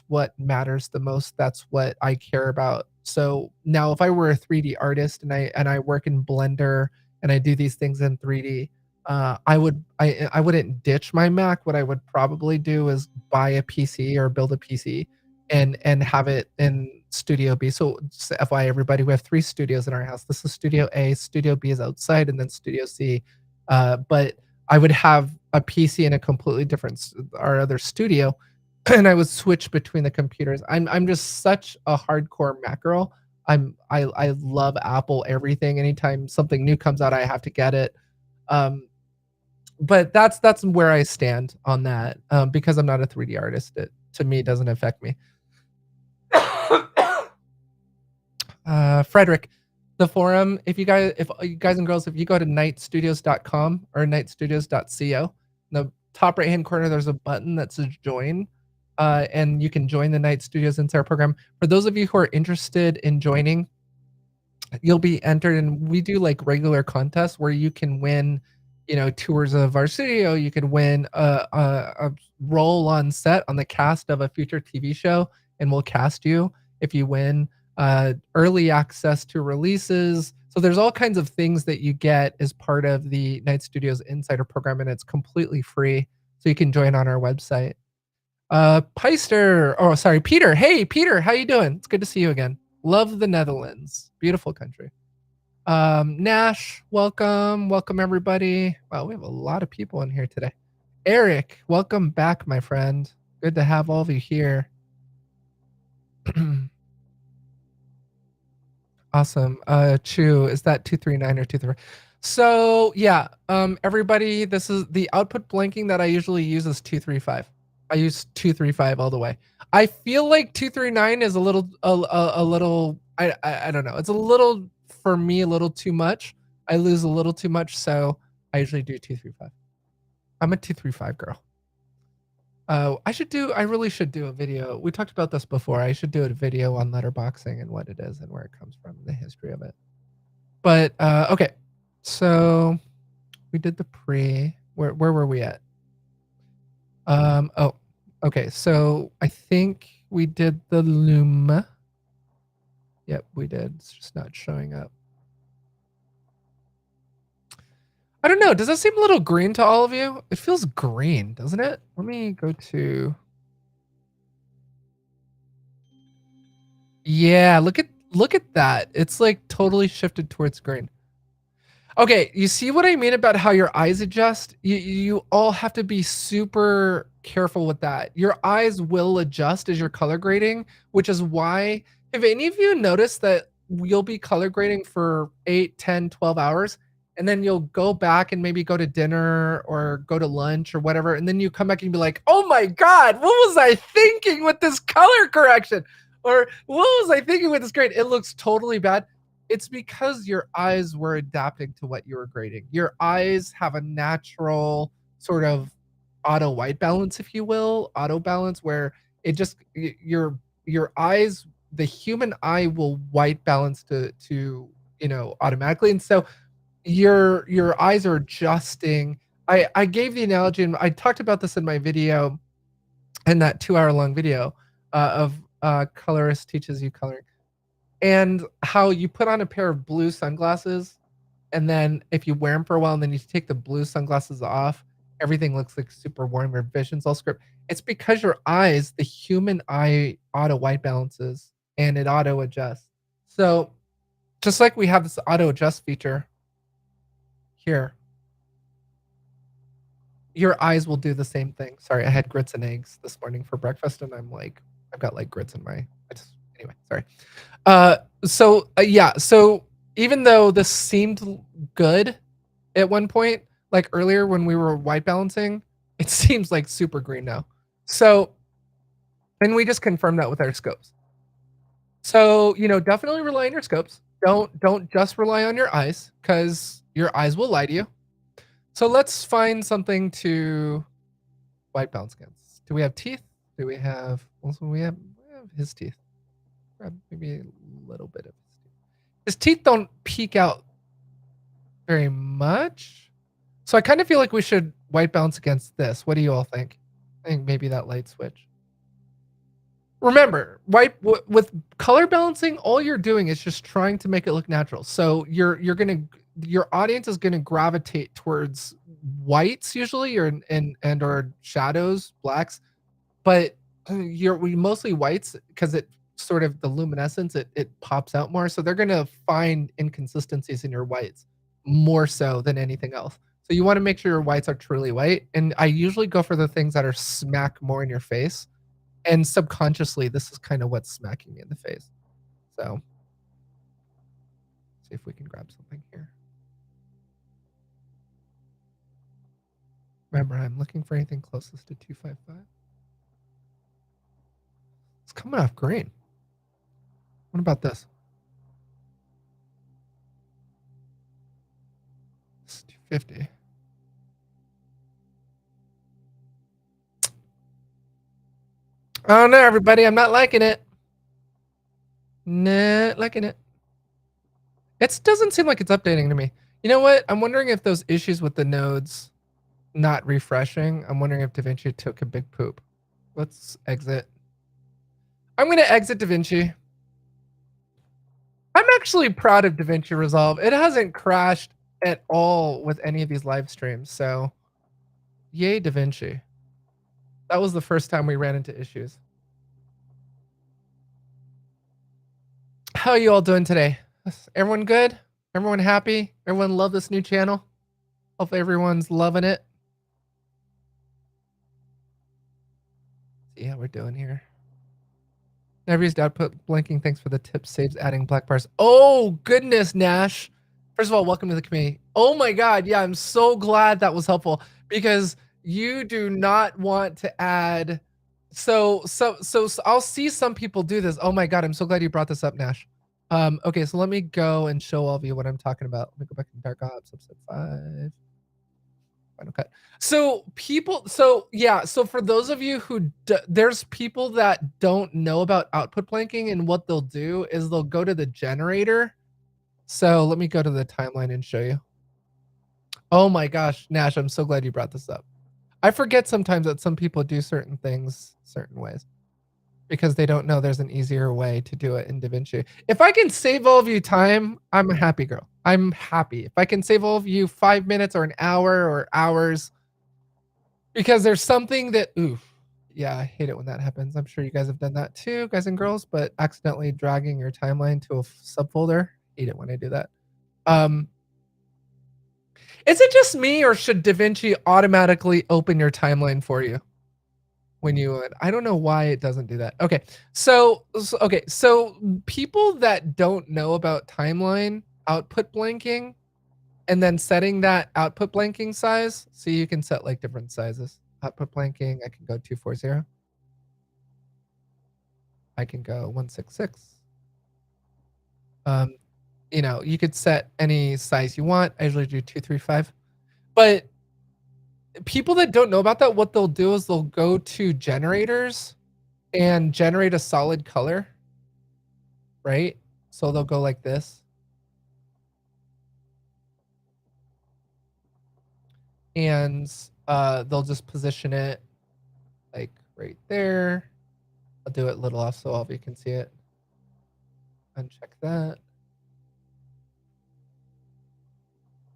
what matters the most. That's what I care about. So now if I were a 3D artist and I work in Blender and I do these things in 3D, I wouldn't ditch my Mac. What I would probably do is buy a PC or build a PC and have it in Studio B. So FYI, everybody, we have 3 studios in our house. This is Studio A, Studio B is outside, and then Studio C. But I would have a PC in a completely different our other studio, and I would switch between the computers. I'm just such a hardcore Mac girl. I love Apple everything. Anytime something new comes out, I have to get it. But that's where I stand on that. Because I'm not a 3D artist, it to me doesn't affect me. Frederick, the forum, if you guys and girls, if you go to nightstudios.com or nightstudios.co, in the top right hand corner there's a button that says join, and you can join the Night Studios Insider program. For those of you who are interested in joining, you'll be entered, and we do like regular contests where you can win, you know, tours of our studio. You can win a role on set on the cast of a future TV show, and we'll cast you if you win. Early access to releases. So there's all kinds of things that you get as part of the Night Studios Insider program, and it's completely free. So you can join on our website. Peter. Hey, Peter, how you doing? It's good to see you again. Love the Netherlands. Beautiful country. Nash, welcome everybody. Wow, we have a lot of people in here today. Eric, welcome back, my friend. Good to have all of you here. Awesome. Chu, is that 239 or 23? So yeah, everybody, this is the output blanking that I usually use is 235. I use 235 all the way. I feel like 239 is a little I don't know. It's a little for me a little too much. I lose a little too much, so I usually do 235. I'm a 235 girl. I really should do a video. We talked about this before. I should do a video on letterboxing and what it is and where it comes from and the history of it. But okay. So we did the pre. Where were we at? Oh, okay. So I think we did the Luma. Yep, we did. It's just not showing up. I don't know. Does that seem a little green to all of you? It feels green, doesn't it? Let me go to. Yeah, look at that. It's like totally shifted towards green. Okay, you see what I mean about how your eyes adjust? You all have to be super careful with that. Your eyes will adjust as you're color grading, which is why if any of you notice that you'll be color grading for 8, 10, 12 hours, and then you'll go back and maybe go to dinner or go to lunch or whatever, and then you come back and be like, oh my God, what was I thinking with this color correction? Or what was I thinking with this grade? It looks totally bad. It's because your eyes were adapting to what you were grading. Your eyes have a natural sort of auto white balance, if you will, auto balance, where it just your eyes, the human eye will white balance to automatically. And so your eyes are adjusting. I gave the analogy, and I talked about this in my video, in that 2-hour long video of Colorist teaches you coloring, and how you put on a pair of blue sunglasses, and then if you wear them for a while and then you take the blue sunglasses off, everything looks like super warm, your vision's all script. It's because your eyes, the human eye auto white balances and it auto adjusts. So just like we have this auto adjust feature here, your eyes will do the same thing. Sorry, I had grits and eggs this morning for breakfast, and I've got like grits in my. Anyway, sorry. So even though this seemed good at one point, like earlier when we were white balancing, it seems like super green now. So, and we just confirmed that with our scopes. So, definitely rely on your scopes. Don't just rely on your eyes, because your eyes will lie to you. So let's find something to white balance against. Do we have teeth? Do we have we have his teeth? Grab maybe a little bit of his teeth don't peek out very much. So I kind of feel like we should white balance against this. What do you all think? I think maybe that light switch. Remember, with color balancing, all you're doing is just trying to make it look natural. So your audience is gonna gravitate towards whites usually, or or shadows, blacks, but we mostly whites because it sort of the luminescence it pops out more. So they're gonna find inconsistencies in your whites more so than anything else. So you want to make sure your whites are truly white. And I usually go for the things that are smack more in your face. And subconsciously, this is kind of what's smacking me in the face. So see if we can grab something here. Remember, I'm looking for anything closest to 255. It's coming off green. What about this? It's 250. Oh no, everybody, I'm not liking it. Not liking it. It doesn't seem like it's updating to me. You know what? I'm wondering if those issues with the nodes not refreshing, I'm wondering if DaVinci took a big poop. Let's exit. I'm going to exit DaVinci. I'm actually proud of DaVinci Resolve. It hasn't crashed at all with any of these live streams. So yay, DaVinci. That was the first time we ran into issues. How are you all doing today? Everyone good? Everyone happy? Everyone love this new channel? Hope everyone's loving it. See how we're doing here. Never used output blinking. Thanks for the tip. Saves adding black bars. Oh, goodness, Nash. First of all, welcome to the community. Oh my God. Yeah, I'm so glad that was helpful because you do not want to add. So I'll see some people do this. Oh my God. I'm so glad you brought this up, Nash. Okay, so let me go and show all of you what I'm talking about. Let me go back to Dark Ops, episode 5. Final cut. So for those of you who there's people that don't know about output blanking, and what they'll do is they'll go to the generator. So let me go to the timeline and show you. Oh my gosh, Nash, I'm so glad you brought this up. I forget sometimes that some people do certain things certain ways because they don't know there's an easier way to do it in DaVinci. If I can save all of you time, I'm a happy girl. I'm happy. If I can save all of you 5 minutes or an hour or hours, because there's something that, oof, yeah, I hate it when that happens. I'm sure you guys have done that too, guys and girls, but accidentally dragging your timeline to a subfolder. Hate it when I do that. Is it just me, or should DaVinci automatically open your timeline for you when you would? I don't know why it doesn't do that. Okay, so people that don't know about timeline output blanking, and then setting that output blanking size, so you can set like different sizes. Output blanking, I can go 240. I can go 166. You know, you could set any size you want. I usually do 235. But people that don't know about that, what they'll do is they'll go to generators and generate a solid color, right? So they'll go like this. And they'll just position it like right there. I'll do it a little off so all of you can see it. Uncheck that.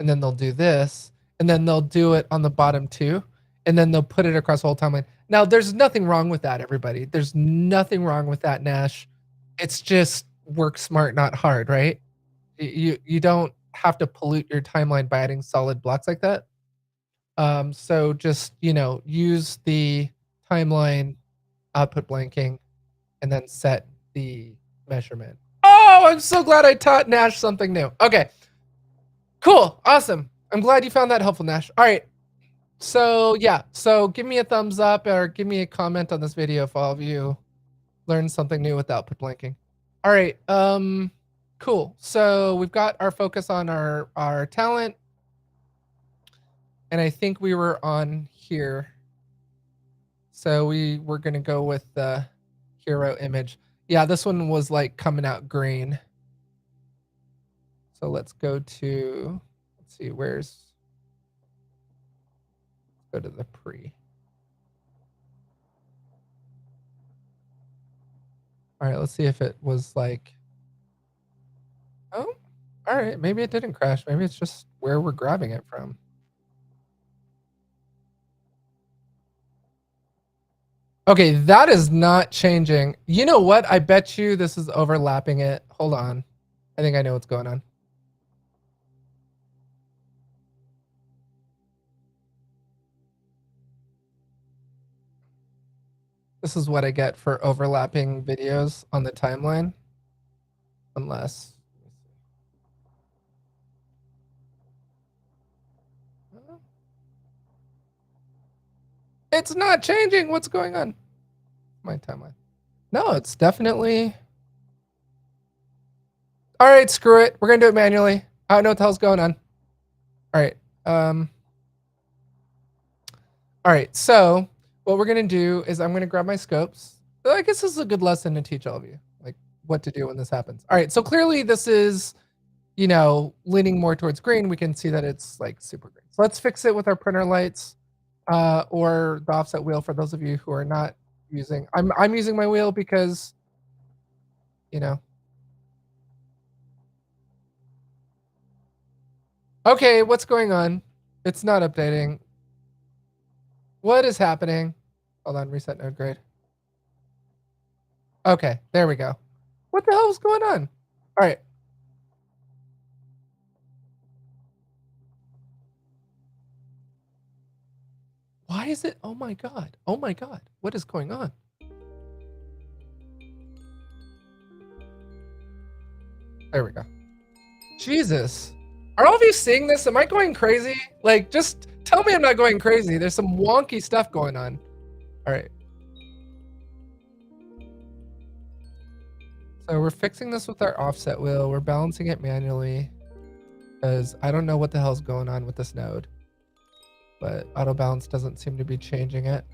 And then they'll do this, and then they'll do it on the bottom too, and then they'll put it across the whole timeline. Now, there's nothing wrong with that, everybody. There's nothing wrong with that, Nash. It's just work smart, not hard, right? You don't have to pollute your timeline by adding solid blocks like that. So just, you know, use the timeline output blanking and then set the measurement. Oh, I'm so glad I taught Nash something new. Okay. Cool. Awesome. I'm glad you found that helpful, Nash. All right. So yeah. So give me a thumbs up or give me a comment on this video if all of you learned something new with output blanking. All right. Cool. So we've got our focus on our talent. And I think we were on here. So we were going to go with the hero image. Yeah, this one was like coming out green. So let's go to, let's see, let's go to the pre. All right, let's see if it was like, oh, all right, maybe it didn't crash. Maybe it's just where we're grabbing it from. Okay, that is not changing. You know what? I bet you this is overlapping it. Hold on. I think I know what's going on. This is what I get for overlapping videos on the timeline. Unless. It's not changing. What's going on? My timeline. No, it's definitely. All right, screw it. We're going to do it manually. I don't know what the hell's going on. All right. All right. So what we're going to do is I'm going to grab my scopes. I guess this is a good lesson to teach all of you, like what to do when this happens. All right. So clearly this is, you know, leaning more towards green. We can see that it's like super green. So let's fix it with our printer lights or the offset wheel for those of you who are not using. I'm using my wheel because, you know. Okay, what's going on? It's not updating. What is happening? Hold on, reset node grade. Okay, there we go. What the hell is going on? All right. Why is it? Oh my God. Oh my God. What is going on? There we go. Jesus. Are all of you seeing this? Am I going crazy? Like, just tell me I'm not going crazy. There's some wonky stuff going on. All right. So we're fixing this with our offset wheel. We're balancing it manually because I don't know what the hell's going on with this node, but auto balance doesn't seem to be changing it.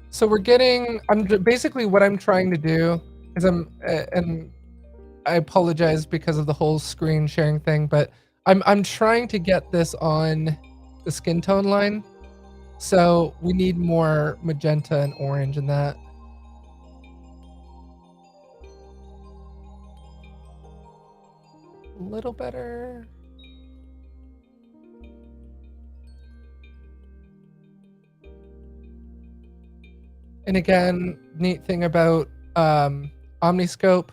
So we're getting, basically what I'm trying to do is and I apologize because of the whole screen sharing thing, but I'm trying to get this on the skin tone line. So we need more magenta and orange in that. A little better. And again, neat thing about Omniscope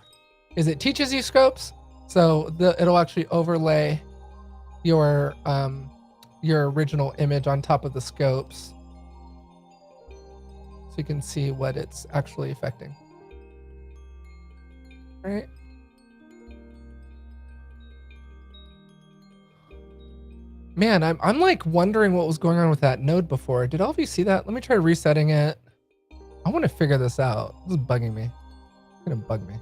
is it teaches you scopes. So it'll actually overlay your original image on top of the scopes. So you can see what it's actually affecting. All right. Man, I'm like wondering what was going on with that node before. Did all of you see that? Let me try resetting it. I want to figure this out. This is bugging me. It's gonna bug me.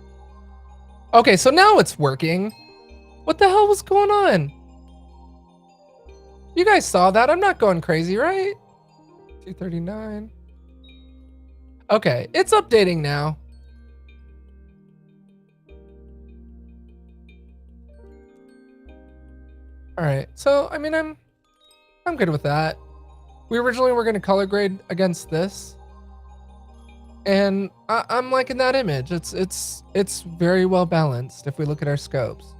Okay, so now it's working. What the hell was going on? You guys saw that. I'm not going crazy, right? 239. Okay, it's updating now. All right, so I mean, I'm good with that. We originally were going to color grade against this, and I'm liking that image. It's very well balanced if we look at our scopes.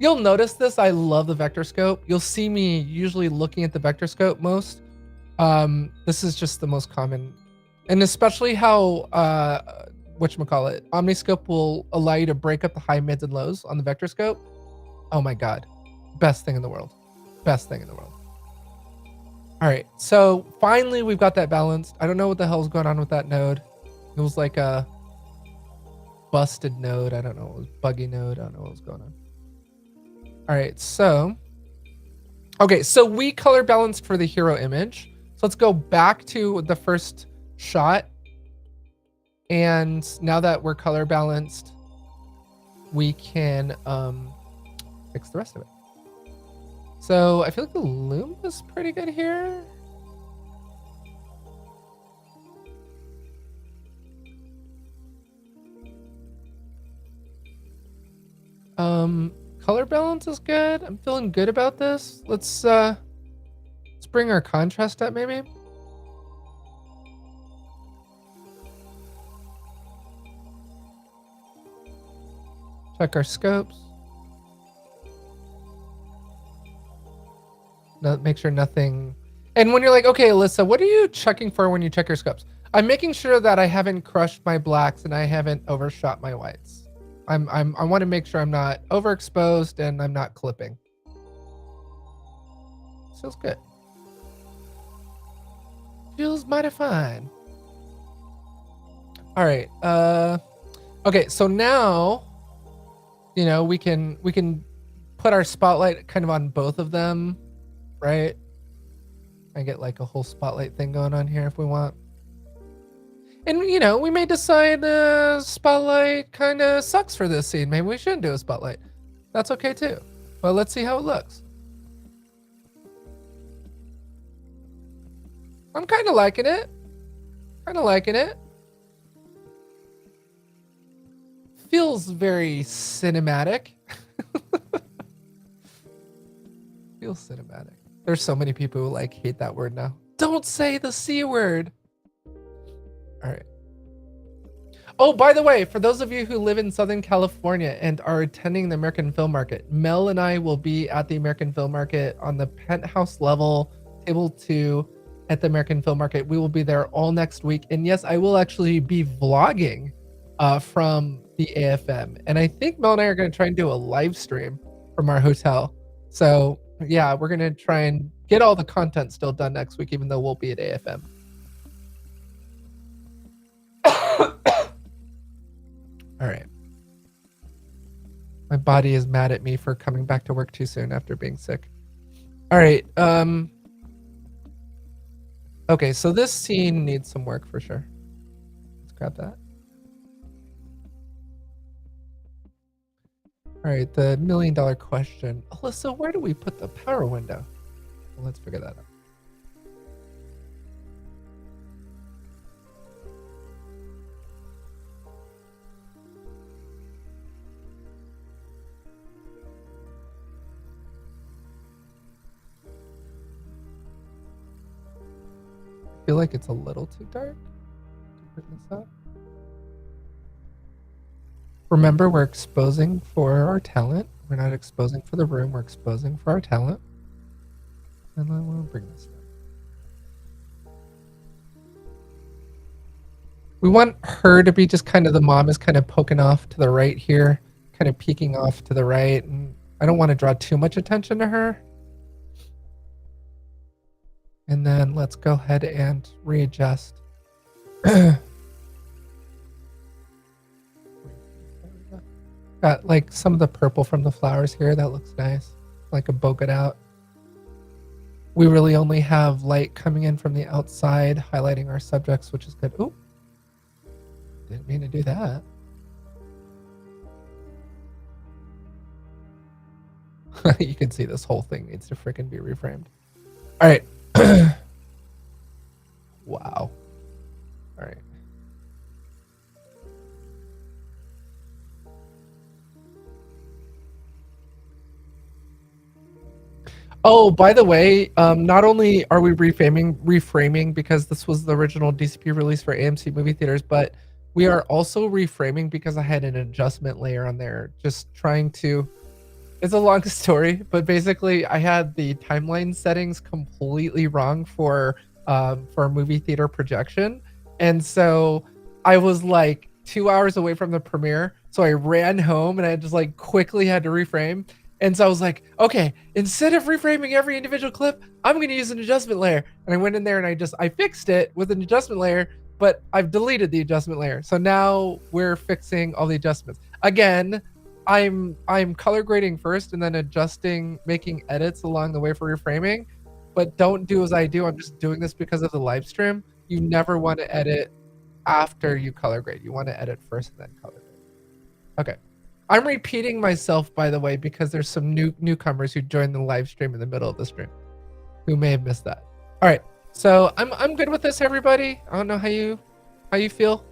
You'll notice this. I love the vector scope. You'll see me usually looking at the vector scope most. This is just the most common, and especially how whatchamacallit, Omniscope will allow you to break up the high, mids, and lows on the vector scope. Oh my God. Best thing in the world. Best thing in the world. All right, so finally we've got that balanced. I don't know what the hell's going on with that node. It was like a busted node. I don't know. It was buggy node. I don't know what was going on. All right, so okay, so we color balanced for the hero image. So let's go back to the first shot. And now that we're color balanced, we can fix the rest of it. So I feel like the loom is pretty good here. Color balance is good. I'm feeling good about this. Let's bring our contrast up maybe. Check our scopes. Make sure nothing. And when you're like, okay, Alyssa, what are you checking for when you check your scopes? I'm making sure that I haven't crushed my blacks and I haven't overshot my whites. I want to make sure I'm not overexposed and I'm not clipping. Feels good. Feels mighty fine. All right. Okay, so now, you know, we can put our spotlight kind of on both of them, right? I get like a whole spotlight thing going on here if we want. And, you know, we may decide spotlight kind of sucks for this scene. Maybe we shouldn't do a spotlight. That's okay too. But let's see how it looks. I'm kind of liking it. Kind of liking it. Feels very cinematic. Feels cinematic. There's so many people who like hate that word now. Don't say the C word. All right. Oh, by the way, for those of you who live in Southern California and are attending the American Film Market, Mel and I will be at the American Film Market on the penthouse level, table 2. at the American Film Market. We will be there all next week. And yes, I will actually be vlogging from the AFM. And I think Mel and I are going to try and do a live stream from our hotel. So yeah, we're going to try and get all the content still done next week, even though we'll be at AFM. All right. My body is mad at me for coming back to work too soon after being sick. All right. Okay, so this scene needs some work for sure. Let's grab that. All right, the $1 million question. Alyssa, where do we put the power window? Well, let's figure that out. I feel like it's a little too dark to bring this up. Remember, we're exposing for our talent. We're not exposing for the room. We're exposing for our talent. And then we'll bring this down. We want her to be just kind of, the mom is kind of poking off to the right here, kind of peeking off to the right. And I don't want to draw too much attention to her. And then let's go ahead and readjust. Got like some of the purple from the flowers here. That looks nice. Like a bokeh out. We really only have light coming in from the outside, highlighting our subjects, which is good. Oh, didn't mean to do that. You can see this whole thing needs to freaking be reframed. All right. Wow. All right. Oh, by the way, not only are we reframing because this was the original DCP release for AMC movie theaters, but we are also reframing because I had an adjustment layer on there, just trying to. It's a long story, but basically I had the timeline settings completely wrong for a movie theater projection. And so I was like 2 hours away from the premiere. So I ran home and I just like quickly had to reframe. And so I was like, okay, instead of reframing every individual clip, I'm going to use an adjustment layer. And I went in there and I fixed it with an adjustment layer, but I've deleted the adjustment layer. So now we're fixing all the adjustments. Again, I'm color grading first and then adjusting, making edits along the way for reframing, but don't do as I do. I'm just doing this because of the live stream. You never want to edit after you color grade. You want to edit first and then color grade. Okay. I'm repeating myself, by the way, because there's some newcomers who joined the live stream in the middle of the stream who may have missed that. All right. So I'm good with this, everybody. I don't know how you feel,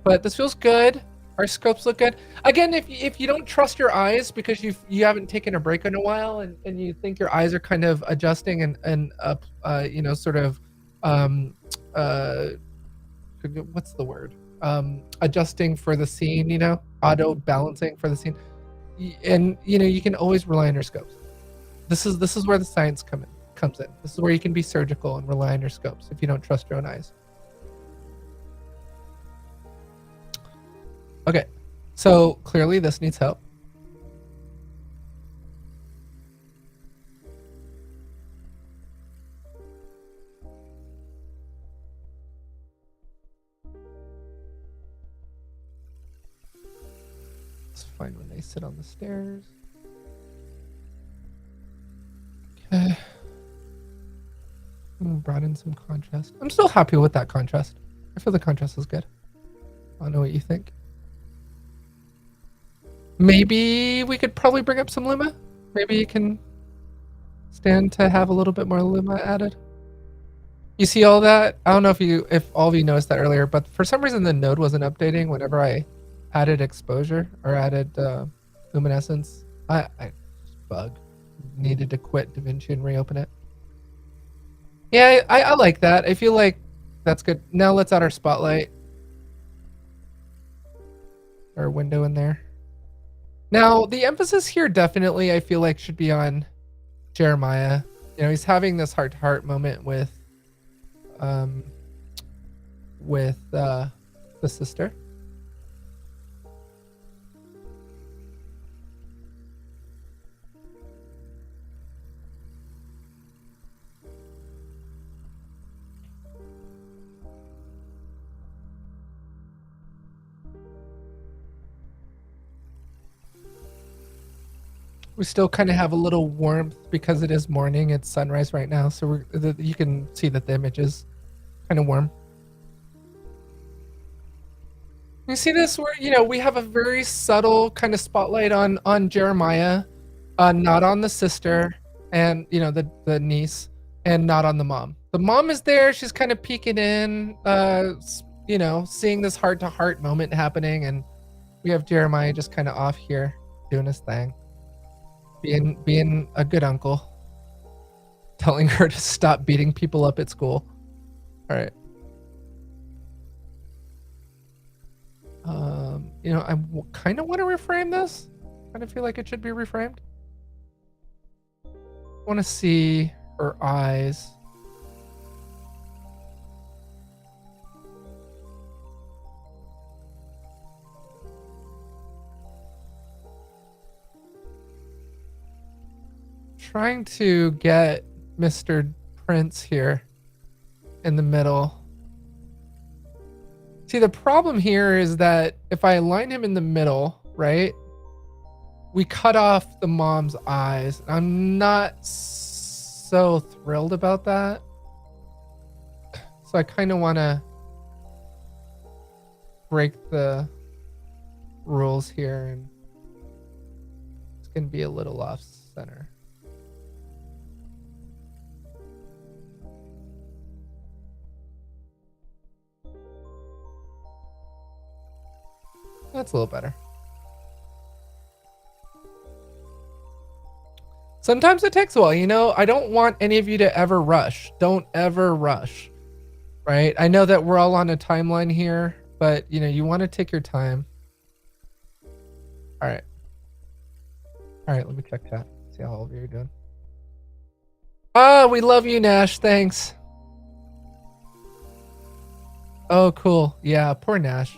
but this feels good. Our scopes look good. Again, if you don't trust your eyes because you haven't taken a break in a while and you think your eyes are kind of adjusting and you know, sort of what's the word? Adjusting for the scene, you know, auto balancing for the scene, and you know, you can always rely on your scopes. This is where the science comes in. This is where you can be surgical and rely on your scopes if you don't trust your own eyes. Okay, so clearly this needs help. It's fine when they sit on the stairs. Okay. Brought in some contrast. I'm still happy with that contrast. I feel the contrast is good. I don't know what you think. Maybe we could probably bring up some Luma. Maybe you can stand to have a little bit more Luma added. You see all that? I don't know if all of you noticed that earlier, but for some reason the node wasn't updating whenever I added exposure or added luminescence. I bug. Needed to quit DaVinci and reopen it. Yeah, I like that. I feel like that's good. Now let's add our spotlight. Our window in there. Now, the emphasis here definitely, I feel like, should be on Jeremiah. You know, he's having this heart-to-heart moment with with the sister. We still kind of have a little warmth because it is morning. It's sunrise right now, so you can see that the image is kind of warm. You see this where, you know, we have a very subtle kind of spotlight on Jeremiah, not on the sister and, you know, the niece, and not on the mom. The mom is there. She's kind of peeking in, you know, seeing this heart-to-heart moment happening, and we have Jeremiah just kind of off here doing his thing. Being a good uncle, telling her to stop beating people up at school. All right. You know, I kind of want to reframe this. Kind of feel like it should be reframed. I want to see her eyes. Trying to get Mr. Prince here in the middle. See, the problem here is that if I align him in the middle, right, we cut off the mom's eyes. I'm not so thrilled about that. So I kind of want to break the rules here, and it's going to be a little off center. That's a little better. Sometimes it takes a while, you know. I don't want any of you to ever rush. Don't ever rush, right? I know that we're all on a timeline here, but, you know, you want to take your time. All right. All right, let me check chat. See how all of you are doing. Oh, we love you, Nash. Thanks. Oh, cool. Yeah, poor Nash.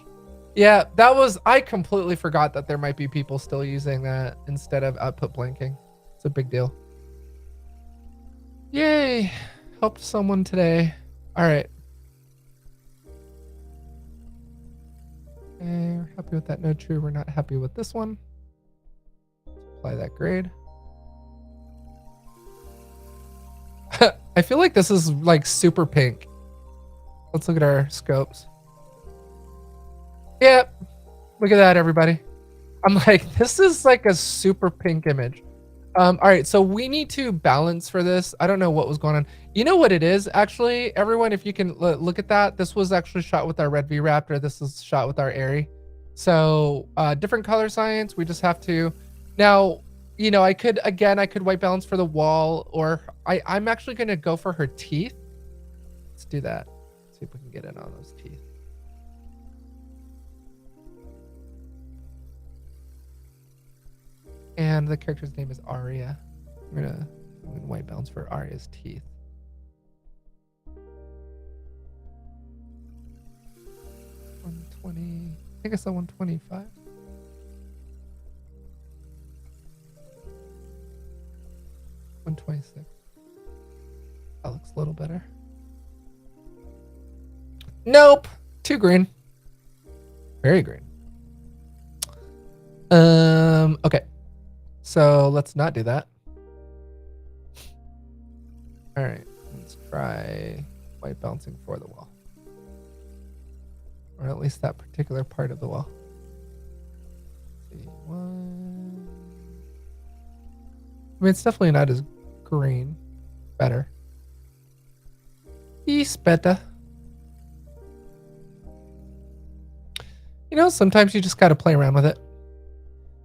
Yeah, that was, I completely forgot that there might be people still using that instead of output blinking. It's a big deal. Yay, helped someone today. All right. Okay, we're happy with that no true. We're not happy with this one. Let's apply that grade. I feel like this is like super pink. Let's look at our scopes. Yep. Look at that, everybody. I'm like, this is like a super pink image. All right, so we need to balance for this. I don't know what was going on. You know what it is, actually, everyone, if you can look at that. This was actually shot with our Red V Raptor. This is shot with our Airy. So different color science. We just have to. Now, you know, I could white balance for the wall, or I'm actually going to go for her teeth. Let's do that. See if we can get in on those teeth. And the character's name is Aria. I'm gonna white balance for Aria's teeth. $120. I think I saw $125. $126. That looks a little better. Nope. Too green. Very green. Okay. So let's not do that. All right, let's try white balancing for the wall. Or at least that particular part of the wall. Let's see, one. I mean, it's definitely not as green. Better. It's better. You know, sometimes you just got to play around with it.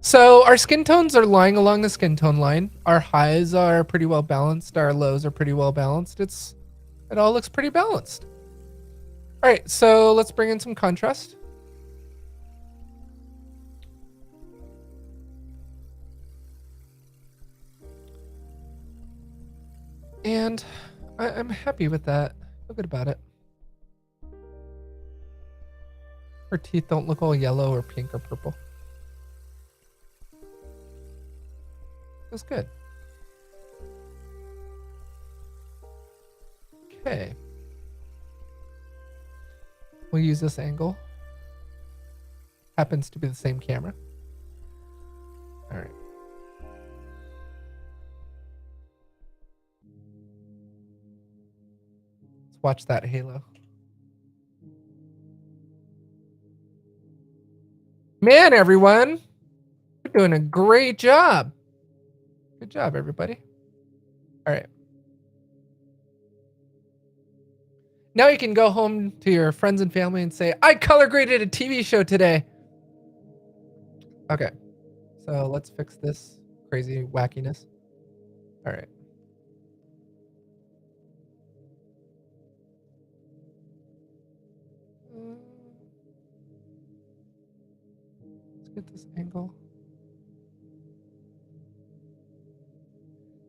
So our skin tones are lying along the skin tone line. Our highs are pretty well balanced. Our lows are pretty well balanced. It all looks pretty balanced. All right, so let's bring in some contrast. And I'm happy with that. Feel good about it. Her teeth don't look all yellow or pink or purple. Feels good. Okay. We'll use this angle. Happens to be the same camera. All right. Let's watch that halo. Man, everyone, you're doing a great job. Good job, everybody. All right. Now you can go home to your friends and family and say, I color graded a TV show today. Okay. So let's fix this crazy wackiness. All right. Let's get this angle.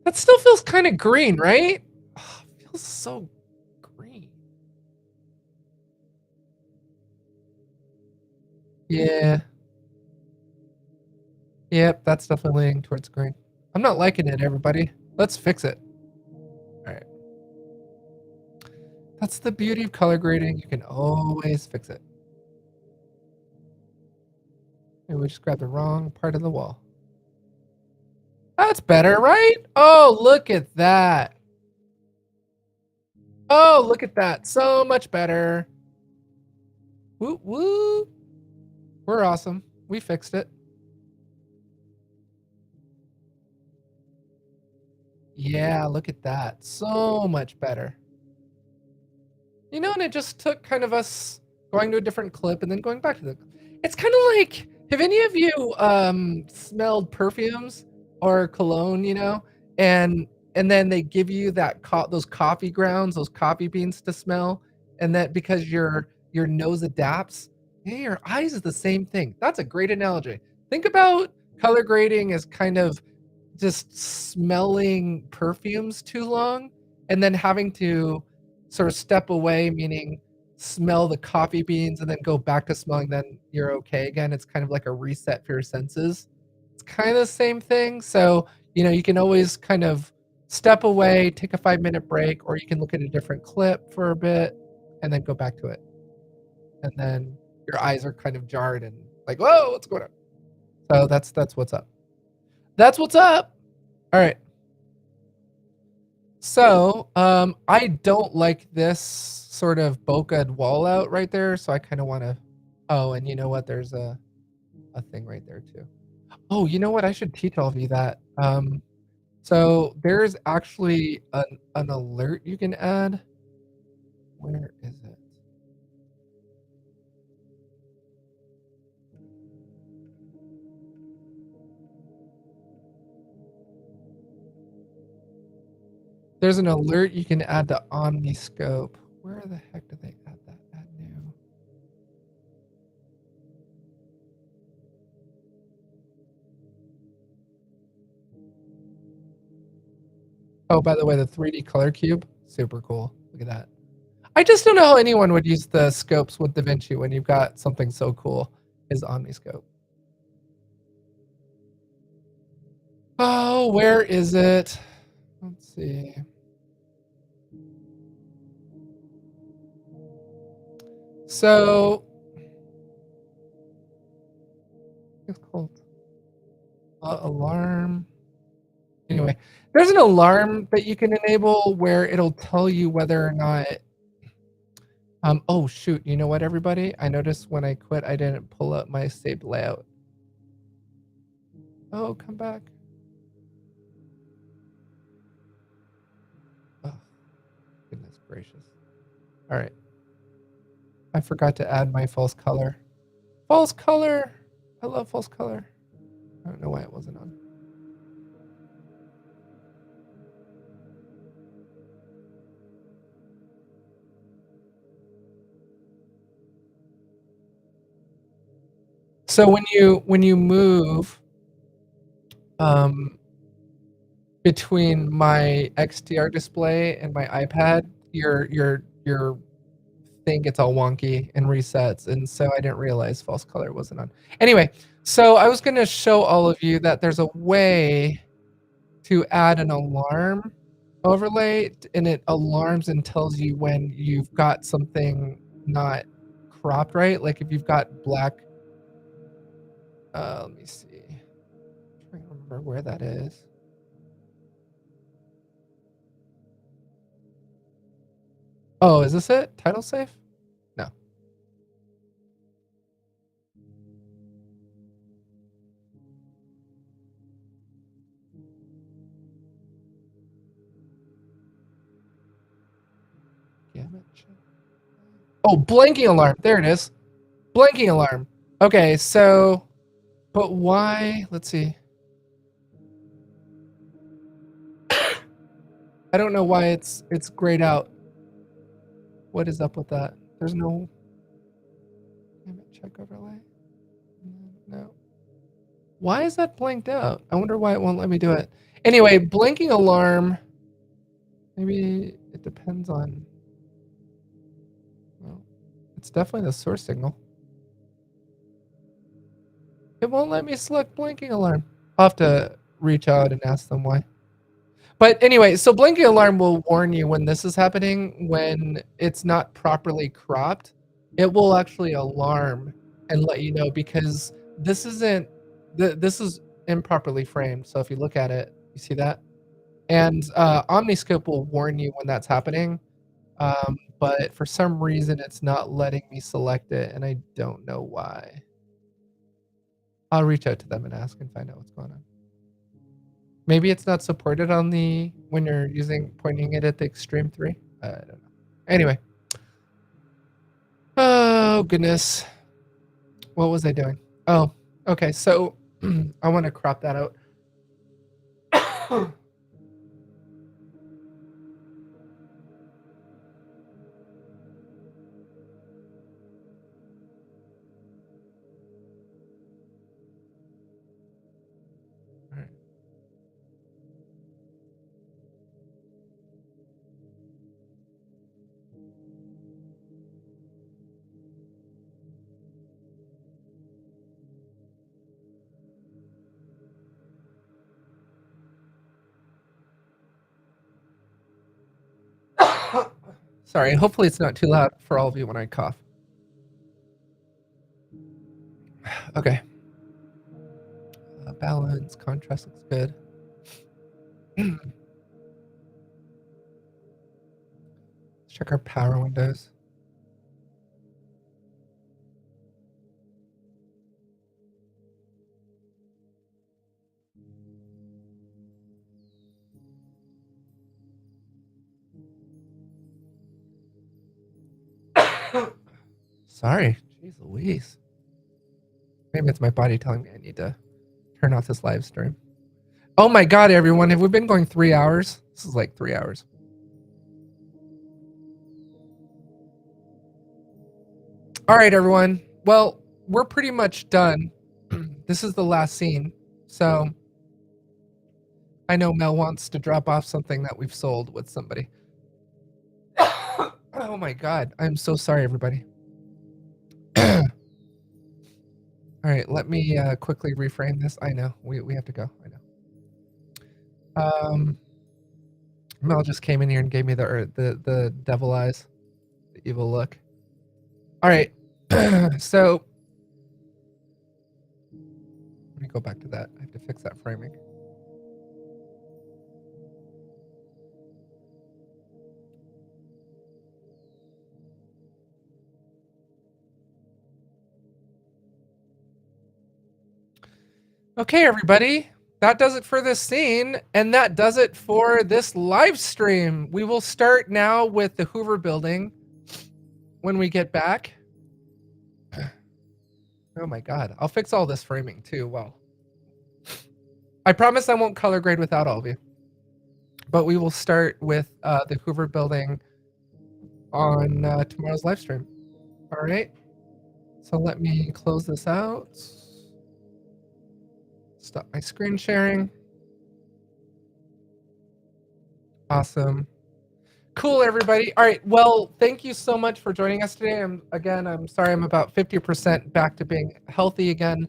That still feels kind of green, right? Oh, it feels so green. Yeah. Yep, that's definitely leaning towards green. I'm not liking it, everybody. Let's fix it. All right. That's the beauty of color grading. You can always fix it. Maybe we just grabbed the wrong part of the wall. That's better, right? Oh, look at that. Oh, look at that. So much better. Woo, woo. We're awesome. We fixed it. Yeah, look at that. So much better. You know, and it just took kind of us going to a different clip and then going back to the. It's kind of like, have any of you smelled perfumes or cologne, you know, and then they give you that those coffee grounds, those coffee beans to smell, and that because your nose adapts, yeah, your eyes is the same thing. That's a great analogy. Think about color grading as kind of just smelling perfumes too long and then having to sort of step away, meaning smell the coffee beans and then go back to smelling, then you're okay again. It's kind of like a reset for your senses. It's kind of the same thing. So, you know, you can always kind of step away, take a 5-minute break, or you can look at a different clip for a bit and then go back to it. And then your eyes are kind of jarred and like, whoa, what's going on? So that's what's up. That's what's up. All right. So I don't like this sort of bokeh wall out right there. So I kind of want to, oh, and you know what? There's a thing right there too. Oh, you know what? I should teach all of you that. So there's actually an alert you can add. Where is it? There's an alert you can add to Omniscope. Where the heck did they add that? Add new. Oh, by the way, the 3D color cube, super cool. Look at that. I just don't know how anyone would use the scopes with DaVinci when you've got something so cool as Omniscope. Oh, where is it? Let's see. So it's called alarm. Anyway, there's an alarm that you can enable where it'll tell you whether or not. Oh shoot! You know what, everybody? I noticed when I quit, I didn't pull up my saved layout. Oh, come back. Oh, goodness gracious. All right. I forgot to add my false color. False color. I love false color. I don't know why it wasn't on. So when you move between my XDR display and my iPad, your thing gets all wonky and resets, and so I didn't realize false color wasn't on. Anyway, so I was gonna show all of you that there's a way to add an alarm overlay, and it alarms and tells you when you've got something not cropped right. Like if you've got black, let me see. I'm trying to remember where that is. Oh, is this it? Title safe? No. Gamut check. Oh, blanking alarm. There it is. Blanking alarm. Okay, so, but why? Let's see. I don't know why it's grayed out. What is up with that? There's no gamut check overlay. No. Why is that blanked out? I wonder why it won't let me do it. Anyway, blanking alarm. Maybe it depends on. Well, it's definitely the source signal. It won't let me select blanking alarm. I'll have to reach out and ask them why. But anyway, so blanking alarm will warn you when this is happening, when it's not properly cropped. It will actually alarm and let you know, because this isn't, this is improperly framed. So if you look at it, you see that? And Omniscope will warn you when that's happening. But for some reason, it's not letting me select it, and I don't know why. I'll reach out to them and ask and find out what's going on. Maybe it's not supported on the, when you're pointing it at the Extreme 3. I don't know. Anyway. Oh, goodness. What was I doing? Oh, okay. So I want to crop that out. Sorry, hopefully it's not too loud for all of you when I cough. Okay. Balance, contrast looks good. Let's check our power windows. Sorry. Jeez Louise. Maybe it's my body telling me I need to turn off this live stream. Oh my God, everyone. Have we been going 3 hours? This is like 3 hours. All right, everyone. Well, we're pretty much done. This is the last scene. So I know Mel wants to drop off something that we've sold with somebody. Oh my God. I'm so sorry, everybody. All right, let me quickly reframe this. I know we have to go. I know. Mel just came in here and gave me the devil eyes, the evil look. All right, so let me go back to that. I have to fix that framing. Okay, everybody. That does it for this scene, and that does it for this live stream. We will start now with the Hoover Building when we get back. Oh my God. I'll fix all this framing too. Well, I promise I won't color grade without all of you. But we will start with the Hoover Building on tomorrow's live stream. All right. So let me close this out. Stop my screen sharing. Awesome. Cool, everybody. All right. Well, thank you so much for joining us today. I'm sorry I'm about 50% back to being healthy again.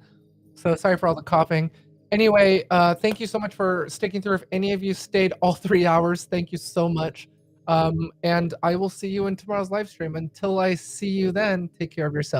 So sorry for all the coughing. Anyway, thank you so much for sticking through. If any of you stayed all 3 hours, thank you so much. And I will see you in tomorrow's live stream. Until I see you then, take care of yourself.